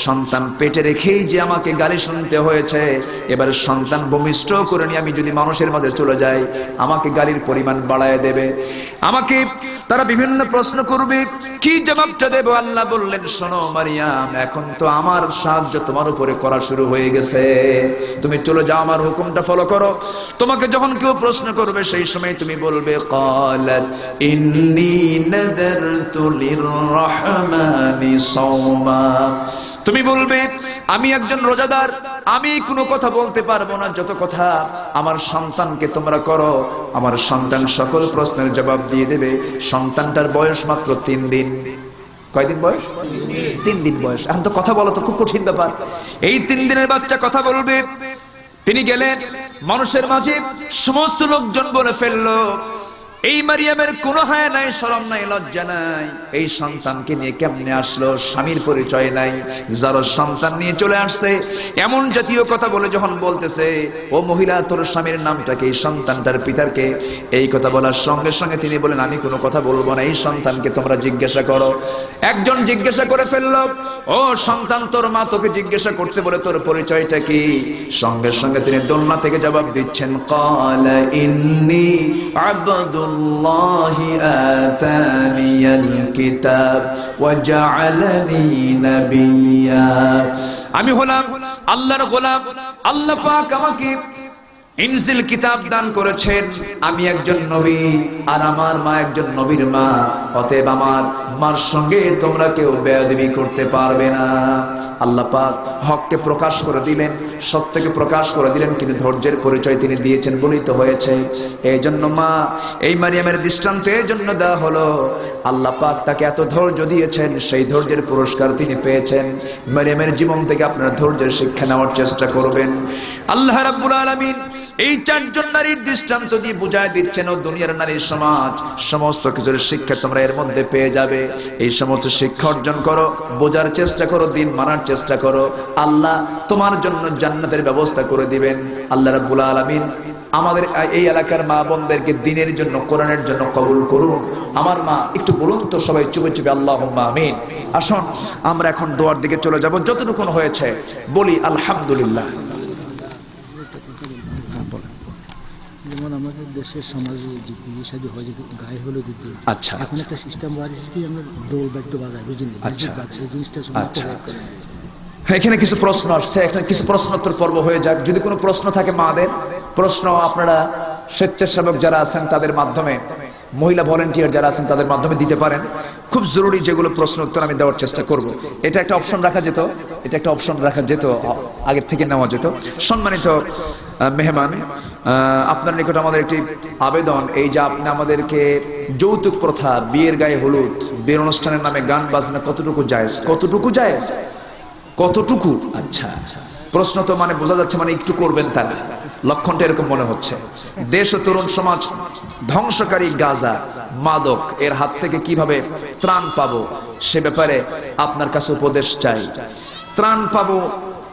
সন্তান পেটে রেখেই যে আমাকে গালি শুনতে হয়েছে, এবার সন্তান ভূমিষ্ঠ করে নিয়ে আমি যদি মানুষের মাঝে চলে যাই, আমাকে গালির পরিমাণ বাড়ায় দেবে, আমাকে তারা বিভিন্ন প্রশ্ন করবে, কি জবাবটা দেব? আল্লাহ বললেন, শোনো মারিয়াম, এখন তো আমার সাহায্য তোমার উপরে করা শুরু হয়ে গেছে, তুমি চলে যাও, আমার হুকুমটা ফলো করো। তোমাকে যখন কেউ প্রশ্ন করবে সেই সময় তুমি বলবে, ক্বালাত ইন্নী নাযারতু লিররহমানি সাওমা, তুমি বলবে আমি একজন রোজাদার, আমি কোনো কথা বলতে পারবো না, যত কথা আমার সন্তানকে তোমরা করো। আমার সন্তান সকল প্রশ্নের জবাব দিয়ে দেবে। সন্তানটার বয়স মাত্র 3 দিন। কয়দিন বয়স? 3 দিন বয়স। এখন তো কথা বলা তো খুব কঠিন ব্যাপার। এই 3 দিনের বাচ্চা কথা বলবে। তিনি গেলেন মানুষের মাঝে, সমস্ত লোকজন বলে ফেললো, এই মারিয়ামের কোনো হায়া নাই, শরম নাই, লজ্জা নাই, এই সন্তানকে নিয়ে কেমনে আসলো, স্বামীর পরিচয় নাই, যারা সন্তান নিয়ে চলে আসছে, এমন জাতীয় কথা বলে যখন বলতেছে, ও মহিলা তোর স্বামীর নামটা কি? এই সন্তানটার পিতারকে। এই কথা বলার সঙ্গে সঙ্গে তিনি বলেন, আমি কোনো কথা বলবো না, এই সন্তানকে তোমরা জিজ্ঞাসা করো। একজন জিজ্ঞাসা করে ফেললো, ও সন্তান তোর মা তোকে জিজ্ঞাসা করতে বলে তোর পরিচয়টা কি? সঙ্গে সঙ্গে তিনি দোলনা থেকে জবাব দিচ্ছেন, ক্বালা ইন্নী আবদুল্লাহ আতানিয়াল কিতাব ওয়া জাআলানি নাবিয়্যা, আমি হলাম আল্লাহর গোলাম, আল্লাহ পাক আমাকে ইনজিল কিতাব দান করেছেন, আমি একজন নবী, আর আমার মা একজন নবীর মা, অতএব আমার মার সঙ্গে তোমরা কেউ বেয়াদবি করতে পারবে না। আল্লাহ পাক হককে প্রকাশ করে দিলেন, সত্যকে প্রকাশ করে দিলেন, কিন্তু ধৈর্যের পরিচয় তিনি দিয়েছেন বলেই তো হয়েছে। এই জন্য মা, এই মারিয়ামের দৃষ্টান্ত এই জন্য দেওয়া হলো, আল্লাহ পাক তাকে এত ধৈর্য দিয়েছেন, সেই ধৈর্যের পুরস্কার তিনি পেয়েছেন। মারিয়ামের জীবন থেকে আপনারা ধৈর্যের শিক্ষা নেওয়ার চেষ্টা করবেন। আল্লাহ রাব্বুল আলামিন এই 4 জন নারীর দৃষ্টান্ত দিয়ে বুঝায় দিচ্ছেন, ও দুনিয়ার নারী সমাজ, সমস্ত কিছুর শিক্ষা তোমরা এর মধ্যে পেয়ে যাবে। এই সমস্ত শিক্ষা অর্জন করো, বোঝার চেষ্টা করো, দিন মানার চেষ্টা করো, আল্লাহ তোমার জন্য জান্নাতের ব্যবস্থা করে দিবেন। আল্লাহ রাব্বুল আলামিন আমাদের এই এলাকার মা বোনদেরকে দিনের জন্য, কোরআনের জন্য কবুল করুন। আমার মা একটু বলুন তো সবাই চুপে চুপে আল্লাহুম্মা আমিন। আসুন আমরা এখন দোয়ার দিকে চলে যাব, যতটুকু হয়েছে বলি আলহামদুলিল্লাহ। যেমন আমাদের দেশের সমাজে যে বিয়ে শাদী হয়, যে গায়ে হলুদ দিয়ে, আচ্ছা, এখন একটা সিস্টেম বাড়িয়েছে কি, আমরা ডোল ব্যাগটো বাজাই, বুঝলেন? আচ্ছা, এই জিনিসটা আচ্ছা। এখানে কিছু প্রশ্ন আসছে, এখানে কিছু প্রশ্নোত্তর পর্ব হয়ে যাক। যদি কোনো প্রশ্ন থাকে মাদের প্রশ্ন, আপনারা স্বেচ্ছাসেবক যারা আছেন তাদের মাধ্যমে, মহিলা ভলেন্টিয়ার যারা আছেন তাদের মাধ্যমে দিতে পারেন। খুব জরুরি যেগুলো প্রশ্ন উত্তর আমি দেওয়ার চেষ্টা করব। এটা একটা অপশন রাখা যেত, এটা একটা অপশন রাখা যেত, আগের থেকে নেওয়া যেত। সম্মানিত মেহমান, আপনার নিকট আমাদের একটি আবেদন, এই যে আপনি আমাদেরকে যৌতুক প্রথা, বিয়ের গায়ে হলুদ, বিয়ের অনুষ্ঠানের নামে গান বাজনা কতটুকু জায়েজ, কতটুকু জায়েজ, কতটুকু? আচ্ছা, প্রশ্ন তো মানে বোঝা যাচ্ছে মানে একটু করবেন তা না, লক্ষণটা এরকম মনে হচ্ছে। দেশ ও তরুণ সমাজ ধ্বংসকারী গাঁজা, মাদক এর হাত থেকে কিভাবে ত্রাণ পাবো, সে ব্যাপারে আপনার কাছে উপদেশ চাই। ত্রাণ পাবো,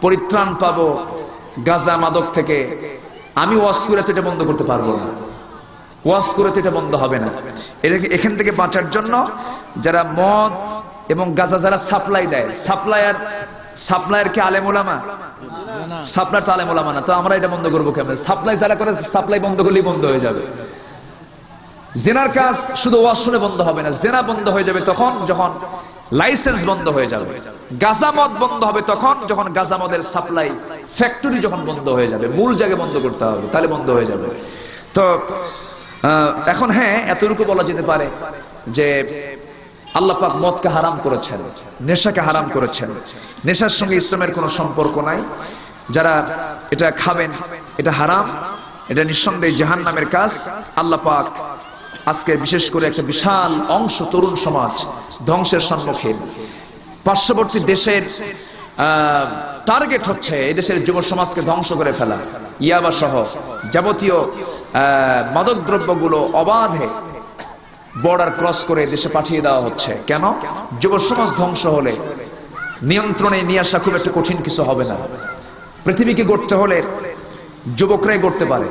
পরিত্রাণ পাবো গাঁজা মাদক থেকে। আমি ওয়াজ করে এটা বন্ধ করতে পারবো না, ওয়াজ করে এটা বন্ধ হবে না। এখান থেকে বাঁচার জন্য যারা মদ এবং গাঁজা যারা সাপ্লাই দেয়, সাপ্লায়ার কি আলেম ওলামা? সাপ্লায়ার তো আলেম ওলামা না, তো আমরা এটা বন্ধ করবো কেমন? সাপ্লাই যারা করে, সাপ্লাই বন্ধ করলেই বন্ধ হয়ে যাবে। জেনার কাজ শুধু ওয়াজ শুনে বন্ধ হবে না, জেনা বন্ধ হয়ে যাবে তখন যখন লাইসেন্স বন্ধ হয়ে যাবে। গাঁজা মদ বন্ধ হবে তখন যখন গাঁজা মদের সাপ্লাই ফ্যাক্টরি যখন বন্ধ হয়ে যাবে, মূল জায়গায় বন্ধ করতে হবে, তাহলে বন্ধ হয়ে যাবে। তো এখন হ্যাঁ, এতটুকু বলা যেতে পারে যে আল্লাহ পাক মদকে হারাম করেছেন, নেশাকে হারাম করেছেন। নেশার সঙ্গে ইসলামের কোনো সম্পর্ক নাই। যারা এটা খাবেন এটা হারাম, এটা নিঃসন্দেহে জাহান্নামের কাজ। আল্লাহ পাক আজকে বিশেষ করে একটা বিশাল অংশ তরুণ সমাজ ধ্বংসের সম্মুখীন। পার্শ্ববর্তী দেশের টার্গেট হচ্ছে এই দেশের যুব সমাজকে ধ্বংস করে ফেলা। ইয়াবা সহ যাবতীয় মাদক দ্রব্যগুলো অবাধে বর্ডার ক্রস করে দেশে পাঠিয়ে দেওয়া হচ্ছে। কেন? যুব সমাজ ধ্বংস হলে নিয়ন্ত্রণে নিয়ে আসা খুব একটা কঠিন কিছু হবে না। পৃথিবীকে গড়তে হলে যুবকরাই গড়তে পারে।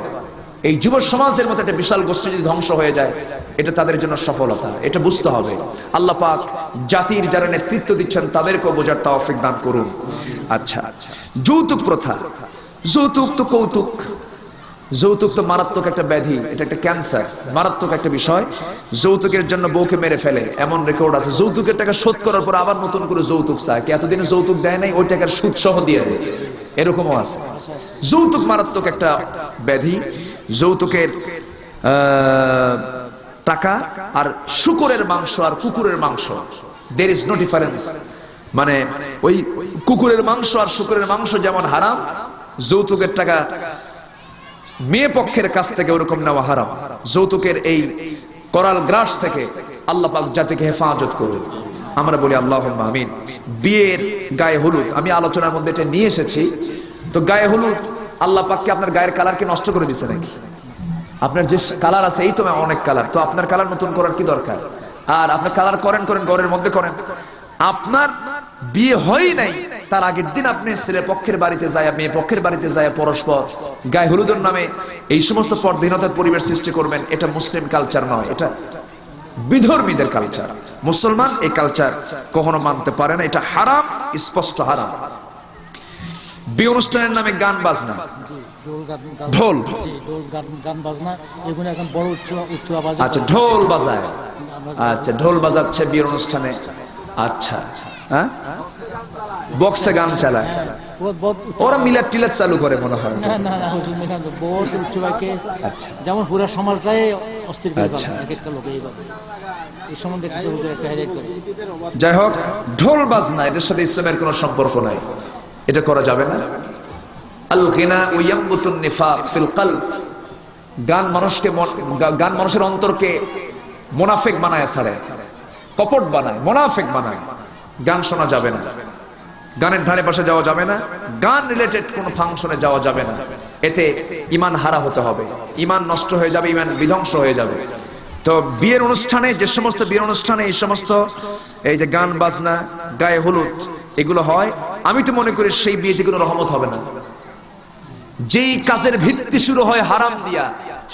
এই যুব সমাজের মতো একটা বিশাল গোষ্ঠী যদি ধ্বংস হয়ে যায়, এটা তাদের জন্য সফলতা, এটা বুঝতে হবে। আল্লাহ পাক জাতির যারা নেতৃত্ব দিচ্ছেন তাদেরকেও বোঝার তৌফিক দান করুন। আচ্ছা, যৌতুক প্রথা, যৌতুক তো কৌতুক, যৌতুক তো মারাত্মক একটা ব্যাধি, এটা একটা ক্যান্সার, মারাত্মক একটা বিষয়। যৌতুকের জন্য বউকে মেরে ফেলে এমন রেকর্ড আছে। যৌতুকের টাকা শোধ করার পর আবার নতুন করে যৌতুক চায়, কি এতদিনে যৌতুক দেয় নাই, ওই টাকার সুদ সহ দিয়ে দেয়, এরকমও আছে। যৌতুক মারাত্মক একটা ব্যাধি। যৌতুকের টাকা আর শুকরের মাংস আর কুকুরের মাংস, there is no difference। মানে ওই কুকুরের মাংস আর শুকরের মাংস যেমন হারাম, যৌতুকের টাকা মেয়ে পক্ষের কাছ থেকে ওরকম নেওয়া হারাম। যৌতুকের এই করাল গ্রাস থেকে আল্লাহ পাক জাতিকে হেফাজত করুন, আমরা বলি আল্লাহুম্মা আমিন। বিয়ের গায়ে হলুদ, আমি আলোচনার মধ্যে এটা নিয়ে এসেছি। তো গায়ে হলুদ, আল্লাহ পাক কি আপনার গায়ের কালারকে নষ্ট করে দিছে নাকি? আপনার যে কালার আছে, এই তো অনেক কালার, তো আপনার কালার নতুন করার কি দরকার? আর আপনি কালার করেন ঘরের মধ্যে করেন। আপনার বিয়ে হয় নাই, তার আগের দিন আপনি ছেলে পক্ষের বাড়িতে যায়, মেয়ে পক্ষের বাড়িতে যায় পরস্পর গায়ে হলুদের নামে এই সমস্ত পরধীনতার পরিবেশ সৃষ্টি করবেন। এটা মুসলিম কালচার নয়, এটা বিধর্মীদের কালচার। মুসলমান এই কালচার কখনো মানতে পারে না, এটা হারাম, স্পষ্ট হারাম। বিয়ে অনুষ্ঠানের নামে গান বাজনা, ঢোল, গান বাজনা, এগুলো এখন বড় উচ্চ আওয়াজ। আচ্ছা, ঢোল বাজায়, আচ্ছা ঢোল বাজাচ্ছে বিয়ের অনুষ্ঠানে। আচ্ছা, হ্যাঁ, বক্সে গান চালায়, ওরা মিলাদ টিলাদ চালু করে মনে হয়। না না না, হুজুর মিলাদ বহুত উচ্চ বাক্যে, যেমন পুরো সমাজটাই অস্থির করে ফেলে এক একটা লোক এইভাবে। এই সম্বন্ধে কিছু হুজুর একটা হাইলাইট করে। যাই হোক, ঢোল বাজনা এটার সাথে ইসলামের কোনো সম্পর্ক নাই, এটা করা যাবে না। আল গিনা ইয়ামবুতুন নিফাক ফিল কলব, গান মানুষের অন্তরকে মুনাফিক বানায়, ছাড়ে কপট বানায়, মুনাফিক বানায়। গান শোনা যাবে না, গানের ধারে পাশে যাওয়া যাবে না, গান রিলেটেড কোন ফাংশনে যাওয়া যাবে না। এতে ঈমান হারা হতে হবে, ঈমান নষ্ট হয়ে যাবে, ঈমান বিধ্বংস হয়ে যাবে। তো বিয়ের অনুষ্ঠানে, যে সমস্ত বিয়ের অনুষ্ঠানে এই সমস্ত এই যে গান বাজনা, গায়ে হলুদ এগুলো হয়, আমি তো মনে করি সেই বিয়েতে কোনো রহমত হবে না। যেই কাজের ভিত্তি শুরু হয় হারাম দিয়া,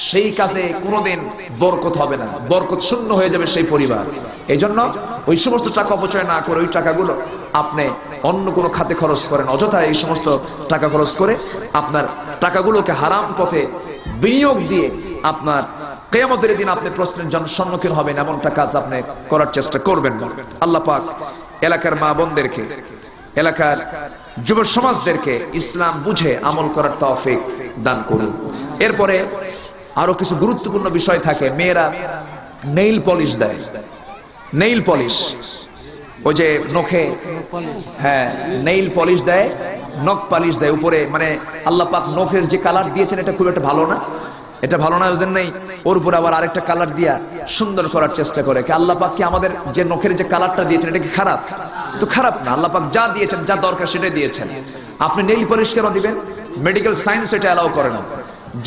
সেই কাজে কোনোদিন বরকত হবে না, বরকত শূন্য হয়ে যাবে সেই পরিবার। এই জন্য ওই সমস্ত টাকা অপচয় না করে ওই টাকাগুলো আপনি অন্য কোনো খাতে খরচ করেন। অযথা এই সমস্ত টাকা খরচ করে আপনার টাকাগুলোকে হারাম পথে বিনিয়োগ দিয়ে আপনার কিয়ামতের দিন আপনি প্রশ্নের সম্মুখীন হবেন, এমনটা কাজ আপনি করার চেষ্টা করবেন না। আল্লাহ পাক এলাকার মা বোনদেরকে, এলাকার যুব সমাজদেরকে ইসলাম বুঝে আমল করার তৌফিক দান করুন। এরপরে আরো কিছু গুরুত্বপূর্ণ বিষয় থাকে। মেয়েরা নেইল পলিশ দেয়, নেইল পলিশ, ওই যে নখে, হ্যাঁ নেইল পলিশ দেয়, নখ পালিশ দেয় উপরে। মানে আল্লাহ পাক নখের যে কালার দিয়েছেন এটা খুব একটা ভালো না, এটা ভালো না, ওই নেই ওর উপরে আবার আরেকটা কালার দিয়া সুন্দর করার চেষ্টা করে। আল্লাহ পাক কি আমাদের যে নখের যে কালারটা দিয়েছেন এটা কি খারাপ? তো খারাপ না, আল্লাহ পাক যা দিয়েছেন, যা দরকার সেটাই দিয়েছেন। আপনি নেইল পলিশ কেন দিবেন? মেডিকেল সায়েন্স এটা অ্যালাউ করে না।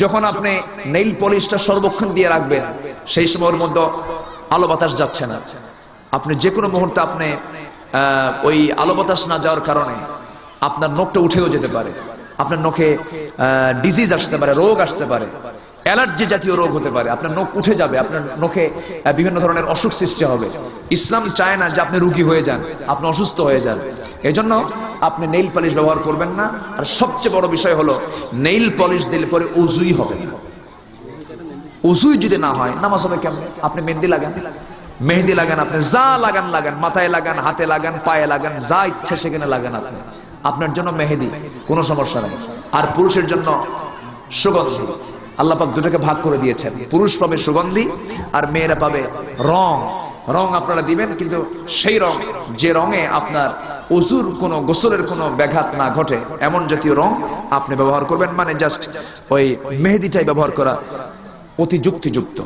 যখন আপনি নেইল পলিশটা সর্বক্ষণ দিয়ে রাখবেন, সেই সময়ের মধ্যে আলো বাতাস যাচ্ছে না, আপনি যে কোনো মুহূর্তে আপনি ওই আলো বাতাস না যাওয়ার কারণে আপনার নখটা উঠেও যেতে পারে, আপনার নখে ডিজিজ আসতে পারে, রোগ আসতে পারে, অ্যালার্জি জাতীয় রোগ হতে পারে, আপনার নখ উঠে যাবে, আপনার নখে বিভিন্ন ধরনের অসুখ সৃষ্টি হবে। ইসলাম চায় না যে আপনি রোগী হয়ে যান, আপনি অসুস্থ হয়ে যান। এই জন্য আপনি নেইল পলিশ ব্যবহার করবেন না। আর সবচেয়ে বড় বিষয় হলো নেইল পলিশ দিলে পরে উজুই হবে না। উজুই যদি না হয় নামাজ হবে কেমন? আপনি মেহেদি লাগান, মেহেদি লাগান, আপনি যা লাগান লাগান, মাথায় লাগান, হাতে লাগান, পায়ে লাগান, যা ইচ্ছা সেখানে লাগান আপনি, আপনার জন্য মেহেদি, কোনো সমস্যা নাই। আর পুরুষের জন্য সুগন্ধি, আল্লাহ পাক দুটাকে ভাগ করে দিয়েছেন, পুরুষ পাবে সুগন্ধি আর মেয়েরা পাবে রং। রং আপনারা দিবেন, কিন্তু সেই রং যে রঙে আপনার ওযুর কোনো, গোসলের কোনো ব্যাঘাত না ঘটে এমন জাতীয় রং আপনি ব্যবহার করবেন। মানে জাস্ট ওই মেহেদিটাই ব্যবহার করা অতি যুক্তিযুক্ত,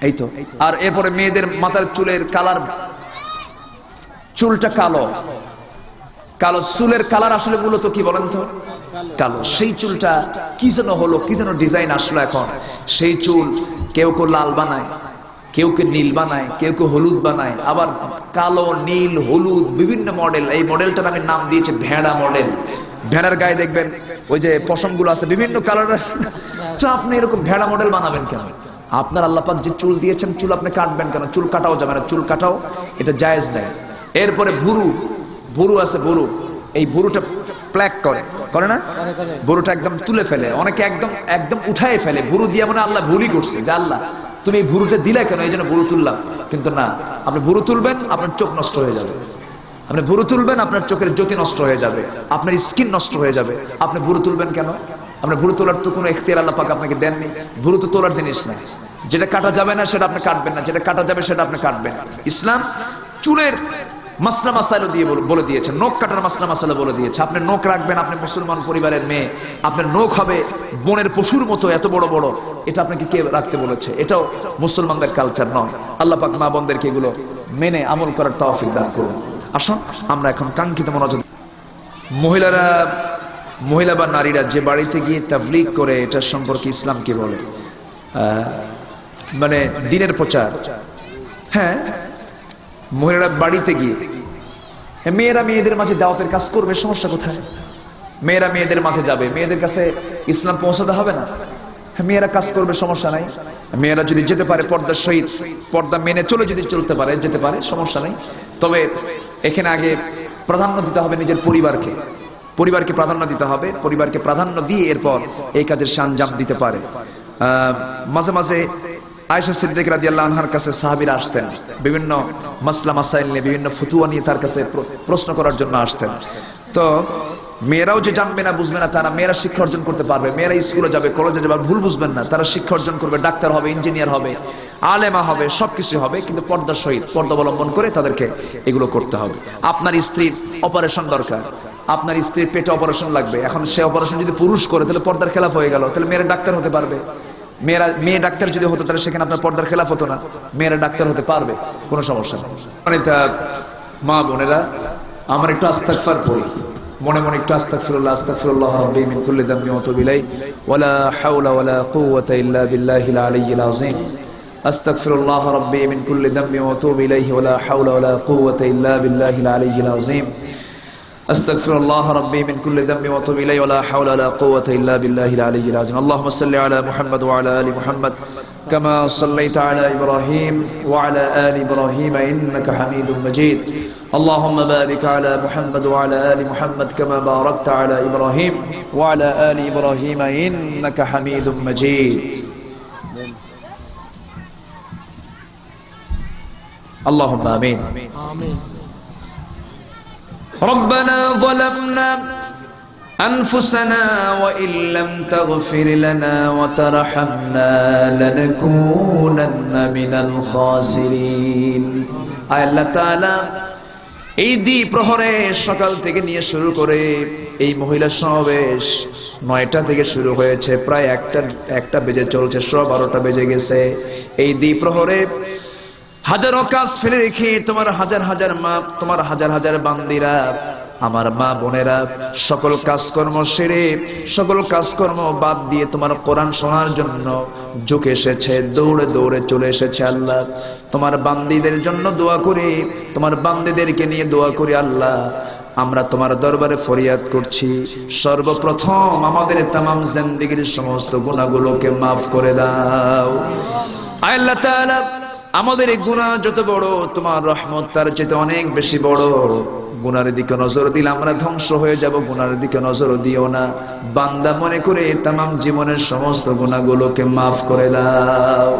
এই তো। আর এরপরে মেয়েদের মাথার চুলের কালার, চুলটা কালো, কালো চুলের কালার আসলে মূলত কি বলেন তো? কালো। সেই চুলটা কি যেন হলো, কি যেন ডিজাইন আসলো এখন, সেই চুল কেউ কেউ লাল বানায়, কেউ কে নীল বানায়, কেউ কে হলুদ বানায়, আবার কালো নীল হলুদ বিভিন্ন মডেল। এই মডেলটার আমি নাম দিয়েছি ভেড়া মডেল। ভেড়ার গায়ে দেখবেন ওই যে পশমগুলো আছে, বিভিন্ন কালার আছে। তো আপনি এরকম ভেড়া মডেল বানাবেন কেন? আপনার আল্লাহ পাক যে চুল দিয়েছেন, চুল আপনি কাটবেন কেন? চুল কাটাও যাবে না, চুল কাটাও এটা জায়েজ নাই। এরপরে ভুরু আছে, ভুরু, এই ভুরুটা প্ল্যাক করে না, ভুরুটা একদম তুলে ফেলে, অনেকে একদম একদম উঠায় ফেলে ভুরু দিয়ে, মানে আল্লাহ ভুলই করছে যে আল্লাহ তুমি এই ভুরুটা দিলে কেন, এই জন্য ভুরু তুললাম। কিন্তু না, আপনি ভুরু তুলবেন আপনার চোখ নষ্ট হয়ে যাবে, আপনি ভুরু তুলবেন আপনার চোখের জ্যোতি নষ্ট হয়ে যাবে, আপনার স্কিন নষ্ট হয়ে যাবে। আপনি ভুরু তুলবেন কেন? আপনার ভুরু তোলার তো কোনো ইখতিয়ার আল্লাহ পাক আপনাকে দেননি। ভুরু তো তোলার জিনিস না, যেটা কাটা যাবে না সেটা আপনি কাটবেন না, যেটা কাটা যাবে সেটা আপনি কাটবেন। ইসলাম চুলের মাসলা মাসাইল দিয়ে বলে দিয়েছে, নখ কাটার মাসলা মাসাইল বলে দিয়েছে। আপনি নখ রাখবেন, আপনি মুসলমান পরিবারের মেয়ে, আপনার নখ হবে বনের পশুর মতো এত বড় বড়, এটা আপনাকে কে রাখতে বলেছে? এটাও মুসলমানদের কালচার নয়। আল্লাহ পাক মা বোনদেরকে এগুলো মেনে আমল করার তৌফিক দান করুন। আসুন আমরা এখন কাঙ্ক্ষিত মনোযোগ। মহিলা বা নারীরা যে বাড়িতে গিয়ে তাবলীগ করে, এটার সম্পর্কে ইসলাম কি বলে? মানে দ্বীনের প্রচার। হ্যাঁ, মহিলারা বাড়িতে গিয়ে, মেয়েরা মেয়েদের মাঝে দাওয়াতের কাজ করবে, সমস্যা কোথায়? মেয়েরা মেয়েদের মাঝে যাবে, মেয়েদের কাছে ইসলাম পৌঁছাতে হবে না? মেয়েরা কাজ করবে, সমস্যা নাই। মেয়েরা যদি যেতে পারে পর্দার সহিত, পর্দা মেনে যদি চলতে পারে, যেতে পারে, সমস্যা নেই। তবে এখানে আগে প্রাধান্য দিতে হবে নিজের পরিবারকে, পরিবারকে প্রাধান্য দিতে হবে। পরিবারকে প্রাধান্য দিয়ে এরপর এই কাজের আঞ্জাম দিতে পারে। মাঝে মাঝে আয়েশা সিদ্দিকা রাদিয়াল্লাহু আনহার কাছে সাহাবীরা আসতেন, বিভিন্ন মাসলা মাসাইল নিয়ে, বিভিন্ন ফতুয়া নিয়ে তার কাছে প্রশ্ন করার জন্য আসতেন। তো মেয়েরাও যে জানবে না বুঝবে না তারা, মেয়েরা শিক্ষা অর্জন করতে পারবে। মেয়েরা স্কুলে যাবে, কলেজে যাবে, ভুল বুঝবেন না, তারা শিক্ষা অর্জন করবে, ডাক্তার হবে, ইঞ্জিনিয়ার হবে, আলেমা হবে, সবকিছু হবে। কিন্তু পর্দার সহিত, পর্দা অবলম্বন করে তাদেরকে এগুলো করতে হবে। আপনার স্ত্রীর অপারেশন দরকার, আপনার স্ত্রীর পেটে অপারেশন লাগবে, এখন সে অপারেশন যদি পুরুষ করে তাহলে পর্দার খেলাফ হয়ে গেল, তাহলে মেয়েরা ডাক্তার হতে পারবে। মেয়ে ডাক্তার যদি হতো তাহলে সেখানে আপনার পর্দার খেলাফ হতো না, মেয়েরা ডাক্তার হতে পারবে, কোনো সমস্যা নেই। মা বোনেরা, আমার একটু আস্তাগফার পড়ি, মনে মনে একটু আস্তাগফিরুল্লাহ, আস্তাগফিরুল্লাহ রাব্বি মিন কুল্লি যামবি ওয়া আতুবু ইলাইহি ওয়ালা হাওলা ওয়ালা কুওয়াতা ইল্লা বিল্লাহিল আলিয়্যিল আযীম। আস্তাগফিরুল্লাহ রাব্বি মিন কুল্লি যামবি ওয়া আতুবু ইলাইহি ওয়ালা হাওলা ওয়ালা কুওয়াতা ইল্লা বিল্লাহিল আলিয়্যিল আযীম। আস্তাগফিরুল্লাহ রাব্বি মিন কুল্লি যামবি ওয়া আতুবু ইলাইহি ওয়ালা হাওলা ওয়ালা কুওয়াতা ইল্লা বিল্লাহিল আলিয়্যিল আযীম। আল্লাহুম্মা সাল্লি আলা মুহাম্মাদ ওয়া আলা আলি মুহাম্মাদ كما صليت على إبراهيم وعلى آل إبراهيم إنك حميد مجيد. اللهم بارك على محمد وعلى آل محمد كما باركت على إبراهيم وعلى آل إبراهيم إنك حميد مجيد. اللهم آمين. ربنا ظلمنا أنفسنا وإن لم تغفر لنا وترحمنا لنكونن من الخاسرين. আয় আল্লাহ তাআলা, এই দ্বিপ্রহরে সকাল থেকে নিয়ে শুরু করে এই মহিলা সমাবেশ 9টা থেকে শুরু হয়েছে, প্রায় একটা বেজে চলছে, 12টা বেজে গেছে। এই দ্বিপ্রহরে হাজারো কাজ ফেলে রেখে তোমার হাজার হাজার মা, তোমার হাজার হাজার বান্দিরা, আমার মা বোনেরা সকল কাজকর্ম সেরে, সকল কাজকর্ম বাদ দিয়ে তোমার কোরআন শোনার জন্য ঝুঁকে এসেছে, দৌড়ে দৌড়ে চলে এসেছে। আল্লাহ, তোমার বান্দীদের জন্য দোয়া করি, তোমার বান্দীদেরকে নিয়ে দোয়া করি। আল্লাহ, আমরা তোমার দরবারে ফরিয়াদ করছি, সর্বপ্রথম আমাদের তামাম জিন্দেগীর সমস্ত গুনাহগুলোকে মাফ করে দাও। আল্লাহ তাআলা, আমাদের এই গুনাহ যত বড়, তোমার রহমত তার চেয়ে অনেক বেশি বড়। গুনার দিকে নজর দিলে আমরা ধ্বংস হয়ে যাব, গুনার দিকে নজর দিও না। বান্দা মনে করে তামাম জীবনের সমস্ত গুনাহগুলোকে মাফ করে দাও।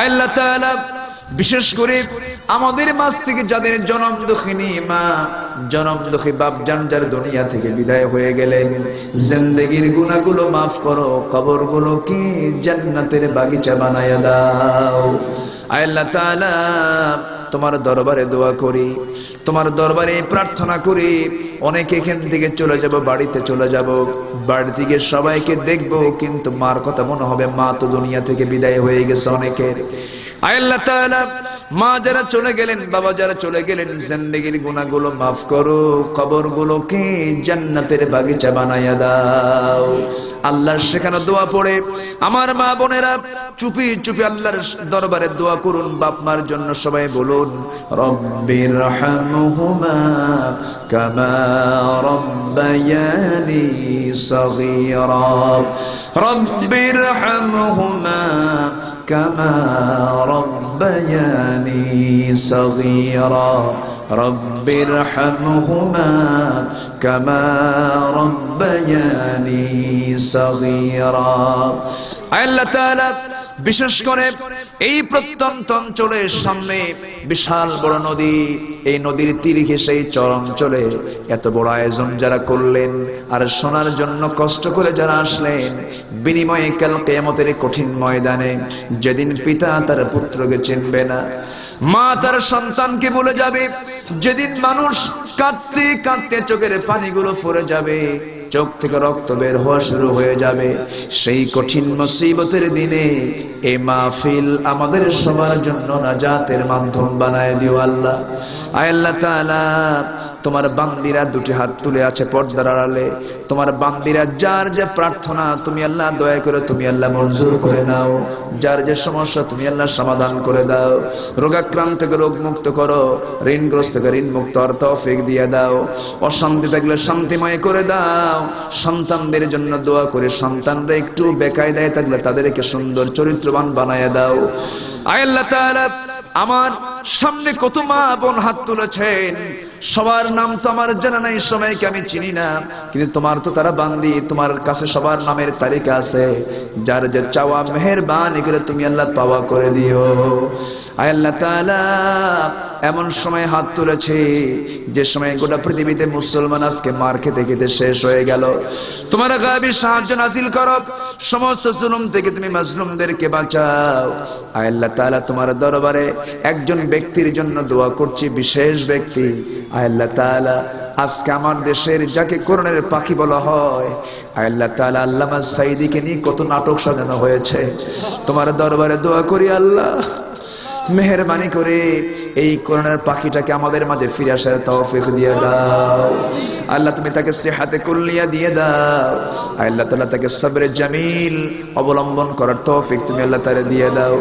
আল্লাহ তাআলা, বিশেষ করে আমাদের মাঝ থেকে যাদের জনম দুঃখিনী মা, জনম দুঃখী বাপজান যার দুনিয়া থেকে বিদায় হয়ে গেলেন, জিন্দেগীর গুনাহগুলো মাফ করো, কবরগুলোকে জান্নাতের বাগিচা বানায়া দাও। আল্লাহ তাআলা, তোমার দরবারে দোয়া করি, তোমার দরবারে প্রার্থনা করি, অনেকে এখান থেকে চলে যাব, বাড়িতে চলে যাব, বাড়ি থেকে সবাইকে দেখবো, কিন্তু মার কথা মনে হবে মা তো দুনিয়া থেকে বিদায় হয়ে গেছে অনেকের। আয় আল্লাহ তাআলা, মা যারা চলে গেলেন, বাবা যারা চলে গেলেন, জিন্দেগীর গুনাহগুলো মাফ করো, কবরগুলোকে জান্নাতের বাগিচা বানায়া দাও। আল্লাহর শেখানো দোয়া পড়ে আমার মা বোনেরা চুপি চুপি আল্লাহর দরবারে দোয়া করুন। বাপ মার জন্য সবাই বলুন, রব্বিরহামহুমা কামা রব্বায়ানি সগীরা, রব্বিরহামহুমা কামা রব্বায়ানি সগীরা, রব্বিরহামহুমা কামা রব্বায়ানি সগীরা। আল্লাহ তাআলা বিশেষ করে এই প্রত্যন্ত অঞ্চলের সামনে বিশাল বড় নদী, এই নদীর তীর ঘেঁষে এই চর অঞ্চলে এত বড় আয়োজন যারা করলেন, আর শোনার জন্য কষ্ট করে যারা আসলেন, বিনিময়ে কাল কিয়ামতের কঠিন ময়দানে যেদিন পিতা তার পুত্রকে চিনবে না, মা তার সন্তানকে বলে যাবে, যেদিন মানুষ কাঁদতে কাঁদতে চোখের পানিগুলো ফুরে যাবে, চোখ থেকে রক্ত বের হওয়া শুরু হয়ে যাবে, সেই কঠিন মুসিবতের দিনে এই মাহফিল আমাদের সবার জন্য নাজাতের মাধ্যম বানায় দিও আল্লাহ। আয় আল্লাহ তাআলা, তোমার বান্দিরা দুটি হাত তুলে আছে পর্দার আড়ালে, তোমার বান্দিরা যার যে প্রার্থনা তুমি আল্লাহ দয়া করে তুমি আল্লাহ মঞ্জুর করে নাও, যার যে সমস্যা তুমি আল্লাহ সমাধান করে দাও, রোগাক্রান্তকে রোগ মুক্ত করো, ঋণগ্রস্তকে ঋণ মুক্ত হওয়ার তৌফিক দিয়ে দাও, অশান্তি থাকলে শান্তিময় করে দাও। সন্তানদের জন্য দোয়া করে সন্তানরা একটু বেকায়দায় থাকলে তাদেরকে সুন্দর চরিত্রবান বানায় দাও। আয় আল্লাহ তাআলা, আমার সামনে কত মা বোন হাত তুলেছেন, সবার নাম তো আমার জানা নাই, সবাইকে আমি চিনি না, কিন্তু তোমার তো তারা বান্দি, তোমার কাছে সবার নামের তালিকা আছে, যার যে চাওয়া মেহেরবানি করে তুমি আল্লাহ পাওয়া করে দিও। আয় আল্লাহ তাআলা, এমন সময় হাত তুলেছে যে সময় গোটা পৃথিবীতে মুসলমান আজকে মার খেতে খেতে শেষ হয়ে গেল, তোমার গায়বী সাহায্য নাযিল করো, সমস্ত জুলুম থেকে তুমি মাজলুমদেরকে বাঁচাও। আয় আল্লাহ তাআলা, তোমার দরবারে একজন ব্যক্তির জন্য দোয়া করছি, বিশেষ ব্যক্তি। আয় আল্লাহ তাআলা, আজকে আমার দেশের যাকে কোরআনের পাখি বলা হয়, আয় আল্লাহ তাআলা, আল্লামা সাঈদীকে নিয়ে কত নাটক সাজানো হয়েছে, তোমার দরবারে দোয়া করি আল্লাহ, মেহেরবানি করে এই কোরআনের পাখিটাকে আমাদের মাঝে ফিরে আসার তৌফিক দিয়ে দাও আল্লাহ। তুমি তাকে সিহাতে কুল্লিয়া দিয়ে দাও আল্লাহ তাআলা, তাকে সবরে জামিল অবলম্বন করার তৌফিক তুমি আল্লাহ তাআলা দিয়ে দাও।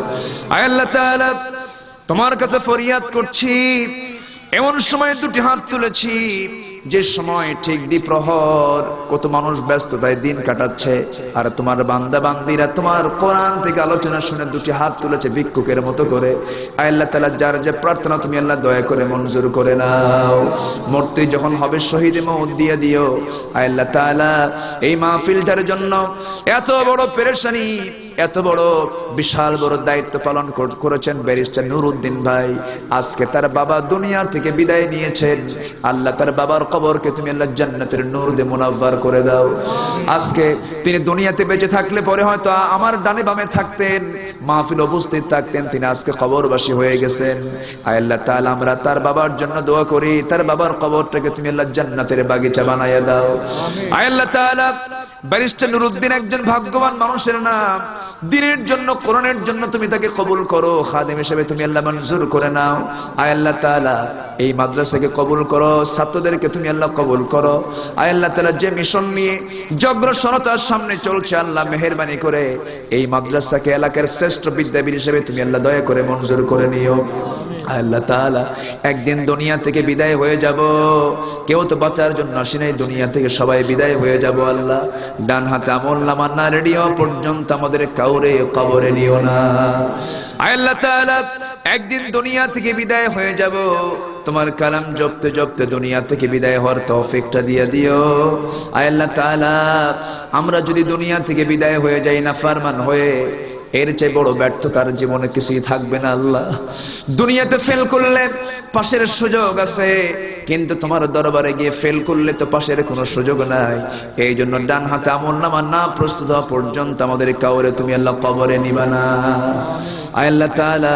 আল্লাহ তাআলা, তোমার কাছে ফরিয়াদ করছি, এমন সময় দুটি হাত তুলেছি যে সময় ঠিক দ্বিপ্রহর, কত মানুষ ব্যস্ততায় দিন কাটাচ্ছে, আর তোমার বান্দা বান্দিরা তোমার কোরআন থেকে আলোচনা শুনে দুটি হাত তুলেছে ভিক্ষুকের মতো করে। আল্লাহ তাআলা, যার যে প্রার্থনা তুমি আল্লাহ দয়া করে মঞ্জুর করে নাও। মূর্তি যখন হবে শহীদ মওত দিয়ে দিও। আল্লাহ তাআলা, এই মাহফিলটার জন্য এত বড় পেরেশানি, এত বড় বিশাল বড় দায়িত্ব পালন করেছেন ব্যারিস্টার নুরউদ্দিন ভাই, আজকে তার বাবা দুনিয়া থেকে বিদায় নিয়েছেন। আল্লাহ, তার বাবার কবরকে তুমি আল্লাহ জান্নাতের নূর দিয়ে মুনাవ్বার করে দাও। আজকে তিনি দুনিয়াতে বেঁচে থাকলে পরে হয়তো আমার ডানে বামে থাকতেন, মাহফিল উপস্থিত থাকতেন, তিনি আজকে কবরবাসী হয়ে গেছেন। আল্লাহ তাআলা, আমরা তার বাবার জন্য দোয়া করি, তার বাবার কবরটাকে তুমি আল্লাহ জান্নাতের বাগিচা বানায়া দাও। আল্লাহ তাআলা, ব্যারিস্টার নুরউদ্দিন একজন ভাগ্যবান মানুষের নাম, দিনের জন্য কোরআনের জন্য তুমি তাকে কবুল করো, খাদেম হিসেবে তুমি আল্লাহ মঞ্জুর করে নাও। আয় আল্লাহ তাআলা, এই মাদ্রাসাকে কবুল করো, ছাত্রদেরকে তুমি আল্লাহ কবুল করো। আয় আল্লাহ তাআলা, যে মিশন নিয়ে জগ্রসরতার সামনে চলছে, আল্লাহ মেহেরবানি করে এই মাদ্রাসাকে এলাকার শ্রেষ্ঠ বিদ্যাপীঠ হিসেবে তুমি আল্লাহ দয়া করে মঞ্জুর করে নিও। আল্লাহ তাআলা, একদিন দুনিয়া থেকে বিদায় হয়ে যাব, কেউ তো বাঁচার জন্য আসি নাই, দুনিয়া থেকে সবাই বিদায় হয়ে যাব। আল্লাহ, ডান হাতে আমলনামা না রেডিও পর্যন্ত আমাদের কাউরে কবরে নিও না। আল্লাহ তাআলা, একদিন দুনিয়া থেকে বিদায় হয়ে যাব, তোমার কালাম জপতে জপতে দুনিয়া থেকে বিদায় হওয়ার তৌফিকটা দিয়ে দিও। আল্লাহ তাআলা, আমরা যদি দুনিয়া থেকে বিদায় হয়ে যাই নাফরমান হয়ে, এর চেয়ে বড় ব্যর্থতার জীবনে কিছুই থাকবে না। আল্লাহ, দুনিয়াতে ফেল করলে পাশের সুযোগ আছে, কিন্তু তোমার দরবারে গিয়ে ফেল করলে তো পাশের কোনো সুযোগ নাই। এই জন্য ডান হাতে আমলনামা না প্রস্তুত হওয়া পর্যন্ত আমাদের কাউরে তুমি আল্লাহ কবরে নিবা না। আল্লাহ তাআলা,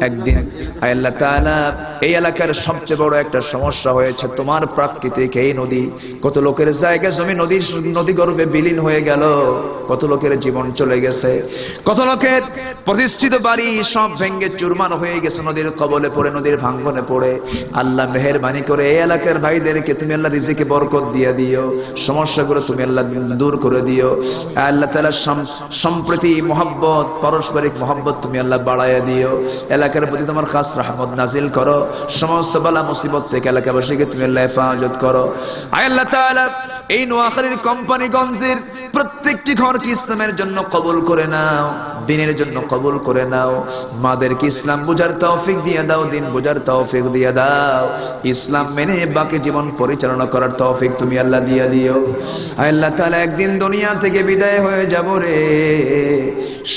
একদিন আল্লাহ তাআলা, এই এলাকার সবচেয়ে বড় একটা সমস্যা হয়েছে, তোমার প্রাকৃতিক এই নদী, কত লোকের জায়গা জমি নদী গর্ভে বিলীন হয়ে গেল, কত লোকের জীবন চলে গেছে, কত লোকের প্রতিষ্ঠিত বাড়ি সব ভেঙে চুরমার হয়ে গেছে নদীর কবলে পড়ে, নদীর ভাঙ্গনে পড়ে। আল্লাহ মেহেরবানি করে এই এলাকার ভাইদেরকে তুমি আল্লাহ রিজিকে বরকত দিয়ে দিও, সমস্যাগুলো তুমি আল্লাহ দূর করে দিও। আল্লাহ তাআলা সম্প্রীতি মহব্বত, পারস্পরিক মহব্বত তুমি আল্লাহ বাড়াইয়া দিও। এলাকার প্রতি তোমার খাস রহমত নাজিল করো, সমস্ত বালা মুসিবত থেকে এলাকাবাসীকে তুমি আল্লাহ হেফাজত করো। আয় আল্লাহ তাআলা এই নোয়াখালীর কোম্পানিগঞ্জের প্রত্যেকটি ঘরকে ইসলামের জন্য কবুল করে নাও, দিনের জন্য কবুল করে নাও। মাদেরকে ইসলাম বুঝার তৌফিক দিয়ে দাও, দিন বুঝার তৌফিক দিয়ে দাও, ইসলাম মেনে বাকি জীবন পরিচালনা করার তৌফিক তুমি আল্লাহ দিয়ে দিও। আল্লাহ তাআলা একদিন দুনিয়া থেকে বিদায় হয়ে যাব রে,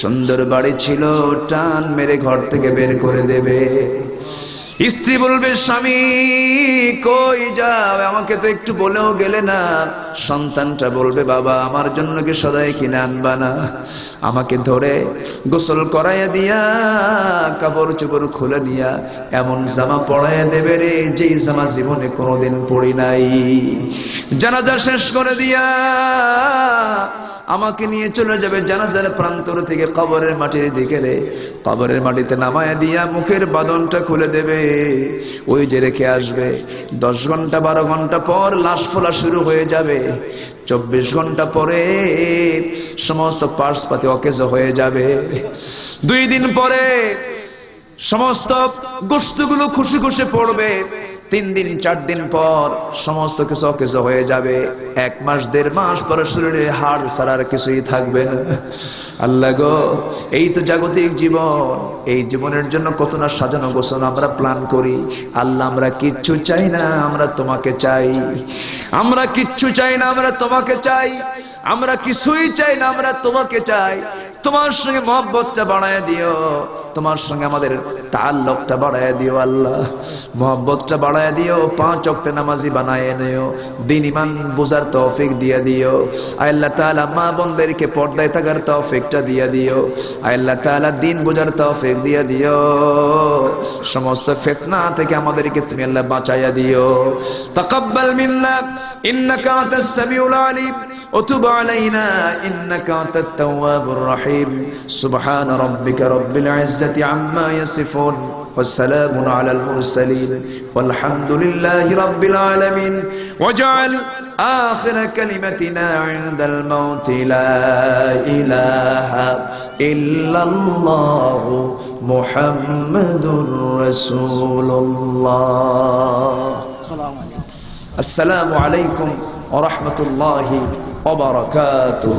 সুন্দর বাড়ি ছিল টান মেরে ঘর থেকে বের করে দেবে। স্ত্রী বলবে স্বামী কই যাও, আমাকে তো একটু বলেও গেলে না। সন্তানটা বলবে বাবা আমার জন্য কি সদাই কিনে আনবা না। আমাকে ধরে গোসল করাইয়া দিয়া কাপড় চোপড় খুলে নিয়া এমন জামা পরাইয়া দেবে রে যেই জামা জীবনে কোনোদিন পরি নাই। জানাজা শেষ করে দিয়া আমাকে নিয়ে চলে যাবে জানাজার প্রান্তর থেকে কবরের মাটির দিকে রে, কবরের মাটিতে নামায়া দিয়া মুখের বাঁধনটা খুলে দেবে। ওই যে রেখে আসবে 10 ঘন্টা 12 ঘন্টা পর লাশ ফোলা শুরু হয়ে যাবে। 24 ঘন্টা পরে সমস্ত পার্সপাতি অকেজ হয়ে যাবে। 2 দিন পরে সমস্ত গোশতগুলো খুশি খুশি পড়বে। 3 দিন 4 দিন পর সমস্ত কিছু অকেজ হয়ে যাবে। 1 মাস 1.5 মাস পরে শরীরে হাড় ছাড়ার কিছুই থাকবে না। আল্লাহ গো এই তো জাগতিক জীবন, এই জীবনের জন্য কত না সাজানো গোছানো আমরা প্ল্যান করি। আল্লাহ আমরা কিচ্ছু চাই না, আমরা তোমাকে চাই। আমরা কিচ্ছু চাই না, আমরা তোমাকে চাই। আমরা কিছুই চাই না, আমরা তোমাকে চাই। তোমার সঙ্গে মহব্বতটা বাড়ায় দিও, তোমার সঙ্গে আমাদের তাআল্লুকটা বাড়ায় দিও। আল্লাহ মহব্বতটা বাড়ায় দিও, 5 ওয়াক্ত নামাজি বানায় নিও, দিন ইমান বুঝার তৌফিক দিয়ে দিও। আল্লাহ তাআলা মা বোনদেরকে পর্দায় থাকার তৌফিকটা দিয়ে দিও। আল্লাহ তাআলা দিন বুঝার তৌফিক দিয়ে দিও। সমস্ত ফিতনা থেকে আমাদেরকে তুমি আল্লাহ বাঁচাইয়া দিও। তাকাব্বাল মিন্না ইন্নাকা আনতাস সামিউল আলিম وتب علينا إنك أنت التواب الرحيم سبحان ربك رب العزة عما يصفون والسلام على المرسلين والحمد لله رب العالمين واجعل آخر كلمتنا عند الموت لا إله إلا الله محمد رسول الله السلام عليكم ورحمة الله وبركاته